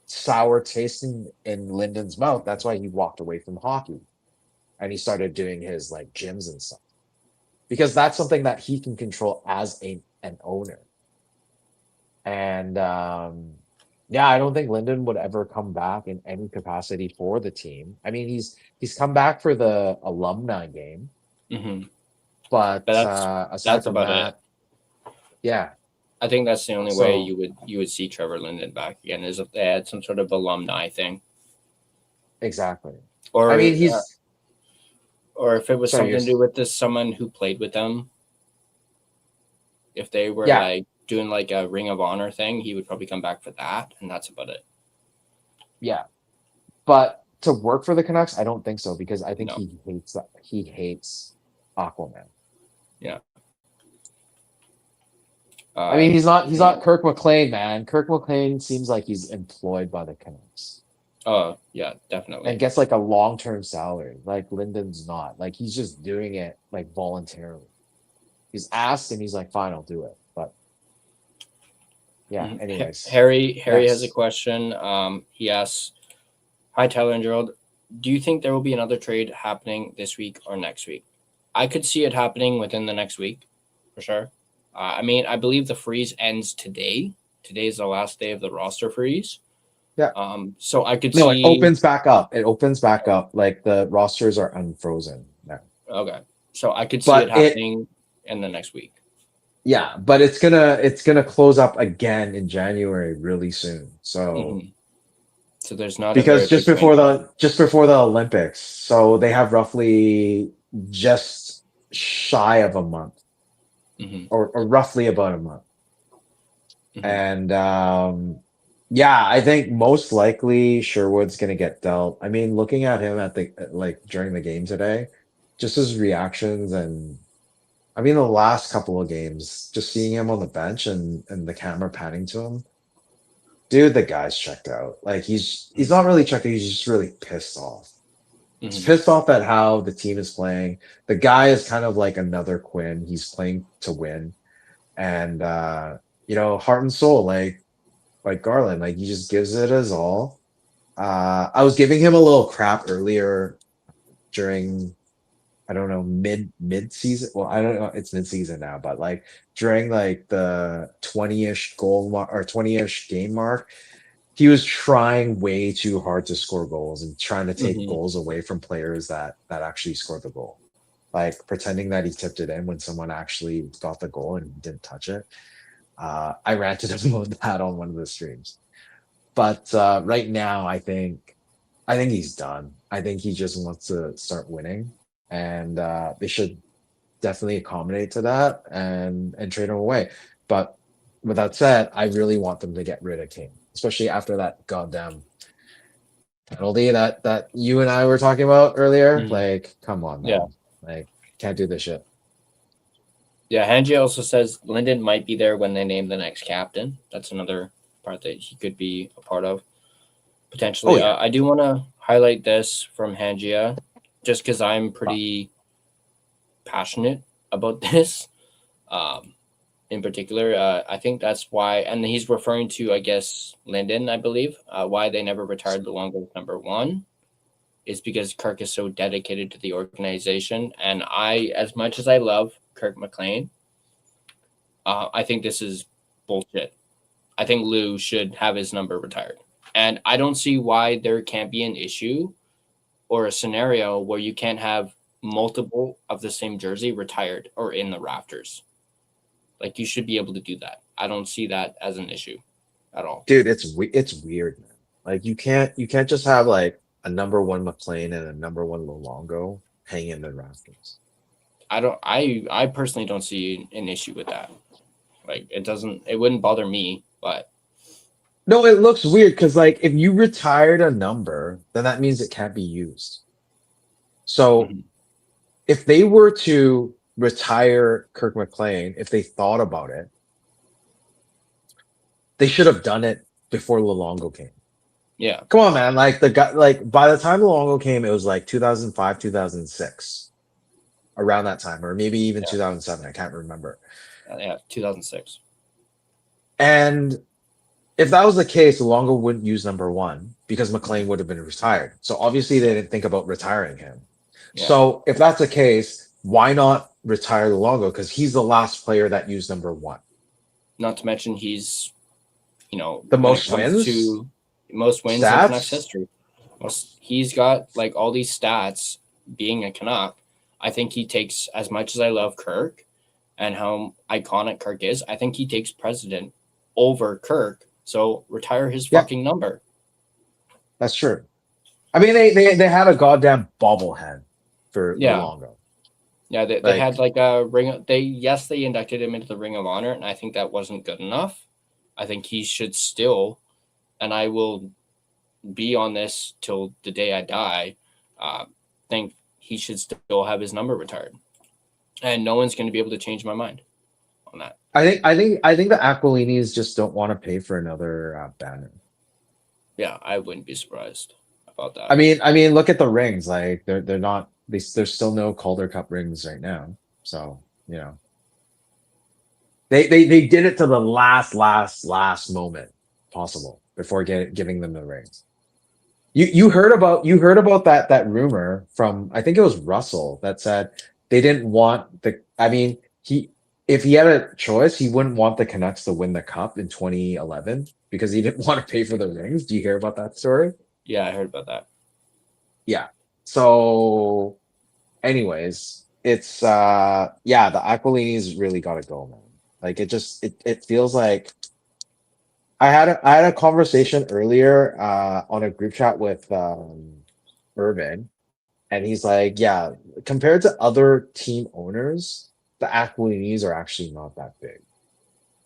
sour taste in Linden's mouth. That's why he walked away from hockey and he started doing his like gyms and stuff, because that's something that he can control as an owner. And yeah, I don't think Linden would ever come back in any capacity for the team. I mean, he's come back for the alumni game, but aside that's from about that, it. yeah, I think that's the only way So you would see Trevor Linden back again is if they had some sort of alumni thing, exactly. I or mean, he's or if it was sorry. You're, something to do with this someone who played with them. If they were yeah, like doing like a Ring of Honor thing, he would probably come back for that, and that's about it. yeah. But to work for the Canucks, I don't think so because I think No, he hates that. He hates Aquaman. yeah. I mean, he's not Kirk McLean, man. Kirk McLean seems like he's employed by the Canucks Oh, yeah, and definitely. gets like a long-term salary. Like Lyndon's not. Like he's just doing it like voluntarily. He's asked and he's like, fine, I'll do it. But yeah, anyways. Harry has a Next. question. He asks, "Hi Tyler and Gerald, do you think there will be another trade happening this week or next week?" I could see it happening within the next week, for sure. I mean, I believe the freeze ends today. Today is the last day of the roster freeze. Yeah. So I could No, it see. opens back up. It opens back up. Like the rosters are unfrozen now. Okay, so I could see it But it happening in the next week. yeah, but it's gonna close up again in January really soon. So Hmm. So there's not a very because big window. just before the Olympics, so they have roughly just shy of a month Hmm. or roughly about a month. Hmm. And yeah, I think most likely Sherwood's gonna get dealt. I mean, looking at him at the like during the game today, just his reactions and I mean the last couple of games, just seeing him on the bench and the camera panning to him, dude, the guy's checked out. Like he's not really checked out, he's just really pissed off. He's Hmm. pissed off at how the team is playing. The guy is kind of like another Quinn. He's playing to win. And heart and soul, like Garland, like he just gives it his all. I was giving him a little crap earlier during I don't know mid season. Well, I don't know. It's mid season now, but like during like the 20-ish goal mark or 20-ish game mark, he was trying way too hard to score goals and trying to take Hmm. goals away from players that actually scored the goal. Like pretending that he tipped it in when someone actually got the goal and didn't touch it. I ranted about that on one of the streams. But right now, I think he's done. I think he just wants to start winning, and they should definitely accommodate to that and trade him away. But with that said, I really want them to get rid of King, especially after that goddamn penalty that you and I were talking about earlier. Hmm. Like, come on, Yeah. man. Like, can't do this shit. Yeah, Hanji also says Linden might be there when they name the next captain. That's another part that he could be a part of Oh potentially. yeah. I do want to highlight this from Hangia, just because I'm Uh, pretty passionate about this. Um, in particular, I think that's why, and he's referring to, I guess, Linden, I believe, why they never retired Luongo number one is because Kirk is so dedicated to the organization. And as much as I love Kirk McLean, I think this is bullshit. I think Lou should have his number retired. And I don't see why there can't be an issue or a scenario where you can't have multiple of the same jersey retired or in the rafters. Like you should be able to do that. I don't see that as an issue at all. dude, it's weird, man. Like you can't just have like a number one McLean and a number one Luongo hanging in the rafters. I personally don't see an issue with that. Like it wouldn't bother me, but No, it looks weird because like if you retired a number, then that means it can't be used. So mhm. if they were to retire Kirk McLean, if they thought about it, they should have done it before Luongo came. Yeah. Come on, man. Like the guy, like by the time Luongo came, it was like 2005, 2006, around that time, or maybe even 2007. I can't remember. Yeah, 2006. And if that was the case, Luongo wouldn't use number one because McLean would have been retired. So obviously they didn't think about retiring him. Yeah. So if that's the case, why not retire Luongo? Because he's the last player that used number one. Not to mention he's, The when it most comes wins, to most wins in Canucks stats. history, he's got like all these stats being a Canuck. I think he takes, as much as I love Kirk, and how iconic Kirk is, I think he takes precedent over Kirk. So retire his fucking number. That's true. I mean, they had a goddamn bobblehead for Luongo. Yeah, they had like a ring. They inducted him into the Ring of Honor, and I think that wasn't good enough. I think he should still, and I will be on this till the day I die. Think he should still have his number retired, and no one's going to be able to change my mind on that. I think the Aquilinis just don't want to pay for another banner. Yeah, I wouldn't be surprised about that. I mean, look at the rings. Like they're not. There's still no Calder Cup rings right now. So you know, they did it to the last moment possible before giving them the rings. You heard about that rumor from, I think it was Russell, that said they didn't want the. I mean, if he had a choice, he wouldn't want the Canucks to win the cup in 2011 because he didn't want to pay for the rings. Do you hear about that story? Yeah, I heard about that. Yeah. So, anyways, it's the Aquilinis really got to go, man. Like it feels like I had a conversation earlier on a group chat with Irvin, and he's like, yeah, compared to other team owners, the Aquilinis are actually not that big.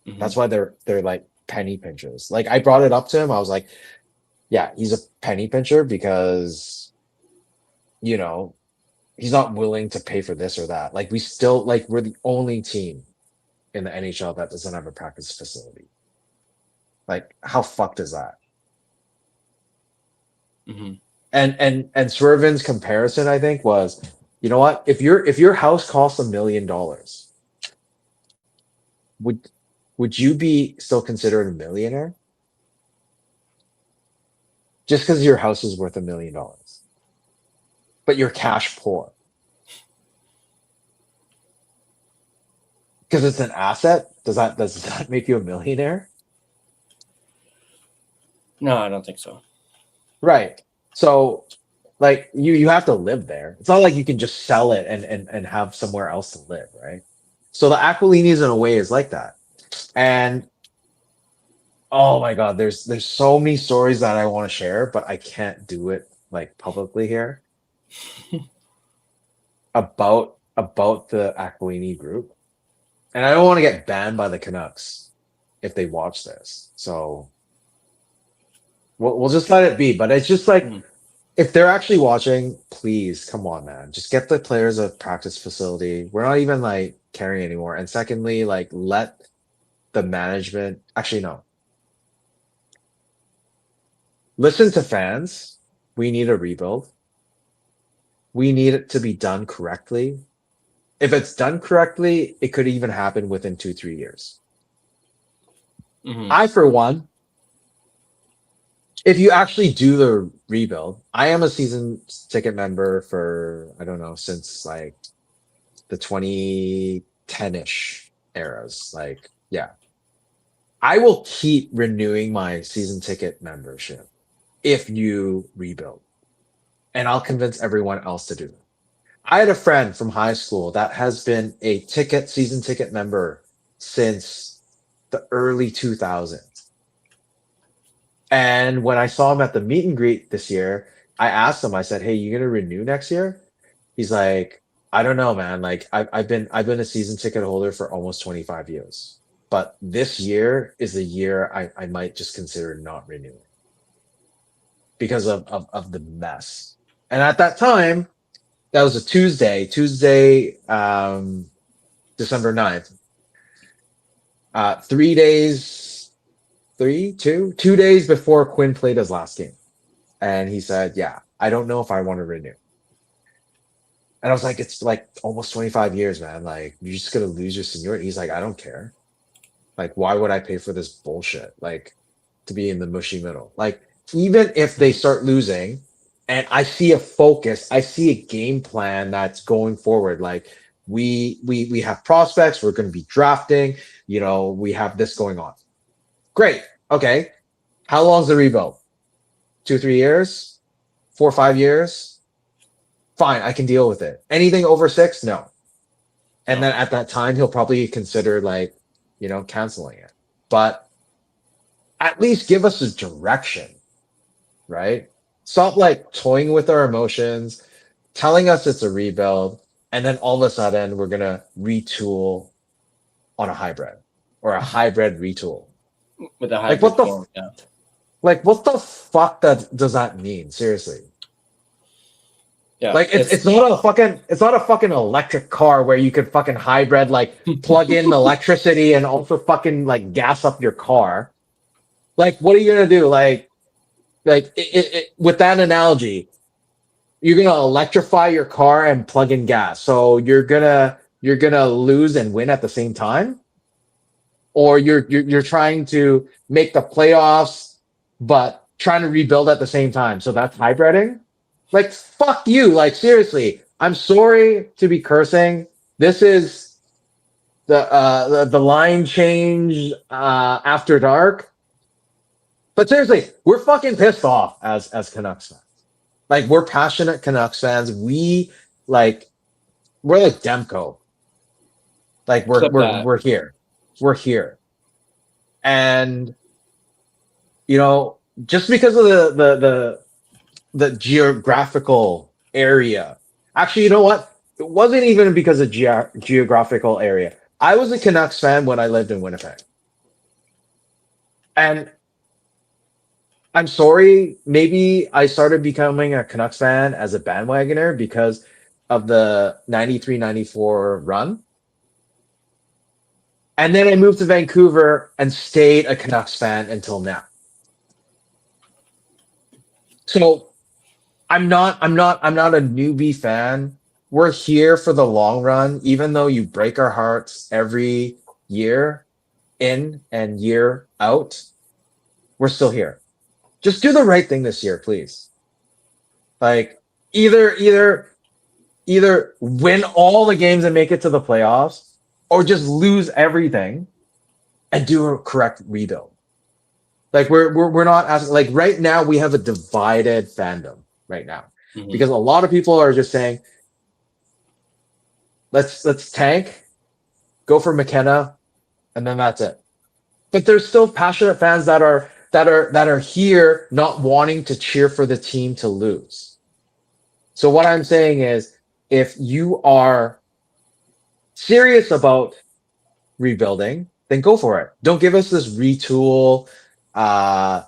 Mm-hmm. That's why they're like penny pinchers. Like I brought it up to him, I was like, yeah, he's a penny pincher because, you know, he's not willing to pay for this or that. Like we're the only team in the NHL that doesn't have a practice facility. Like how fucked is that? Mm-hmm. And Swervin's comparison, I think, was, you know what? If your house costs $1 million, would you be still considered a millionaire? Just because your house is worth $1 million, but you're cash poor because it's an asset. Does that make you a millionaire? No, I don't think so. Right. So, like you have to live there. It's not like you can just sell it and have somewhere else to live, right? So the Aquilinis in a way is like that, and oh my God, there's so many stories that I want to share, but I can't do it like publicly here about the Aquilini group. And I don't want to get banned by the Canucks if they watch this. So we'll just let it be. But it's just like, if they're actually watching, please come on, man. Just get the players a practice facility. We're not even like caring anymore. And secondly, like let the management actually no. Listen to fans. We need a rebuild. We need it to be done correctly. If it's done correctly, it could even happen within 2-3 years. Mm-hmm. I, for one, if you actually do the rebuild, I am a season ticket member for, I don't know, since like the 2010-ish eras. Like, yeah. I will keep renewing my season ticket membership if you rebuild. And I'll convince everyone else to do it. I had a friend from high school that has been a season ticket member since the early 2000s. And when I saw him at the meet and greet this year, I asked him, I said, hey, you going to renew next year? He's like, I don't know, man. Like I've been a season ticket holder for almost 25 years, but this year is the year I might just consider not renewing because of the mess. And at that time, that was a Tuesday, December 9th. 2 days before Quinn played his last game. And he said, yeah, I don't know if I want to renew. And I was like, it's like almost 25 years, man. Like, you're just going to lose your seniority. He's like, I don't care. Like, why would I pay for this bullshit? Like, to be in the mushy middle. Like, even if they start losing, and I see a focus, I see a game plan that's going forward. Like, we have prospects, we're going to be drafting, you know, we have this going on. Great. Okay. How long's the rebuild? 2-3 years? 4-5 years? Fine, I can deal with it. Anything over 6? No. And then at that time, he'll probably consider like, canceling it. But at least give us a direction, right? Stop like toying with our emotions, telling us it's a rebuild, and then all of a sudden we're gonna retool on a hybrid or a hybrid retool. with a Like hybrid form. Yeah. like what the fuck does that mean? Seriously. Yeah. Like it's not a fucking electric car where you could fucking hybrid like plug in electricity and also fucking like gas up your car. Like what are you gonna do? Like with that analogy, you're gonna electrify your car and plug in gas. So you're gonna lose and win at the same time, or you're trying to make the playoffs but trying to rebuild at the same time. So that's hybriding. Like fuck you. Like seriously, I'm sorry to be cursing. This is the line change after dark. But seriously, we're fucking pissed off as Canucks fans. Like we're passionate Canucks fans. We're like Demko. Like we're here. We're here. And just because of the geographical area. Actually, you know what? It wasn't even because of geographical area. I was a Canucks fan when I lived in Winnipeg. And I'm sorry, maybe I started becoming a Canucks fan as a bandwagoner because of the 93-94 run. And then I moved to Vancouver and stayed a Canucks fan until now. So I'm not a newbie fan. We're here for the long run, even though you break our hearts every year in and year out. We're still here. Just do the right thing this year, please. Like either win all the games and make it to the playoffs, or just lose everything and do a correct rebuild. Like we're not asking. Like right now, we have a divided fandom right now because a lot of people are just saying, let's tank, go for McKenna, and then that's it. But there's still passionate fans that are here not wanting to cheer for the team to lose. So what I'm saying is, if you are serious about rebuilding, then go for it. Don't give us this retool, retool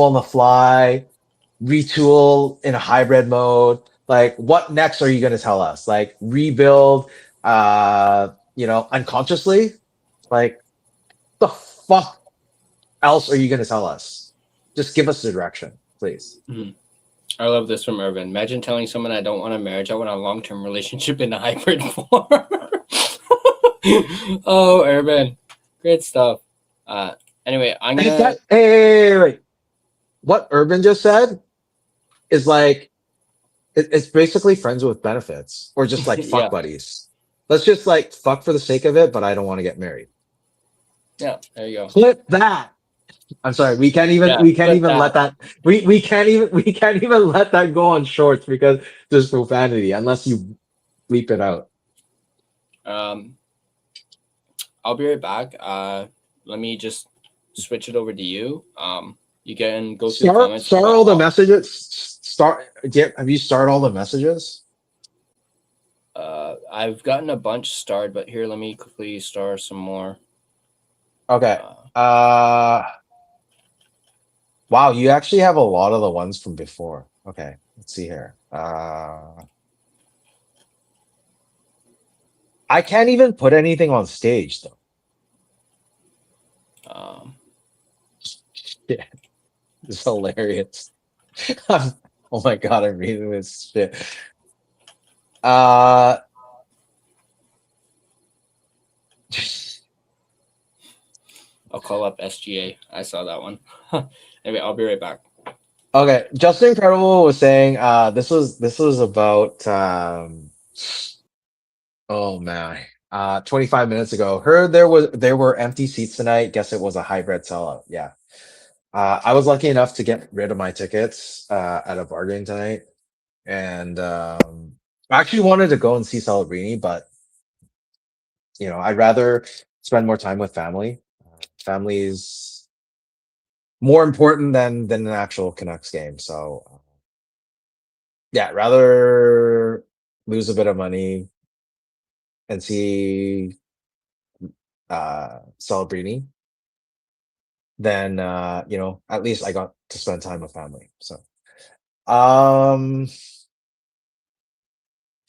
on the fly, retool in a hybrid mode. Like, what next are you going to tell us? Like, rebuild, unconsciously? Like, the fuck else are you going to tell us? Just give us the direction, please. Mm-hmm. I love this from Irvin. Imagine telling someone I don't want a marriage, I want a long-term relationship in a hybrid form. Oh, Irvin. Great stuff. Anyway, I'm going to... Hey, what Urban just said is like, it's basically friends with benefits or just like fuck buddies. Let's just like fuck for the sake of it, but I don't want to get married. Yeah, there you go. Clip that. I'm sorry. We can't even let that. We can't even let that go on shorts because there's profanity unless you bleep it out. I'll be right back. Let me just switch it over to you. You can go through the comments. Start all the messages. Have you started all the messages? I've gotten a bunch starred, but here, let me quickly star some more. Okay. Wow, you actually have a lot of the ones from before. Okay, let's see here. I can't even put anything on stage though. Shit. It's hilarious. Oh my god, I'm reading this shit. I'll call up SGA. I saw that one. Anyway, I'll be right back. Okay, Justin Incredible was saying this was about 25 minutes ago. Heard there were empty seats tonight. Guess it was a hybrid sellout. Yeah. I was lucky enough to get rid of my tickets at a bargain tonight. And I actually wanted to go and see Celebrini, but I'd rather spend more time with family. Family is more important than an actual Canucks game. So yeah, rather lose a bit of money and see Celebrini than at least I got to spend time with family. So um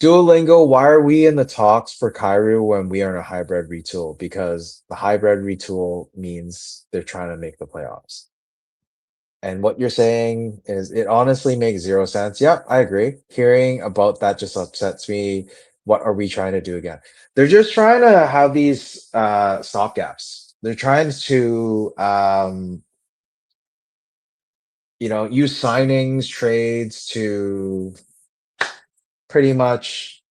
Duolingo, why are we in the talks for Kairu when we are in a hybrid retool? Because the hybrid retool means they're trying to make the playoffs. And what you're saying is it honestly makes zero sense. Yeah, I agree. Hearing about that just upsets me. What are we trying to do again? They're just trying to have these stopgaps. They're trying to use signings, trades to pretty much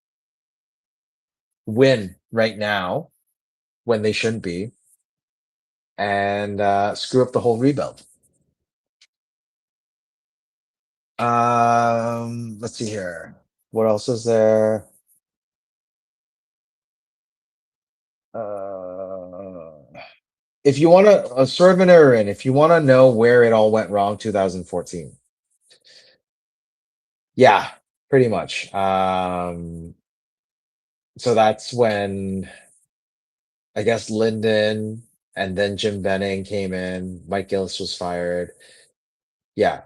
win right now when they shouldn't be, and screw up the whole rebuild. Let's see here. What else is there? If you want to, sort of an error in, if you want to know where it all went wrong, 2014. Yeah, pretty much. So that's when I guess Linden and then Jim Benning came in. Mike Gillis was fired. Yeah.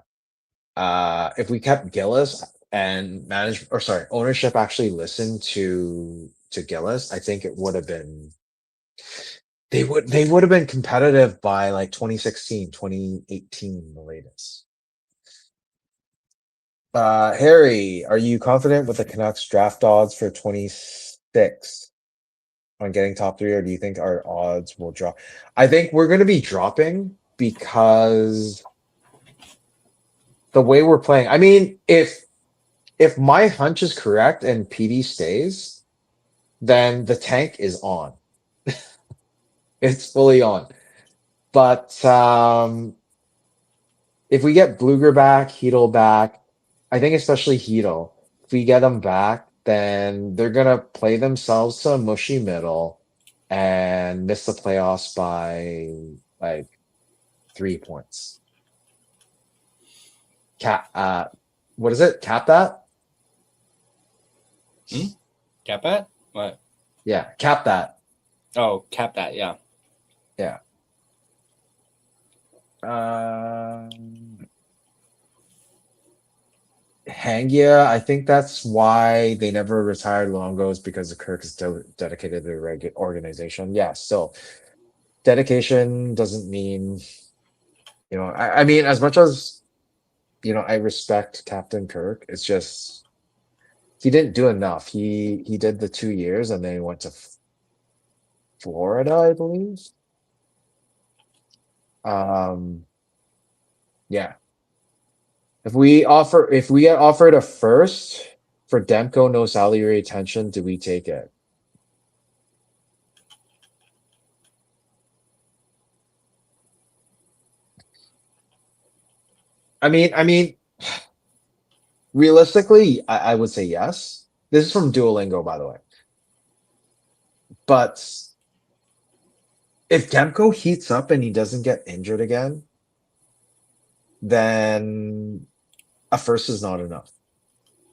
If we kept Gillis and ownership actually listened to Gillis, I think it would have been they would have been competitive by like 2016, 2018, the latest. Harry, are you confident with the Canucks draft odds for 26 on getting top three, or do you think our odds will drop? I think we're going to be dropping because the way we're playing. I mean, if my hunch is correct and PD stays, then the tank is on. It's fully on. But if we get Bluger back, Hedel back, I think especially Hedel, if we get them back, then they're gonna play themselves to a mushy middle and miss the playoffs by like 3 points. What is it? Cap that? Cap that? What? Yeah, cap that. Oh, cap that. Yeah. Yeah. Hangia, I think that's why they never retired Longos, because Kirk is dedicated to the organization. Yeah, still, dedication doesn't mean, I mean, as much as, I respect Captain Kirk, it's just he didn't do enough. He did the 2 years and then he went to Florida, I believe. Yeah. If we get offered a first for Demko, no salary retention, do we take it? I mean, realistically, I would say yes. This is from Duolingo, by the way. But if Demko heats up and he doesn't get injured again, then a first is not enough.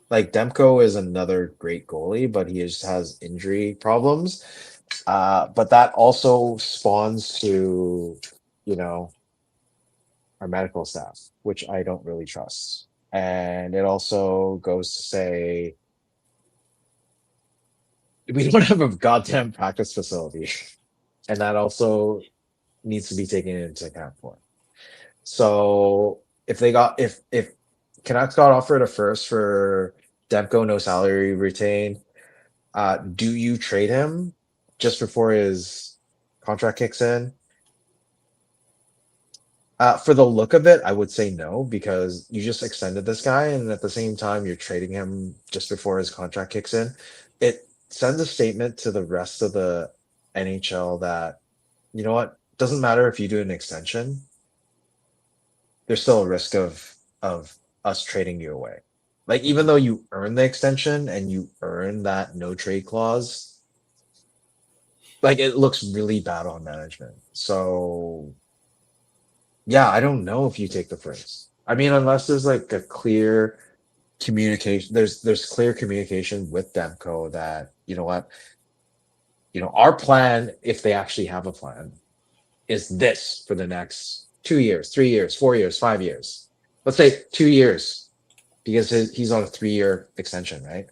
Like, Demko is another great goalie, but he just has injury problems. But that also spawns to, our medical staff, which I don't really trust. And it also goes to say we don't have a goddamn practice facility. And that also needs to be taken into account for. So if Canucks got offered a first for Demko, no salary retained, do you trade him just before his contract kicks in? For the look of it, I would say no, because you just extended this guy, and at the same time, you're trading him just before his contract kicks in. It sends a statement to the rest of the NHL that, you know what, doesn't matter if you do an extension, there's still a risk of us trading you away. Like, even though you earn the extension and you earn that no trade clause, Like it looks really bad on management. So yeah, I don't know if you take the first. I mean, unless there's like a clear communication, there's clear communication with Demko that, you know what, our plan, if they actually have a plan, is this for the next 2 years, 3 years, 4 years, 5 years. Let's say 2 years, because he's on a 3-year extension, right?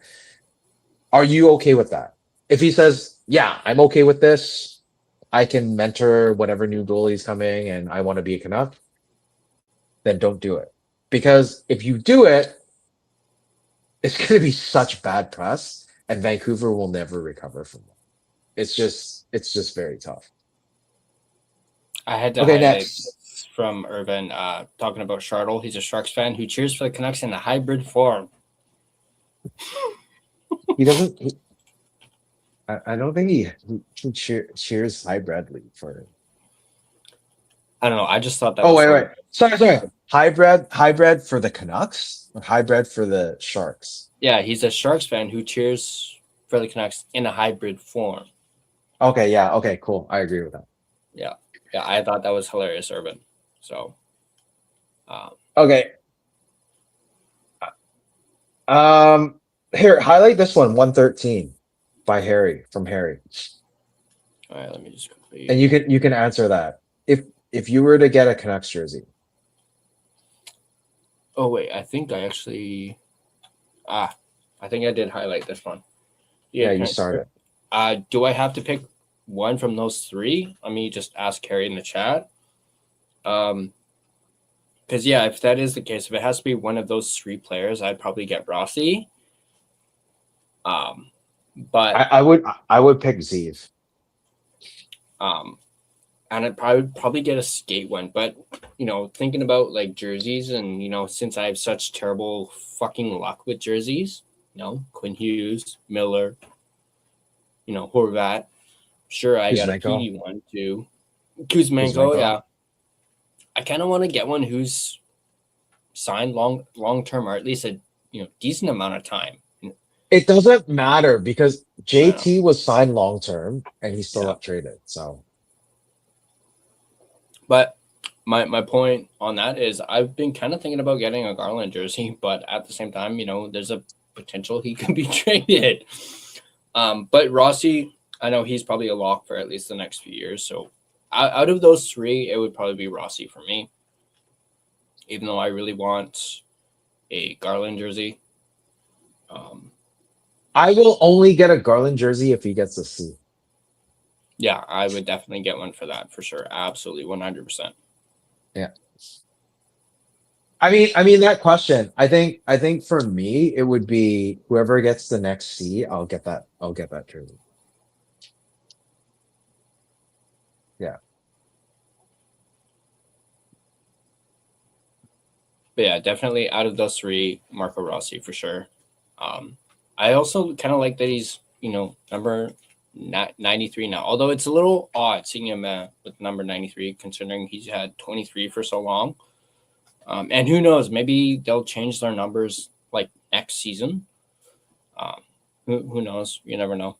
Are you okay with that? If he says, yeah, I'm okay with this, I can mentor whatever new goalie's coming and I want to be a Canuck, then don't do it. Because if you do it, it's going to be such bad press and Vancouver will never recover from it. It's just very tough. I had to Okay, highlight next. this from Irvin talking about Shartle. He's a Sharks fan who cheers for the Canucks in a hybrid form. He doesn't. I don't think he cheers hybridly for it. I don't know. I just thought that Oh, was wait. Sorry. Hybrid for the Canucks or hybrid for the Sharks? Yeah, he's a Sharks fan who cheers for the Canucks in a hybrid form. Okay, yeah. Okay, cool. I agree with that. Yeah, I thought that was hilarious, Urban. So, okay. Here, highlight this one, 113 by Harry from Harry. All right, let me just quickly. And you can answer that. If you were to get a Canucks jersey. Oh wait, I think I actually. I think I did highlight this one. Yeah, you started. Do I have to pick one from those three? Let me just ask Harry in the chat. Because yeah, if that is the case, if it has to be one of those three players, I'd probably get Rossi. But I would pick Zeev. And I'd probably get a skate one. But thinking about like jerseys, and since I have such terrible fucking luck with jerseys, Quinn Hughes, Miller, Horvat. Sure, I got a PD one too. Kuzmenko, yeah. I kind of want to get one who's signed long term, or at least a decent amount of time. It doesn't matter because JT was signed long term and he's still not traded. So, but my point on that is I've been kind of thinking about getting a Garland jersey, but at the same time, there's a potential he could be traded. But Rossi, I know he's probably a lock for at least the next few years. So out of those three, it would probably be Rossi for me, even though I really want a Garland jersey. I will only get a Garland jersey if he gets a C. Yeah, I would definitely get one for that for sure. Absolutely, 100%. Yeah. I mean that question. I think for me it would be whoever gets the next C, I'll get that jersey. Yeah. But yeah, definitely out of those three, Marco Rossi for sure. I also kind of like that he's, number 93 now. Although it's a little odd seeing him with number 93, considering he's had 23 for so long. And who knows, maybe they'll change their numbers like next season. Who knows? You never know.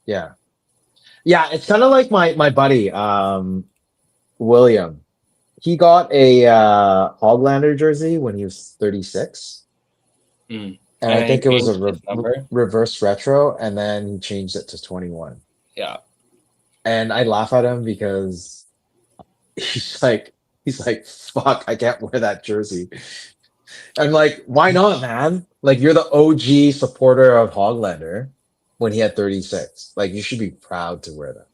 Yeah. It's kind of like my buddy, William. He got a Hoglander jersey when he was 36. And I think it was a reverse retro, and then he changed it to 21. Yeah. And I laugh at him because he's like, fuck, I can't wear that jersey. I'm like, why not, man? Like, you're the OG supporter of Hoglander when he had 36. Like, you should be proud to wear that.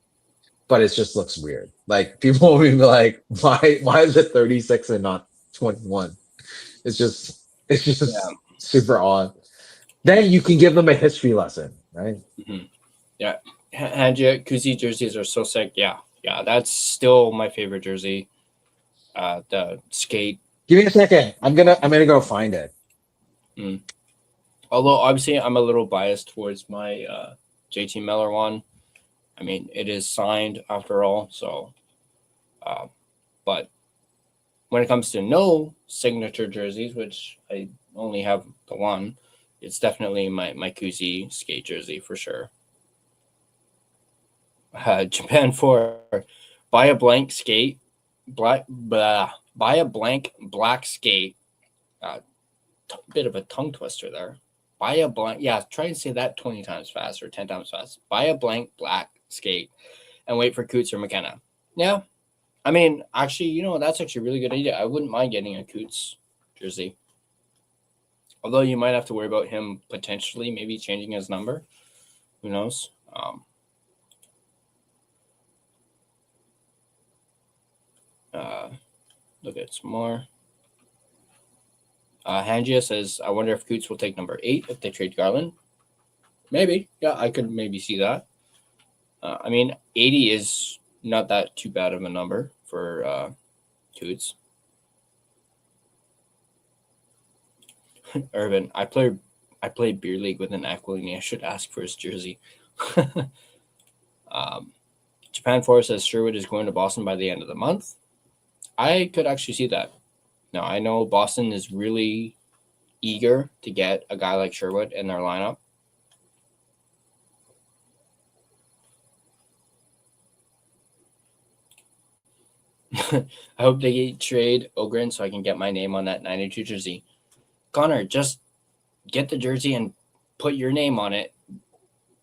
But it just looks weird. Like, people will be like, why is it 36 and not 21? It's just super odd. Then you can give them a history lesson, right? Mm-hmm. Yeah. Kuzi jerseys are so sick. Yeah. That's still my favorite jersey. The skate. Give me a second. I'm gonna go find it. Although obviously I'm a little biased towards my JT Miller one. I mean, it is signed after all. So, but when it comes to no signature jerseys, which I only have the one, it's definitely my Kuzi skate jersey for sure. Japan 4. Buy a blank skate. Buy a blank black skate. Bit of a tongue twister there. Buy a blank. Yeah, try and say that 20 times fast or 10 times fast. Buy a blank black skate and wait for Coots or McKenna. Yeah. I mean, actually, that's actually a really good idea. I wouldn't mind getting a Coots jersey. Although you might have to worry about him potentially maybe changing his number. Who knows? Look at some more. Hangia says, I wonder if Coots will take number 8 if they trade Garland. Maybe. Yeah, I could maybe see that. 80 is not that too bad of a number for Coots. Irvin, I play beer league with an Aquilini. I should ask for his jersey. Japan 4 says Sherwood is going to Boston by the end of the month. I could actually see that. Now, I know Boston is really eager to get a guy like Sherwood in their lineup. I hope they trade Ogren so I can get my name on that 92 jersey. Connor, just get the jersey and put your name on it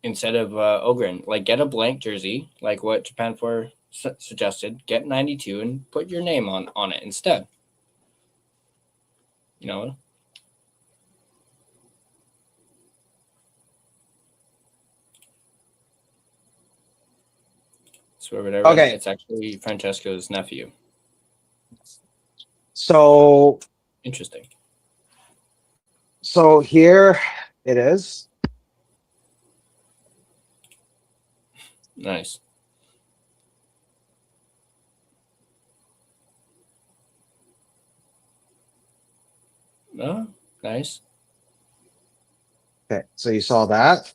instead of Ogren. Like, get a blank jersey, like what Japan 4 suggested. Get 92 and put your name on it instead. So whatever. Okay. It's actually Francesco's nephew. So interesting. So here it is. Nice. Oh, nice. Okay, so you saw that.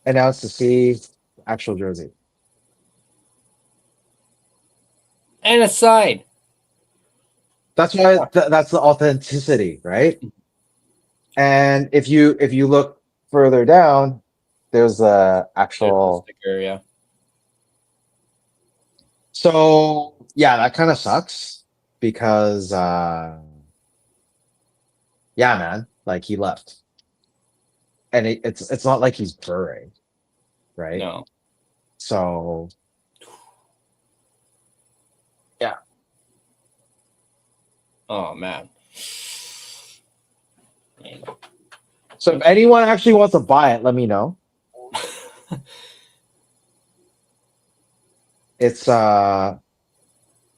And now it's to see actual jersey. And a side. That's why that's the authenticity, right? And if you look further down, there's the actual sticker, yeah. So yeah, that kind of sucks because yeah, man, like he left. And it's not like he's burring, right? No. So yeah. Oh man. So if anyone actually wants to buy it, let me know. It's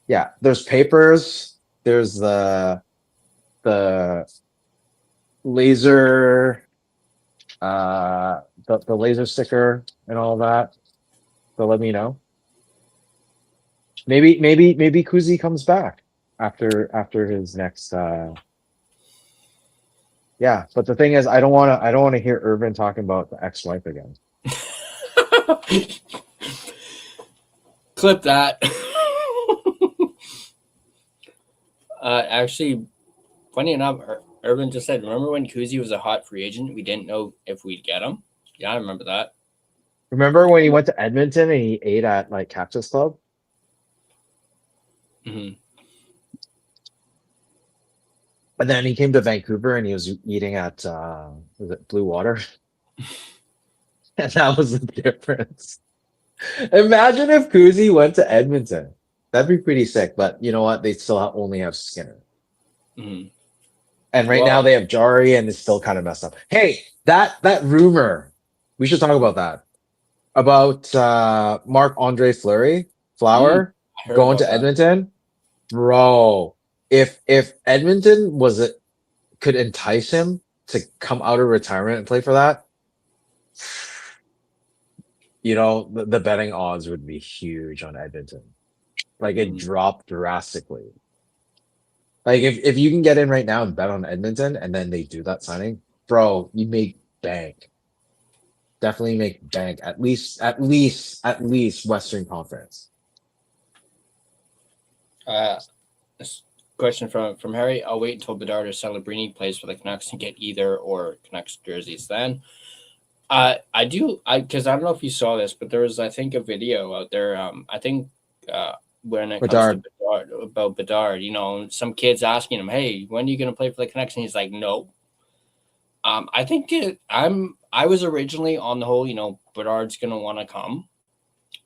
yeah, there's papers, there's the laser the laser sticker and all that. So let me know. Maybe Kuzi comes back after his next yeah, but the thing is I don't want to hear Irvin talking about the ex-wife again. Clip that. Actually, funny enough, Irvin just said, remember when Kuzi was a hot free agent? We didn't know if we'd get him. Yeah, I remember that. Remember when he went to Edmonton and he ate at like Cactus Club? Mm-hmm. And then he came to Vancouver and he was eating at was it Blue Water? And that was the difference. Imagine if Kuzi went to Edmonton. That'd be pretty sick. But you know what? They still only have Skinner. Mm-hmm. And right now they have Jari and it's still kind of messed up. Hey, that rumor, we should talk about that. About Marc-Andre Flower going to Edmonton. Bro, if Edmonton could entice him to come out of retirement and play for that, you know, the betting odds would be huge on Edmonton. Like it dropped drastically. Like if you can get in right now and bet on Edmonton and then they do that signing, bro, you make bank. Definitely make bank. At least Western Conference. This question from Harry. I'll wait until Bedard or Celebrini plays for the Canucks to get either or Canucks jerseys then. I do. Because I don't know if you saw this, but there was, I think, a video out there. I think when it comes to Bedard. Bedard, about Bedard, some kids asking him, "Hey, when are you going to play for the Canucks?" And he's like, "No." I think I was originally on the whole, Bedard's going to want to come.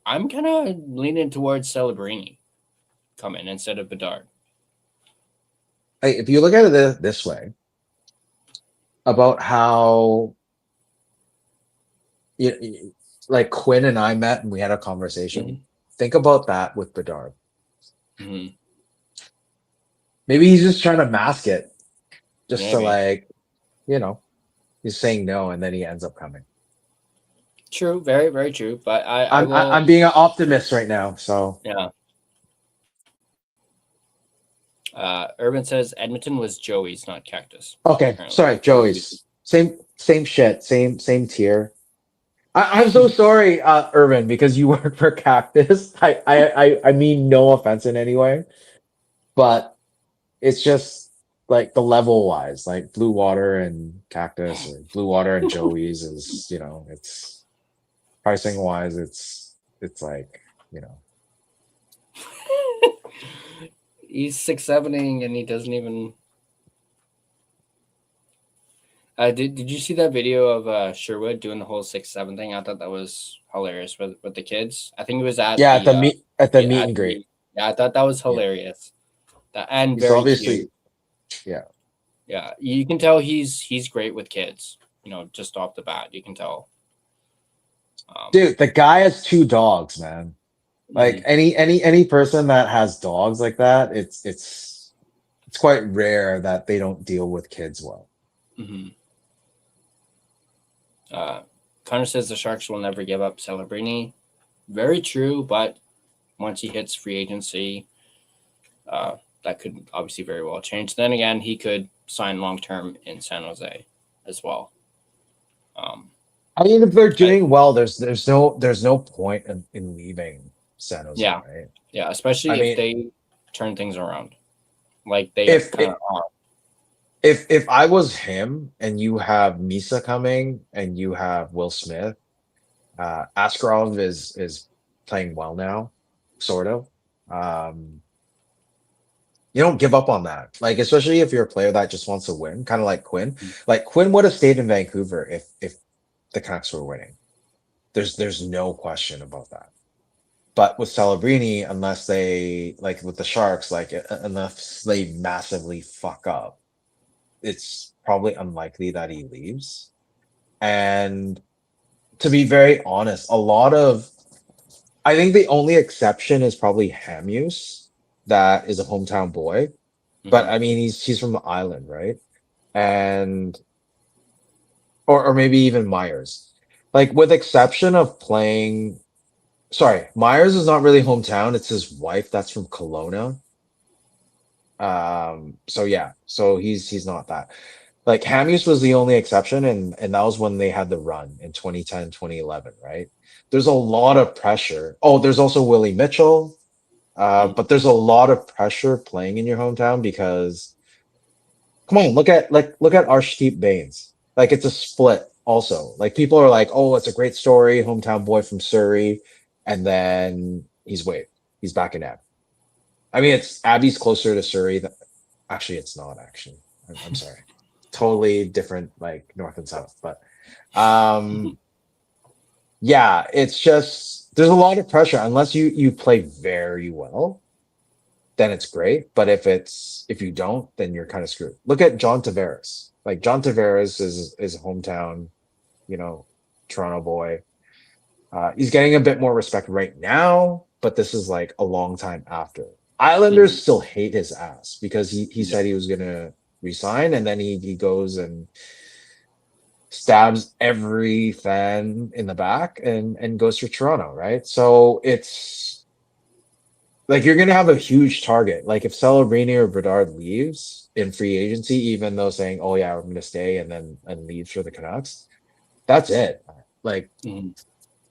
I'm kind of leaning towards Celebrini coming instead of Bedard. Hey, if you look at it this way, about how like Quinn and I met and we had a conversation. Mm-hmm. Think about that with Bedard. Mm-hmm. Maybe he's just trying to mask it, just to Maybe. he's saying no and then he ends up coming. True, very, very true. But I I'm will, being an optimist right now, so yeah. Urban says Edmonton was Joey's, not Cactus. okay. Apparently. Sorry, Joey's same shit, same tier. I'm so sorry, Irvin, because you work for Cactus. I mean no offense in any way, but it's just like the level wise, like Blue Water and Cactus or Blue Water and Joey's is, it's pricing wise, it's like, He's 6'7" and he doesn't even. Did you see that video of Sherwood doing the whole 6'7" thing? I thought that was hilarious with the kids. I think it was at yeah, the at the meet and greet. Yeah, I thought that was Yeah. hilarious. And He's very obviously, cute. yeah. Yeah, you can tell he's great with kids. Just off the bat, you can tell. Dude, the guy has 2 dogs, man. Like any person that has dogs like that, it's quite rare that they don't deal with kids well. Mm-hmm. Connor says the Sharks will never give up Celebrini. Very true, but once he hits free agency, that could obviously very well change. Then again, he could sign long term in San Jose as well. I mean, if they're doing well, there's no point in leaving San Jose, Yeah, right? yeah, especially I if mean, they turn things around, like they if kind of are. if I was him and you have Misa coming and you have Will Smith, Askarov is playing well now, sort of. You don't give up on that. Like, especially if you're a player that just wants to win, kind of like Quinn. Like Quinn would have stayed in Vancouver if the Canucks were winning. There's no question about that. But with Celebrini, unless they like with the Sharks, like unless they massively fuck up, it's probably unlikely that he leaves. And to be very honest, I think the only exception is probably Hamus, that is a hometown boy. But I mean, he's from the island, right? And or maybe even Myers. Like with exception of playing, sorry, Myers is not really hometown. It's his wife that's from Kelowna. So yeah, so he's not that. Like Hamus was the only exception, and that was when they had the run in 2010, 2011, right? There's a lot of pressure. Oh, there's also Willie Mitchell. But there's a lot of pressure playing in your hometown because come on, look at Arshdeep Baines. Like it's a split also. Like people are like, oh, it's a great story, hometown boy from Surrey, and then he's back in Ab. I mean, it's Abby's closer to Surrey. Actually, it's not. Actually, I'm sorry. Totally different, like north and south. But yeah, it's just there's a lot of pressure unless you play very well, then it's great. But if you don't, then you're kind of screwed. Look at John Tavares. Like John Tavares is a hometown, Toronto boy. He's getting a bit more respect right now, but this is like a long time after. Islanders still hate his ass because he said he was gonna resign, and then he goes and stabs every fan in the back and goes for Toronto, right? So it's like you're gonna have a huge target. Like if Celebrini or Bedard leaves in free agency, even though saying, "Oh yeah, we're gonna stay," and leaves for the Canucks, that's it. Like,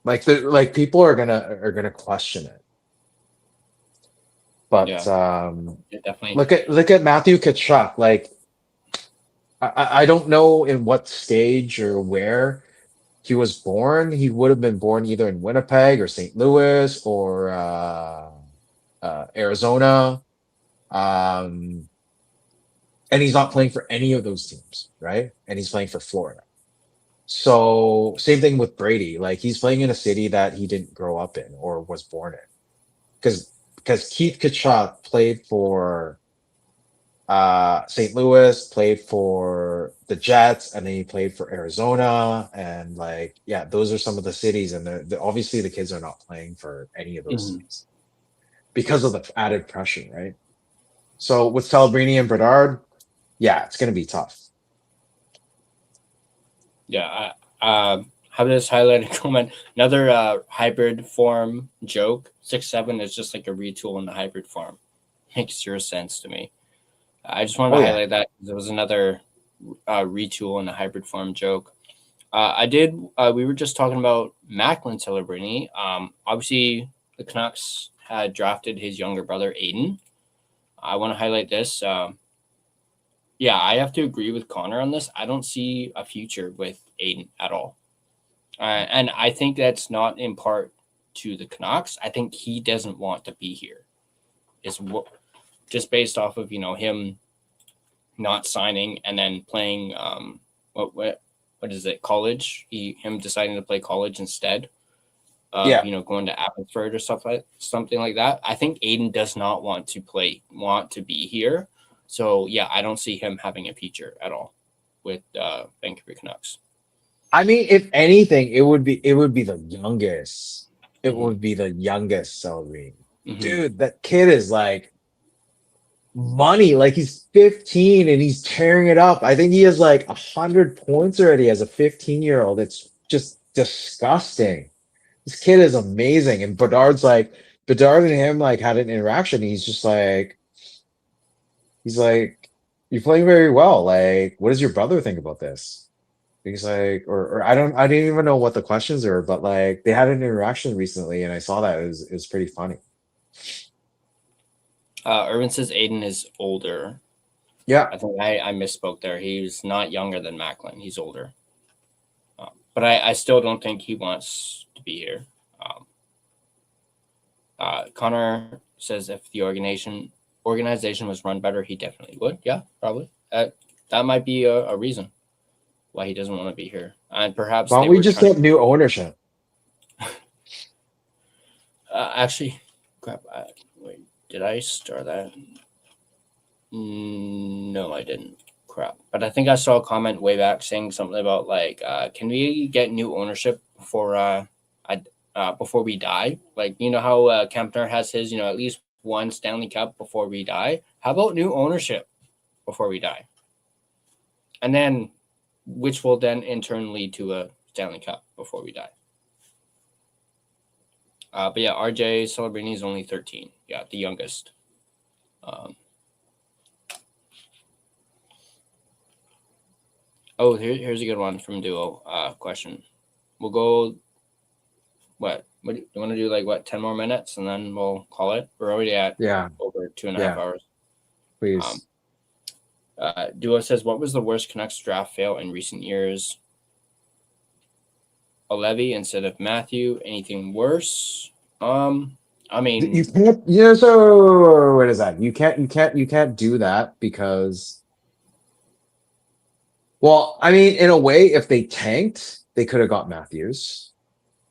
like people are gonna question it. But definitely. look at Matthew Tkachuk. Like I don't know in what stage or where, he would have been born either in Winnipeg or St. Louis or Arizona. And he's not playing for any of those teams, right? And he's playing for Florida. So same thing with Brady. Like he's playing in a city that he didn't grow up in or was born in. Because Keith Tkachuk played for St. Louis, played for the Jets, and then he played for Arizona. And like, yeah, those are some of the cities. And obviously the kids are not playing for any of those cities because of the added pressure, right? So with Celebrini and Bedard, yeah, it's going to be tough. Yeah, I have this highlighted comment. Another hybrid form joke. 6-7 is just like a retool in the hybrid form. Makes zero sense to me. I just wanted to highlight that. There was another retool in the hybrid form joke. We were just talking about Macklin Celebrini. Obviously, the Canucks had drafted his younger brother, Aiden. I want to highlight this. Yeah, I have to agree with Connor on this. I don't see a future with Aiden at all. And I think that's not in part to the Canucks. I think he doesn't want to be here. Is what just based off of, him not signing and then playing what is it, college? Him deciding to play college instead of going to Abbotsford or something like that. I think Aiden does not want to be here. So yeah, I don't see him having a future at all with Vancouver Canucks. I mean, if anything, it would be the youngest. It would be the youngest Celebrity. Dude, that kid is like money. Like he's 15 and he's tearing it up. I think he has like 100 points already as a 15-year-old. It's just disgusting. This kid is amazing. And Bedard and him like had an interaction. He's like, you're playing very well. Like, what does your brother think about this? He's like, or I didn't even know what the questions are, but like they had an interaction recently and I saw that. It was pretty funny. Irvin says Aiden is older. Yeah. I think I misspoke there. He's not younger than Macklin. He's older. But I still don't think he wants to be here. Connor says if the organization was run better, he definitely would. Yeah, probably. That might be a reason why he doesn't want to be here. And perhaps why don't we just get new ownership? Actually, crap. Wait, did I start that? No, I didn't. Crap. But I think I saw a comment way back saying something about like, can we get new ownership before we die? Like, how Kempner has his, at least one Stanley Cup before we die. How about new ownership before we die? And then, which will then in turn lead to a Stanley Cup before we die. But yeah, RJ Celebrini is only 13. Yeah, the youngest. Here's a good one from Duo. Question. We'll go. What do you want to do? Like 10 more minutes, and then we'll call it. We're already at over 2.5 hours. Please. Duo says, "What was the worst Canucks draft fail in recent years? Levy instead of Matthew. Anything worse? I mean, you can't. So what is that? You can't do that because. Well, I mean, in a way, if they tanked, they could have got Matthews.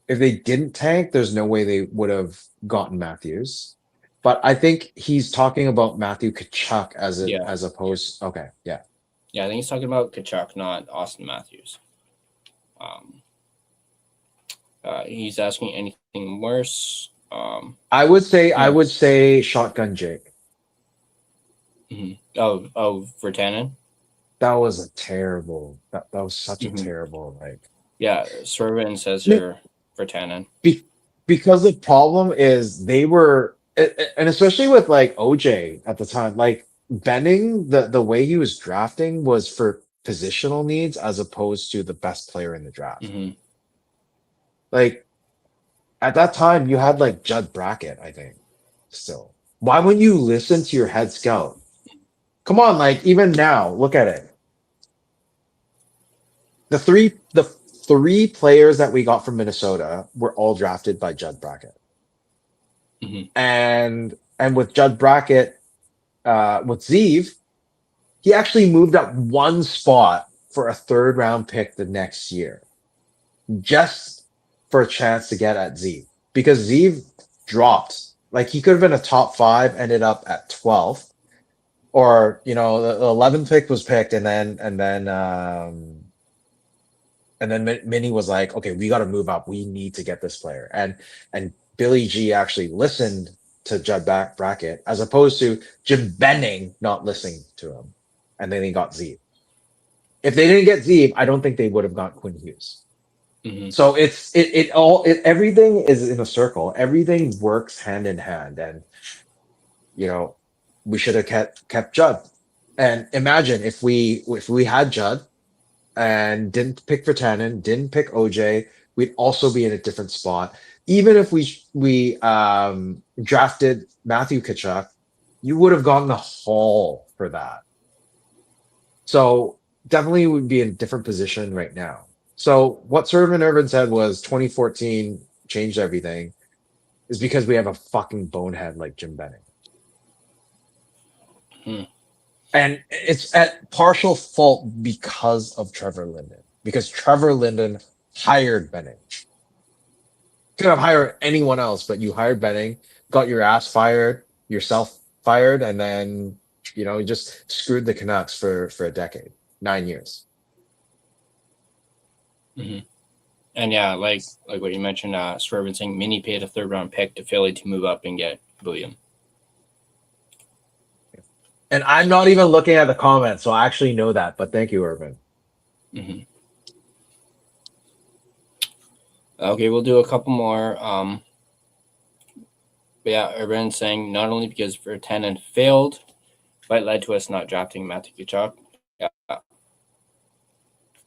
If they didn't tank, there's no way they would have gotten Matthews. But I think he's talking about Matthew Tkachuk as opposed. Okay, yeah. Yeah, I think he's talking about Tkachuk, not Austin Matthews. He's asking anything worse. I would say Shotgun Jake. Mm-hmm. Oh, Vertanen. That was a terrible. That was such a terrible Yeah, Swervin says here Vertanen. Because the problem is they were, and especially with like OJ at the time, like Benning, the way he was drafting was for positional needs as opposed to the best player in the draft. Mm-hmm. Like at that time, you had like Judd Brackett, I think. Still, why wouldn't you listen to your head scout? Come on, like even now, look at it. The 3 players that we got from Minnesota were all drafted by Judd Brackett. Mhm. And with Judd Brackett, with Zeev, he actually moved up 1 spot for a 3rd round pick the next year, just for a chance to get at Zeev, because Zeev dropped. Like, he could have been a top 5, ended up at 12th, or the 11th pick was picked, and then Minnie was like, okay, we got to move up. We need to get this player. And Billy G actually listened to Judd Brackett, as opposed to Jim Benning not listening to him. And then he got Zeev. If they didn't get Zeev, I don't think they would have got Quinn Hughes. Mhm. So everything is in a circle. Everything works hand in hand. And, we should have kept Judd. And imagine if we had Judd and didn't pick Virtanen, didn't pick OJ, we'd also be in a different spot. Even if we drafted Matthew Tkachuk, you would have gotten a haul for that. So definitely would be in a different position right now. So what Servant Irvin said was 2014 changed everything, is because we have a fucking bonehead like Jim Benning. Hmm. And it's at partial fault because of Trevor Linden. Because Trevor Linden hired Benning. Could have hired anyone else, but you hired Benning, got your ass fired, yourself fired, and then you just screwed the Canucks for a decade, 9 years. Mhm. And yeah, like what you mentioned, Swervin saying Mini paid a 3rd round pick to Philly to move up and get William. And I'm not even looking at the comments, so I actually know that. But thank you, Irvin. Mm-hmm. Okay, we'll do a couple more. But yeah, Urban saying not only because Virtanen failed, but it led to us not drafting Matthew Tkachuk. Yeah,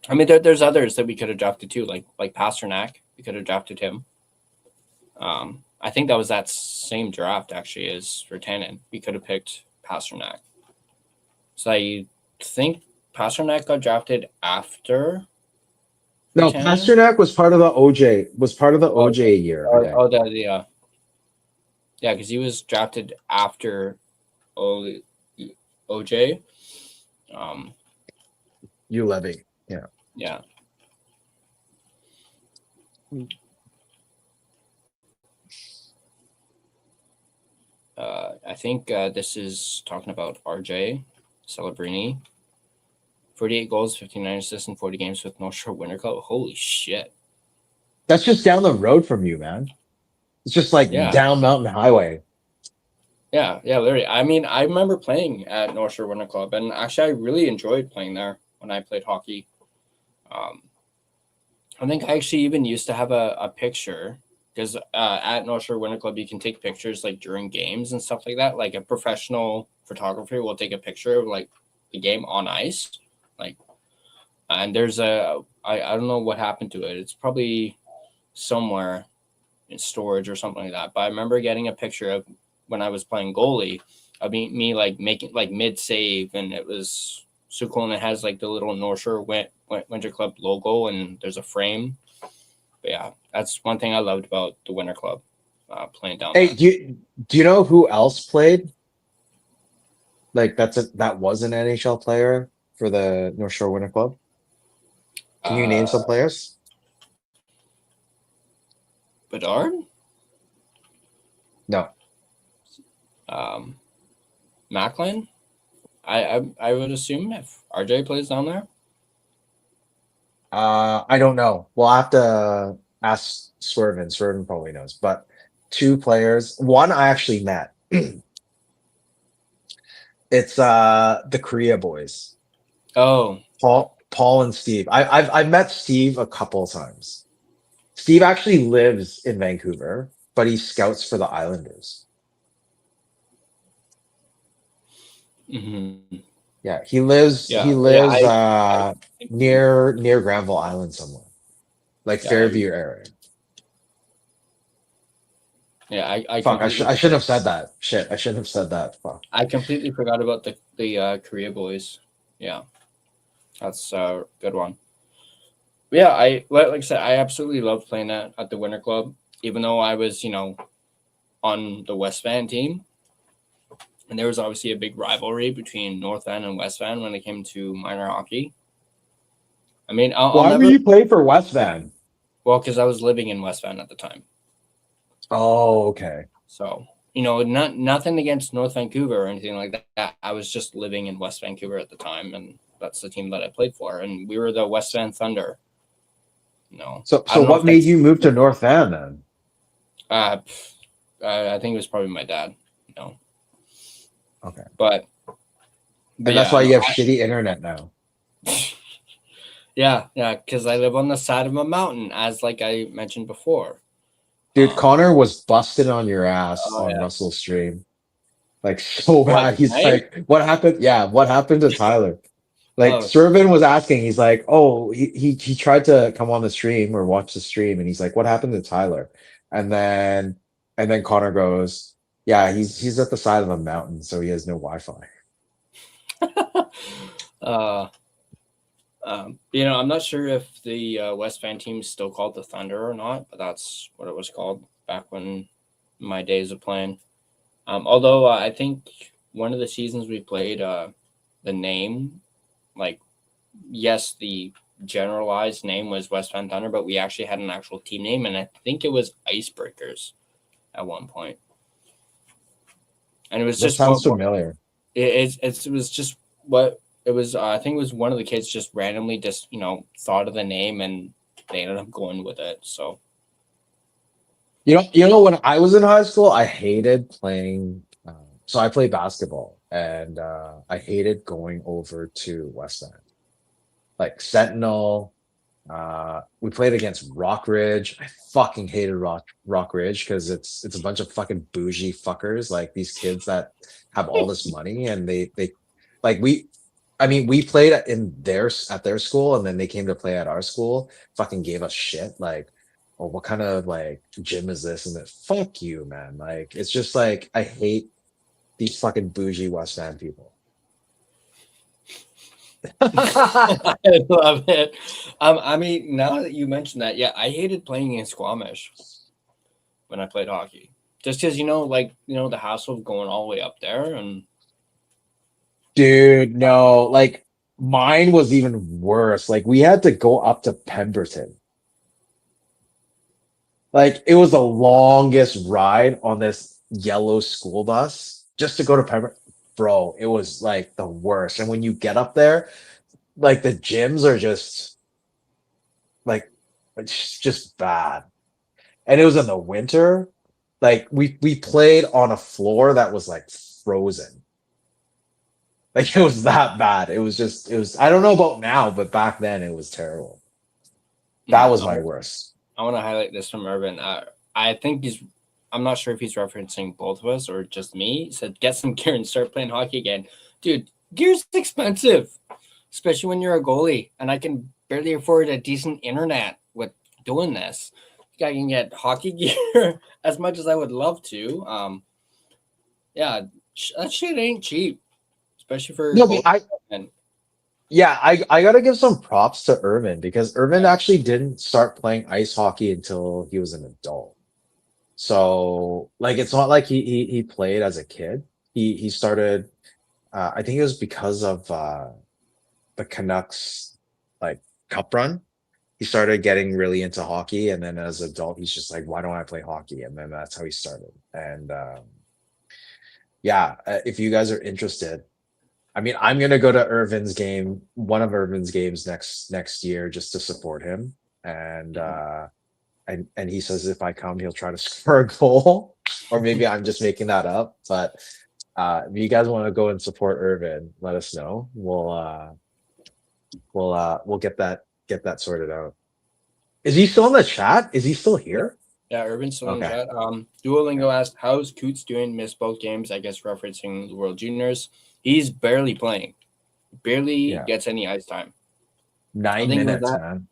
I mean there's others that we could have drafted too, like Pasternak. We could have drafted him. I think that was that same draft actually as Virtanen. We could have picked Pasternak. So I think Pasternak got drafted after. No, Virtanen? Pasternak was part of the OJ. Was part of the OJ year. Yeah, because he was drafted after OJ. You Levy. Yeah. Yeah. I think this is talking about RJ Celebrini. 48 goals, 59 assists in 40 games with North Shore Winter Club. Holy shit. That's just down the road from you, man. It's just like down Mountain Highway. Yeah, literally. I mean, I remember playing at North Shore Winter Club, and actually, I really enjoyed playing there when I played hockey. I think I actually even used to have a picture, because at North Shore Winter Club, you can take pictures like during games and stuff like that. Like a professional photographer will take a picture of like the game on ice. And there's I don't know what happened to it. It's probably somewhere in storage or something like that. But I remember getting a picture of when I was playing goalie of me like making like mid save, and it was so cool. And it has like the little North Shore Winter Club logo, and there's a frame. But yeah, that's one thing I loved about the Winter Club, playing down there. Hey, do you know who else played? Like that was an NHL player for the North Shore Winter Club. Can you name some players? Bedard? No. Macklin? I would assume if RJ plays down there. I don't know. We'll have to ask Swervin. Swervin probably knows. But 2 players. One I actually met. It's the Korea boys. Oh. Paul and Steve. I've met Steve a couple of times. Steve actually lives in Vancouver, but he scouts for the Islanders. Mm-hmm. Yeah, he lives near Granville Island somewhere. Like Fairview area. Yeah, I shouldn't have said that. Shit, I shouldn't have said that. Fuck. I completely forgot about the Korea boys. Yeah. That's a good one. Yeah, like I said, I absolutely loved playing at the Winter Club, even though I was, on the West Van team. And there was obviously a big rivalry between North Van and West Van when it came to minor hockey. I mean, I'll Why were never, you playing for West Van? well, because I was living in West Van at the time. Oh, okay. So, nothing against North Vancouver or anything like that. I was just living in West Vancouver at the time, and that's the team that I played for. And we were the West Van Thunder. So I don't know what if made that's, you move to North Van then? I think it was probably my dad, Okay. but And that's yeah, why no, you have shitty internet now. yeah, because I live on the side of a mountain, as like I mentioned before. Dude, Connor was busted on your ass Oh on yeah. Russell's stream. Like so What bad. He's tonight? like, what happened? Yeah, what happened to Tyler? Like Oh, Servin was asking, he's like, oh, he tried to come on the stream or watch the stream, and he's like, what happened to Tyler? And then Connor goes, yeah, he's at the side of a mountain, so he has no Wi-Fi. uh, I'm not sure if the West Van team is still called the Thunder or not, but that's what it was called back when my days of playing. Although I think one of the seasons we played, the name, like, yes, the generalized name was West Van Thunder, but we actually had an actual team name, and I think it was Icebreakers at one point. And it was That just sounds familiar. it was just what it was. I think it was one of the kids just randomly just thought of the name, and they ended up going with it. So You know, when I was in high school, I hated playing. So I played basketball, and I hated going over to West End, like Sentinel. We played against Rock Ridge. I fucking hated Rock Ridge because it's a bunch of fucking bougie fuckers, like these kids that have all this money, and they like we. I mean, we played at their school, and then they came to play at our school. Fucking gave us shit, like, oh, what kind of like gym is this? And then fuck you, man. Like, it's just like I hate these fucking bougie West End people. I love it. I mean, now that you mentioned that, yeah, I hated playing in Squamish when I played hockey, just because the hassle of going all the way up there, and Dude, no, like mine was even worse. Like we had to go up to Pemberton. Like it was the longest ride on this yellow school bus just to go to Pemberton. Bro, it was like the worst. And when you get up there, like the gyms are just like it's just bad. And it was in the winter. Like we played on a floor that was like frozen. Like it was that bad. It was I don't know about now, but back then it was terrible. That was my worst. I want to highlight this from Urban. I think I'm not sure if he's referencing both of us or just me. He said, get some gear and start playing hockey again. Dude, gear's expensive, especially when you're a goalie. And I can barely afford a decent internet with doing this. I can get hockey gear as much as I would love to. Yeah, that shit ain't cheap, especially for No, but and I gotta give some props to Irvin because Irvin actually didn't start playing ice hockey until he was an adult. So like it's not like he played as a kid. He started I think it was because of the Canucks like cup run. He started getting really into hockey, and then as an adult, he's just like, why don't I play hockey? And then that's how he started. And yeah, if you guys are interested, I mean, I'm gonna go to Irvin's game, one of Irvin's games next year, just to support him. And and he says if I come, he'll try to score a goal, or maybe I'm just making that up. But if you guys want to go and support Irvin, let us know. We'll get that sorted out. Is he still in the chat? Is he still here? yeah, Urban's still in the Okay. chat. Duolingo asked, how's Coots doing? Missed both games, I guess referencing the World Juniors. He's barely playing. Barely gets any ice time. 9 minutes, man.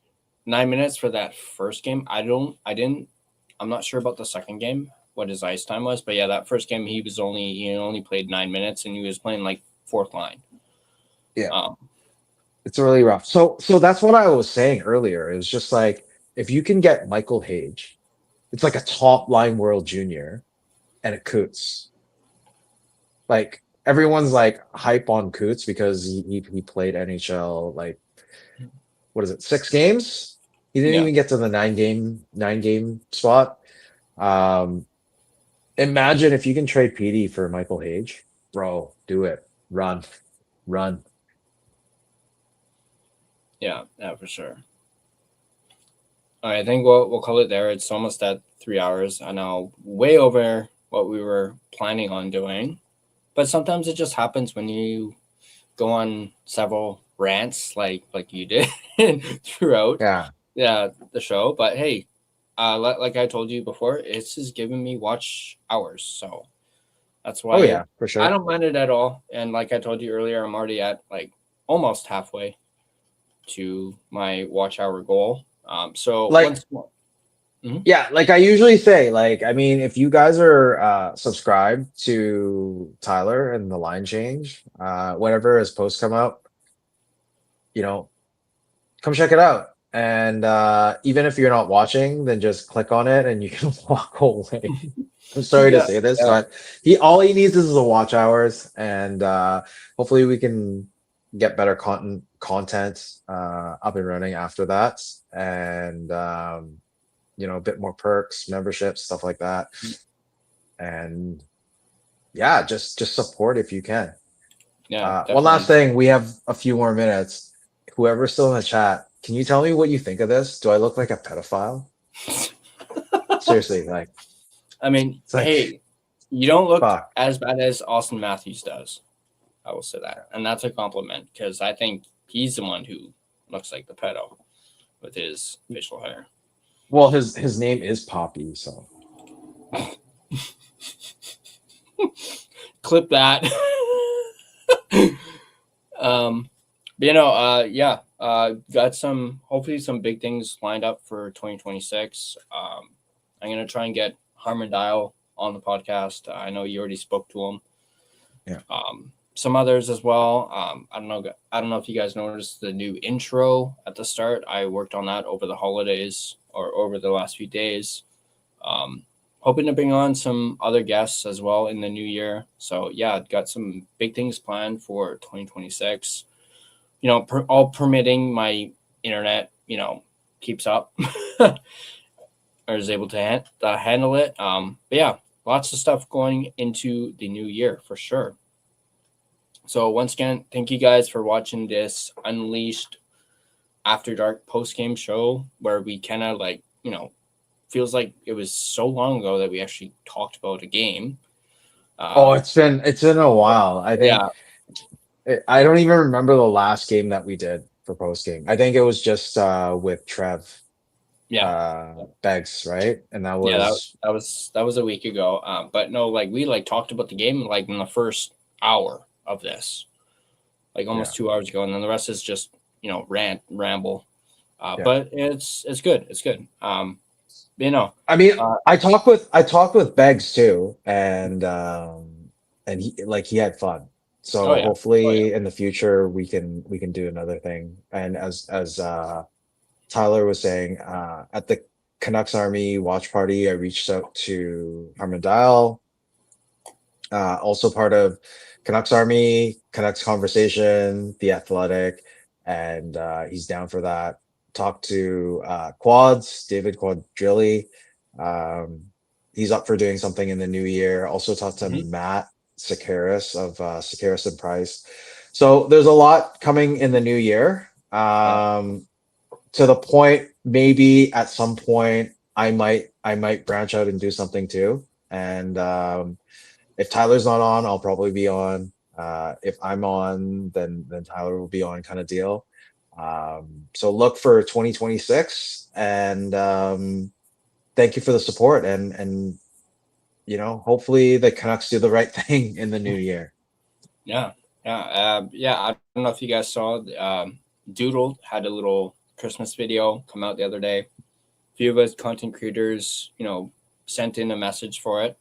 9 minutes for that first game. I'm not sure about the second game, what his ice time was, but yeah, that first game he only played 9 minutes and he was playing like fourth line. Yeah. It's really rough. So that's what I was saying earlier. It was just like if you can get Michael Hage, it's like a top line world junior and a Coots. Like everyone's like hype on Coots because he played NHL like what is it, 6 games? He didn't Yeah. even get to the nine game spot. Um Imagine if you can trade PD for Michael Hage, bro, do it. Run. Run. Yeah, for sure. All right, I think we'll call it there. It's almost at 3 hours. I know, way over what we were planning on doing, but sometimes it just happens when you go on several rants like you did throughout Yeah. the show. But hey, like I told you before, it's just giving me watch hours, so that's Oh why yeah, for I sure. don't mind it at all. And like I told you earlier, I'm already at like almost halfway to my watch hour goal. So Like once more. Mhm. yeah, like I usually say, like, I mean, if you guys are subscribed to Tyler and the line change, whenever his posts come out, you know, come check it out. And even if you're not watching, then just click on it and you can walk away. I'm sorry to Yeah, say this, yeah, but he needs is the watch hours, and hopefully we can get better content up and running after that, and a bit more perks, memberships, stuff like that, and yeah, just support if you can. yeah, One last definitely. thing, we have a few more minutes. Whoever's still in the chat, can you tell me what you think of this? Do I look like a pedophile? Seriously, like I mean, it's like hey, you don't look fuck. as bad as Austin Matthews does. I will say that, and that's a compliment because I think he's the one who looks like the pedo with his facial hair. Well, his name is Poppy, so Clip that. um, but, yeah, got some hopefully some big things lined up for 2026. I'm gonna try and get Harmon Dial on the podcast. I know you already spoke to him. yeah. Some others as well. I don't know. I don't know if you guys noticed the new intro at the start. I worked on that over the holidays or over the last few days. Um, Hoping to bring on some other guests as well in the new year. So yeah, got some big things planned for 2026. All permitting my internet, keeps up or is able to handle it. But yeah, lots of stuff going into the new year for sure. So once again, thank you guys for watching this Unleashed After Dark post game show where we kind of feels like it was so long ago that we actually talked about a game. Oh, it's been a while. I think Yeah, I don't even remember the last game that we did for post game. I think it was just with Trev yeah, Beggs, right? And that yeah. was That was a week ago. But no, like we talked about the game like in the first hour of this, like yeah, almost 2 hours ago, and then the rest is just ramble. yeah. But it's good. It's good. I mean, Uh, I talked with Beggs too, and he had fun. oh So yeah, oh yeah. hopefully in the future we can do another thing. And as Tyler was saying, at the Canucks Army watch party, I reached out to Harmon Dial, also part of Canucks Army, Canucks Conversation, The Athletic, and he's down for that. Talked to Quads, David Quadrilli. Um, he's up for doing something in the new year. Also talked to Mhm. Matt Sakaris of Sakaris and Price. So there's a lot coming in the new year. Yeah, To the point, maybe at some point I might branch out and do something too. And if Tyler's not on, I'll probably be on. If I'm on, then Tyler will be on, kind of deal. So look for 2026, and thank you for the support, and hopefully the Canucks do the right thing in the new year. yeah, yeah. I don't know if you guys saw. Doodle had a little Christmas video come out the other day. A few of us content creators, sent in a message for it,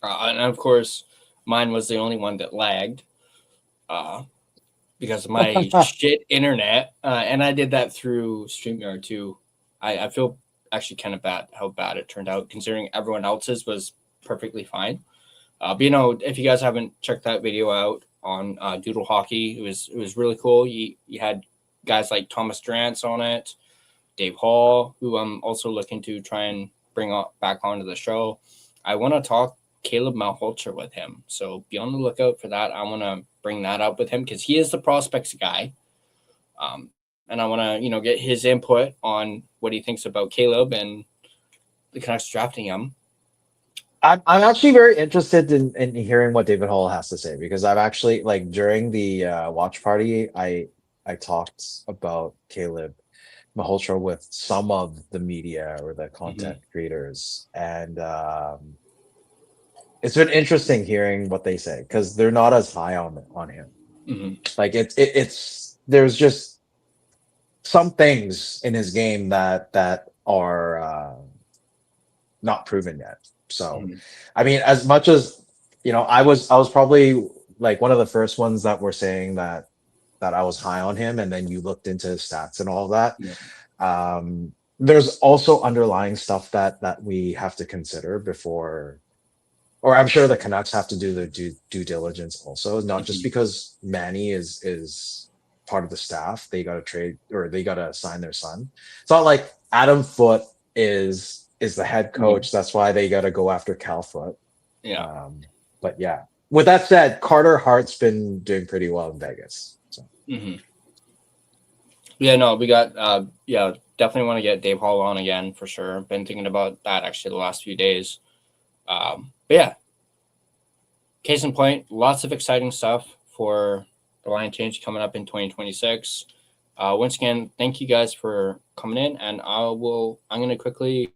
and of course, mine was the only one that lagged, uh, because of my shit internet, and I did that through StreamYard too. I feel actually kind of bad how bad it turned out, considering everyone else's was perfectly fine. But if you guys haven't checked that video out on Doodle Hockey, it was really cool. You had guys like Thomas Drance on it, Dave Hall, who I'm also looking to try and bring back onto the show. I want to talk Caleb Malholtzer with him, so be on the lookout for that. I want to bring that up with him because he is the prospects guy, and I want to get his input on what he thinks about Caleb and the Canucks drafting him. I'm actually very interested in hearing what David Hall has to say, because I've actually, like, during the watch party, I talked about Caleb Malholtzer with some of the media or the content creators, and it's been interesting hearing what they say, because they're not as high on him. Like it's there's just some things in his game that are not proven yet. So I mean, as much as I was probably like one of the first ones that were saying that I was high on him, and then you looked into his stats and all that. There's also underlying stuff that we have to consider before, or I'm sure the Canucks have to do their due diligence also, not just because Manny is part of the staff. They got to trade, or they got to sign their son. It's not like Adam Foote is the head coach. That's why they got to go after Cal Foote. But yeah, with that said, Carter Hart's been doing pretty well in Vegas. So. Yeah, no, we got definitely want to get Dave Hall on again for sure. Been thinking about that actually the last few days. But yeah, case in point, lots of exciting stuff for the line change coming up in 2026. Once again, thank you guys for coming in, and I'm going to quickly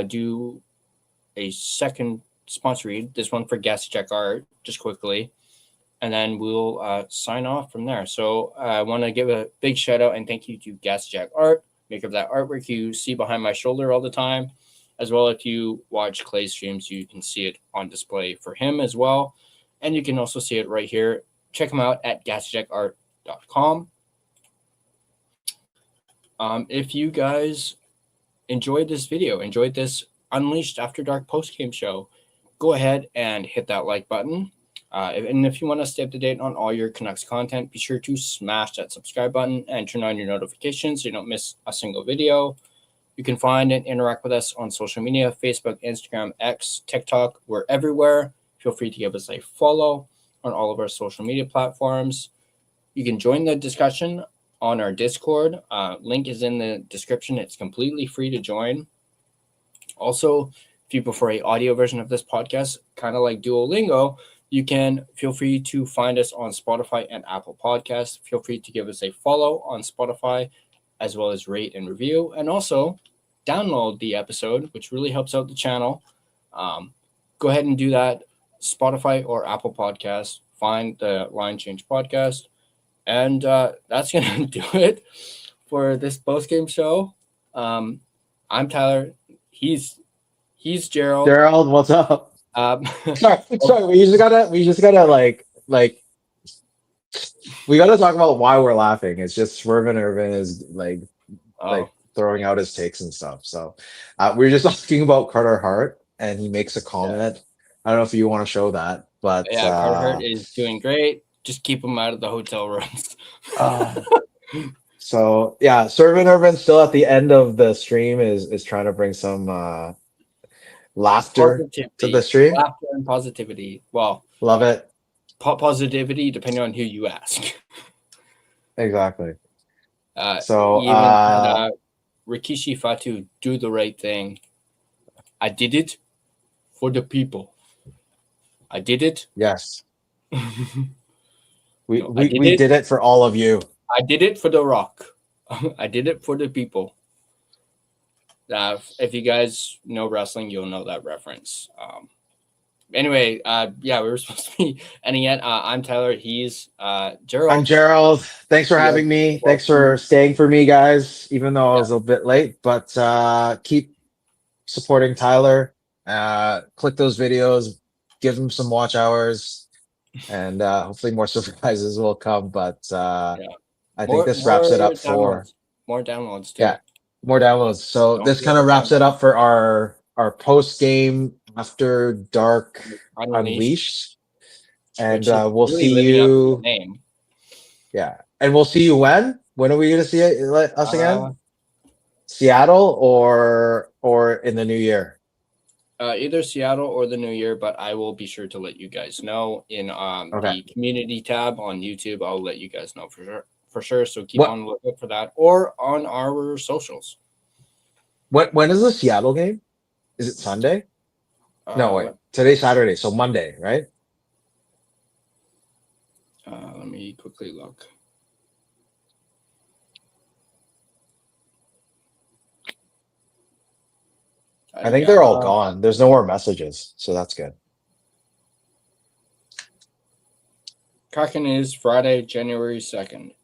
do a second sponsor read, this one for Gassy Jack Art, just quickly, and then we'll sign off from there. So I want to give a big shout out and thank you to Gassy Jack Art, maker of that artwork you see behind my shoulder all the time, as well. If you watch Clay's streams, you can see it on display for him as well, and you can also see it right here. Check him out at gassyjackart.com. If you guys enjoyed this video, enjoyed this Unleashed After Dark post-game show, go ahead and hit that like button. And if you want to stay up to date on all your Canucks content, be sure to smash that subscribe button and turn on your notifications so you don't miss a single video. You can find and interact with us on social media, Facebook, Instagram, X, TikTok. We're everywhere. Feel free to give us a follow on all of our social media platforms. You can join the discussion on our Discord. Link is in the description. It's completely free to join. Also, if you prefer an audio version of this podcast, kind of like Duolingo, you can feel free to find us on Spotify and Apple Podcasts. Feel free to give us a follow on Spotify, as well as rate and review, and also download the episode, which really helps out the channel. Go ahead and do that. Spotify or Apple Podcasts, find the Line Change podcast. And that's going to do it for this post-game show. I'm Tyler. He's Gerald. Gerald, what's up? Sorry. We just gotta like we gotta talk about why we're laughing. It's just Swervin Irvin is like throwing out his takes and stuff. So we're just talking about Carter Hart, and he makes a comment. Yeah. I don't know if you want to show that, but Carter Hart is doing great. Just keep him out of the hotel rooms. So yeah, Swervin Irvin still at the end of the stream is trying to bring some laughter to the stream. Laughter and positivity. Well, love it. Positivity, depending on who you ask. Exactly. So even Rikishi Fatu, do the right thing. I did it for the people. I did it. Yes. We did it for all of you. I did it for the Rock. I did it for the people. If you guys know wrestling, you'll know that reference. Anyway, we were supposed to be ending it. I'm Tyler. He's Gerald. I'm Gerald. Thanks for having me. Thanks for staying for me, guys, even though I was a bit late. But keep supporting Tyler. Click those videos. Give him some watch hours. and hopefully more surprises will come. But I think More this wraps it up for downloads. More downloads too. yeah, more downloads. So Don't this be kind of wraps overwhelmed. it up for our post game after dark Unleashed, unleashed, and which is we'll really see living up to the you. name. Yeah, and we'll see you when. When are we going to see us again? Uh, Seattle or in the new year? Either Seattle or the New Year, but I will be sure to let you guys know in Okay. the community tab on YouTube. I'll let you guys know for sure. So keep What on looking for that, or on our socials. when is the Seattle game? Is it Sunday? No, wait. Let, Today's Saturday, so Monday, right? let me quickly look. I think they're all gone. There's no more messages, so that's good. Kraken is Friday, January 2nd.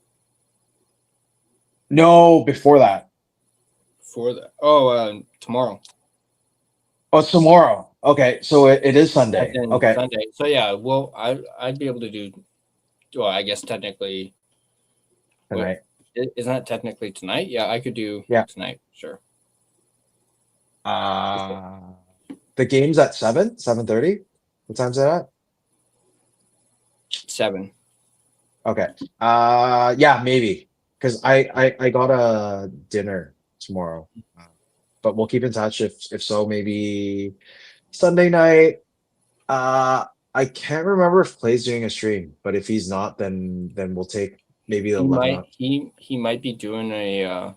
No, before that. For the tomorrow. Oh, it's tomorrow. Okay, so it is Sunday. Okay. Sunday. So yeah, well, I'd be able to do. Well, I guess technically Tonight. Isn't that technically tonight? Yeah, I could do tonight. Sure. The game's at 7:30. What time's that at? 7. Okay. Yeah, maybe. Because I got a dinner tomorrow. But we'll keep in touch if so, maybe Sunday night. I can't remember if Clay's doing a stream, but if he's not, then we'll take maybe the 11. He might be doing a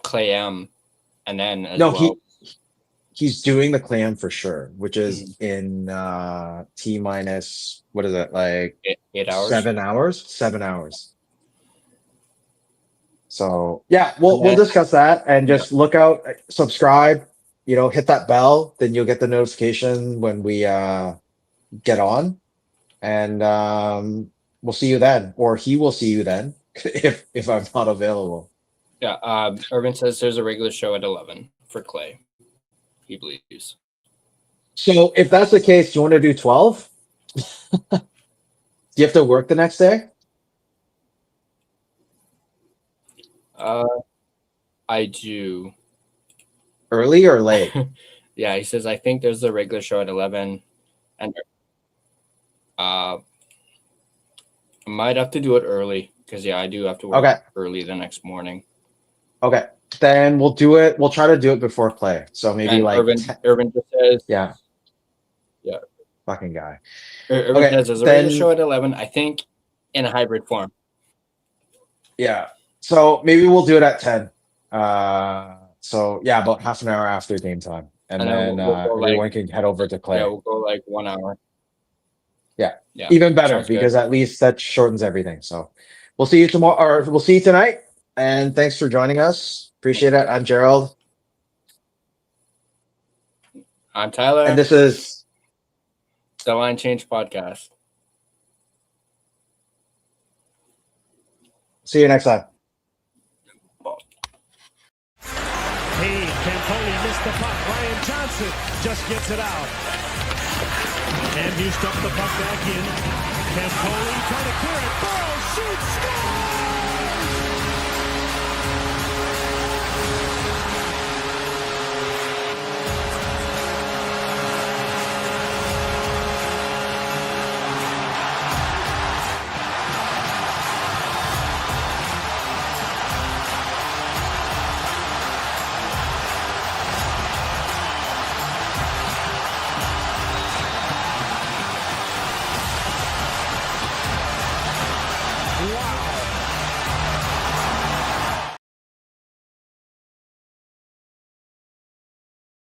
Clay M, and then he's doing the clam for sure, which is in T minus what is it, like 8 hours? 7 hours? 7 hours. So yeah, we'll discuss that and just look out, subscribe, hit that bell, then you'll get the notification when we get on, and we'll see you then, or he will see you then if I'm not available. Yeah, Irvin says there's a regular show at 11 for Clay. He believes. So if that's the case, do you want to do 12? Do you have to work the next day? I do. Early or late? Yeah, he says I think there's a regular show at 11, and I might have to do it early because I do have to work early the next morning. Okay, then we'll do it. We'll try to do it before play. So maybe Irvin just says, yeah, fucking guy. Irvin says there's a regular show at 11. I think in a hybrid form. Yeah, so maybe we'll do it at 10. So yeah, about half an hour after game time, and then we'll everyone can head over to Clay. Yeah, we'll go like 1 hour. Yeah, even better because at least that shortens everything. So we'll see you tomorrow, or we'll see you tonight. And thanks for joining us. Appreciate it. I'm Gerald. I'm Tyler. And this is the Line Change Podcast. See you next time. Hey, Campoli missed the puck. Ryan Johnson just gets it out. And you stuck the puck back in. Campoli trying to clear it. Burrow shoots, scores!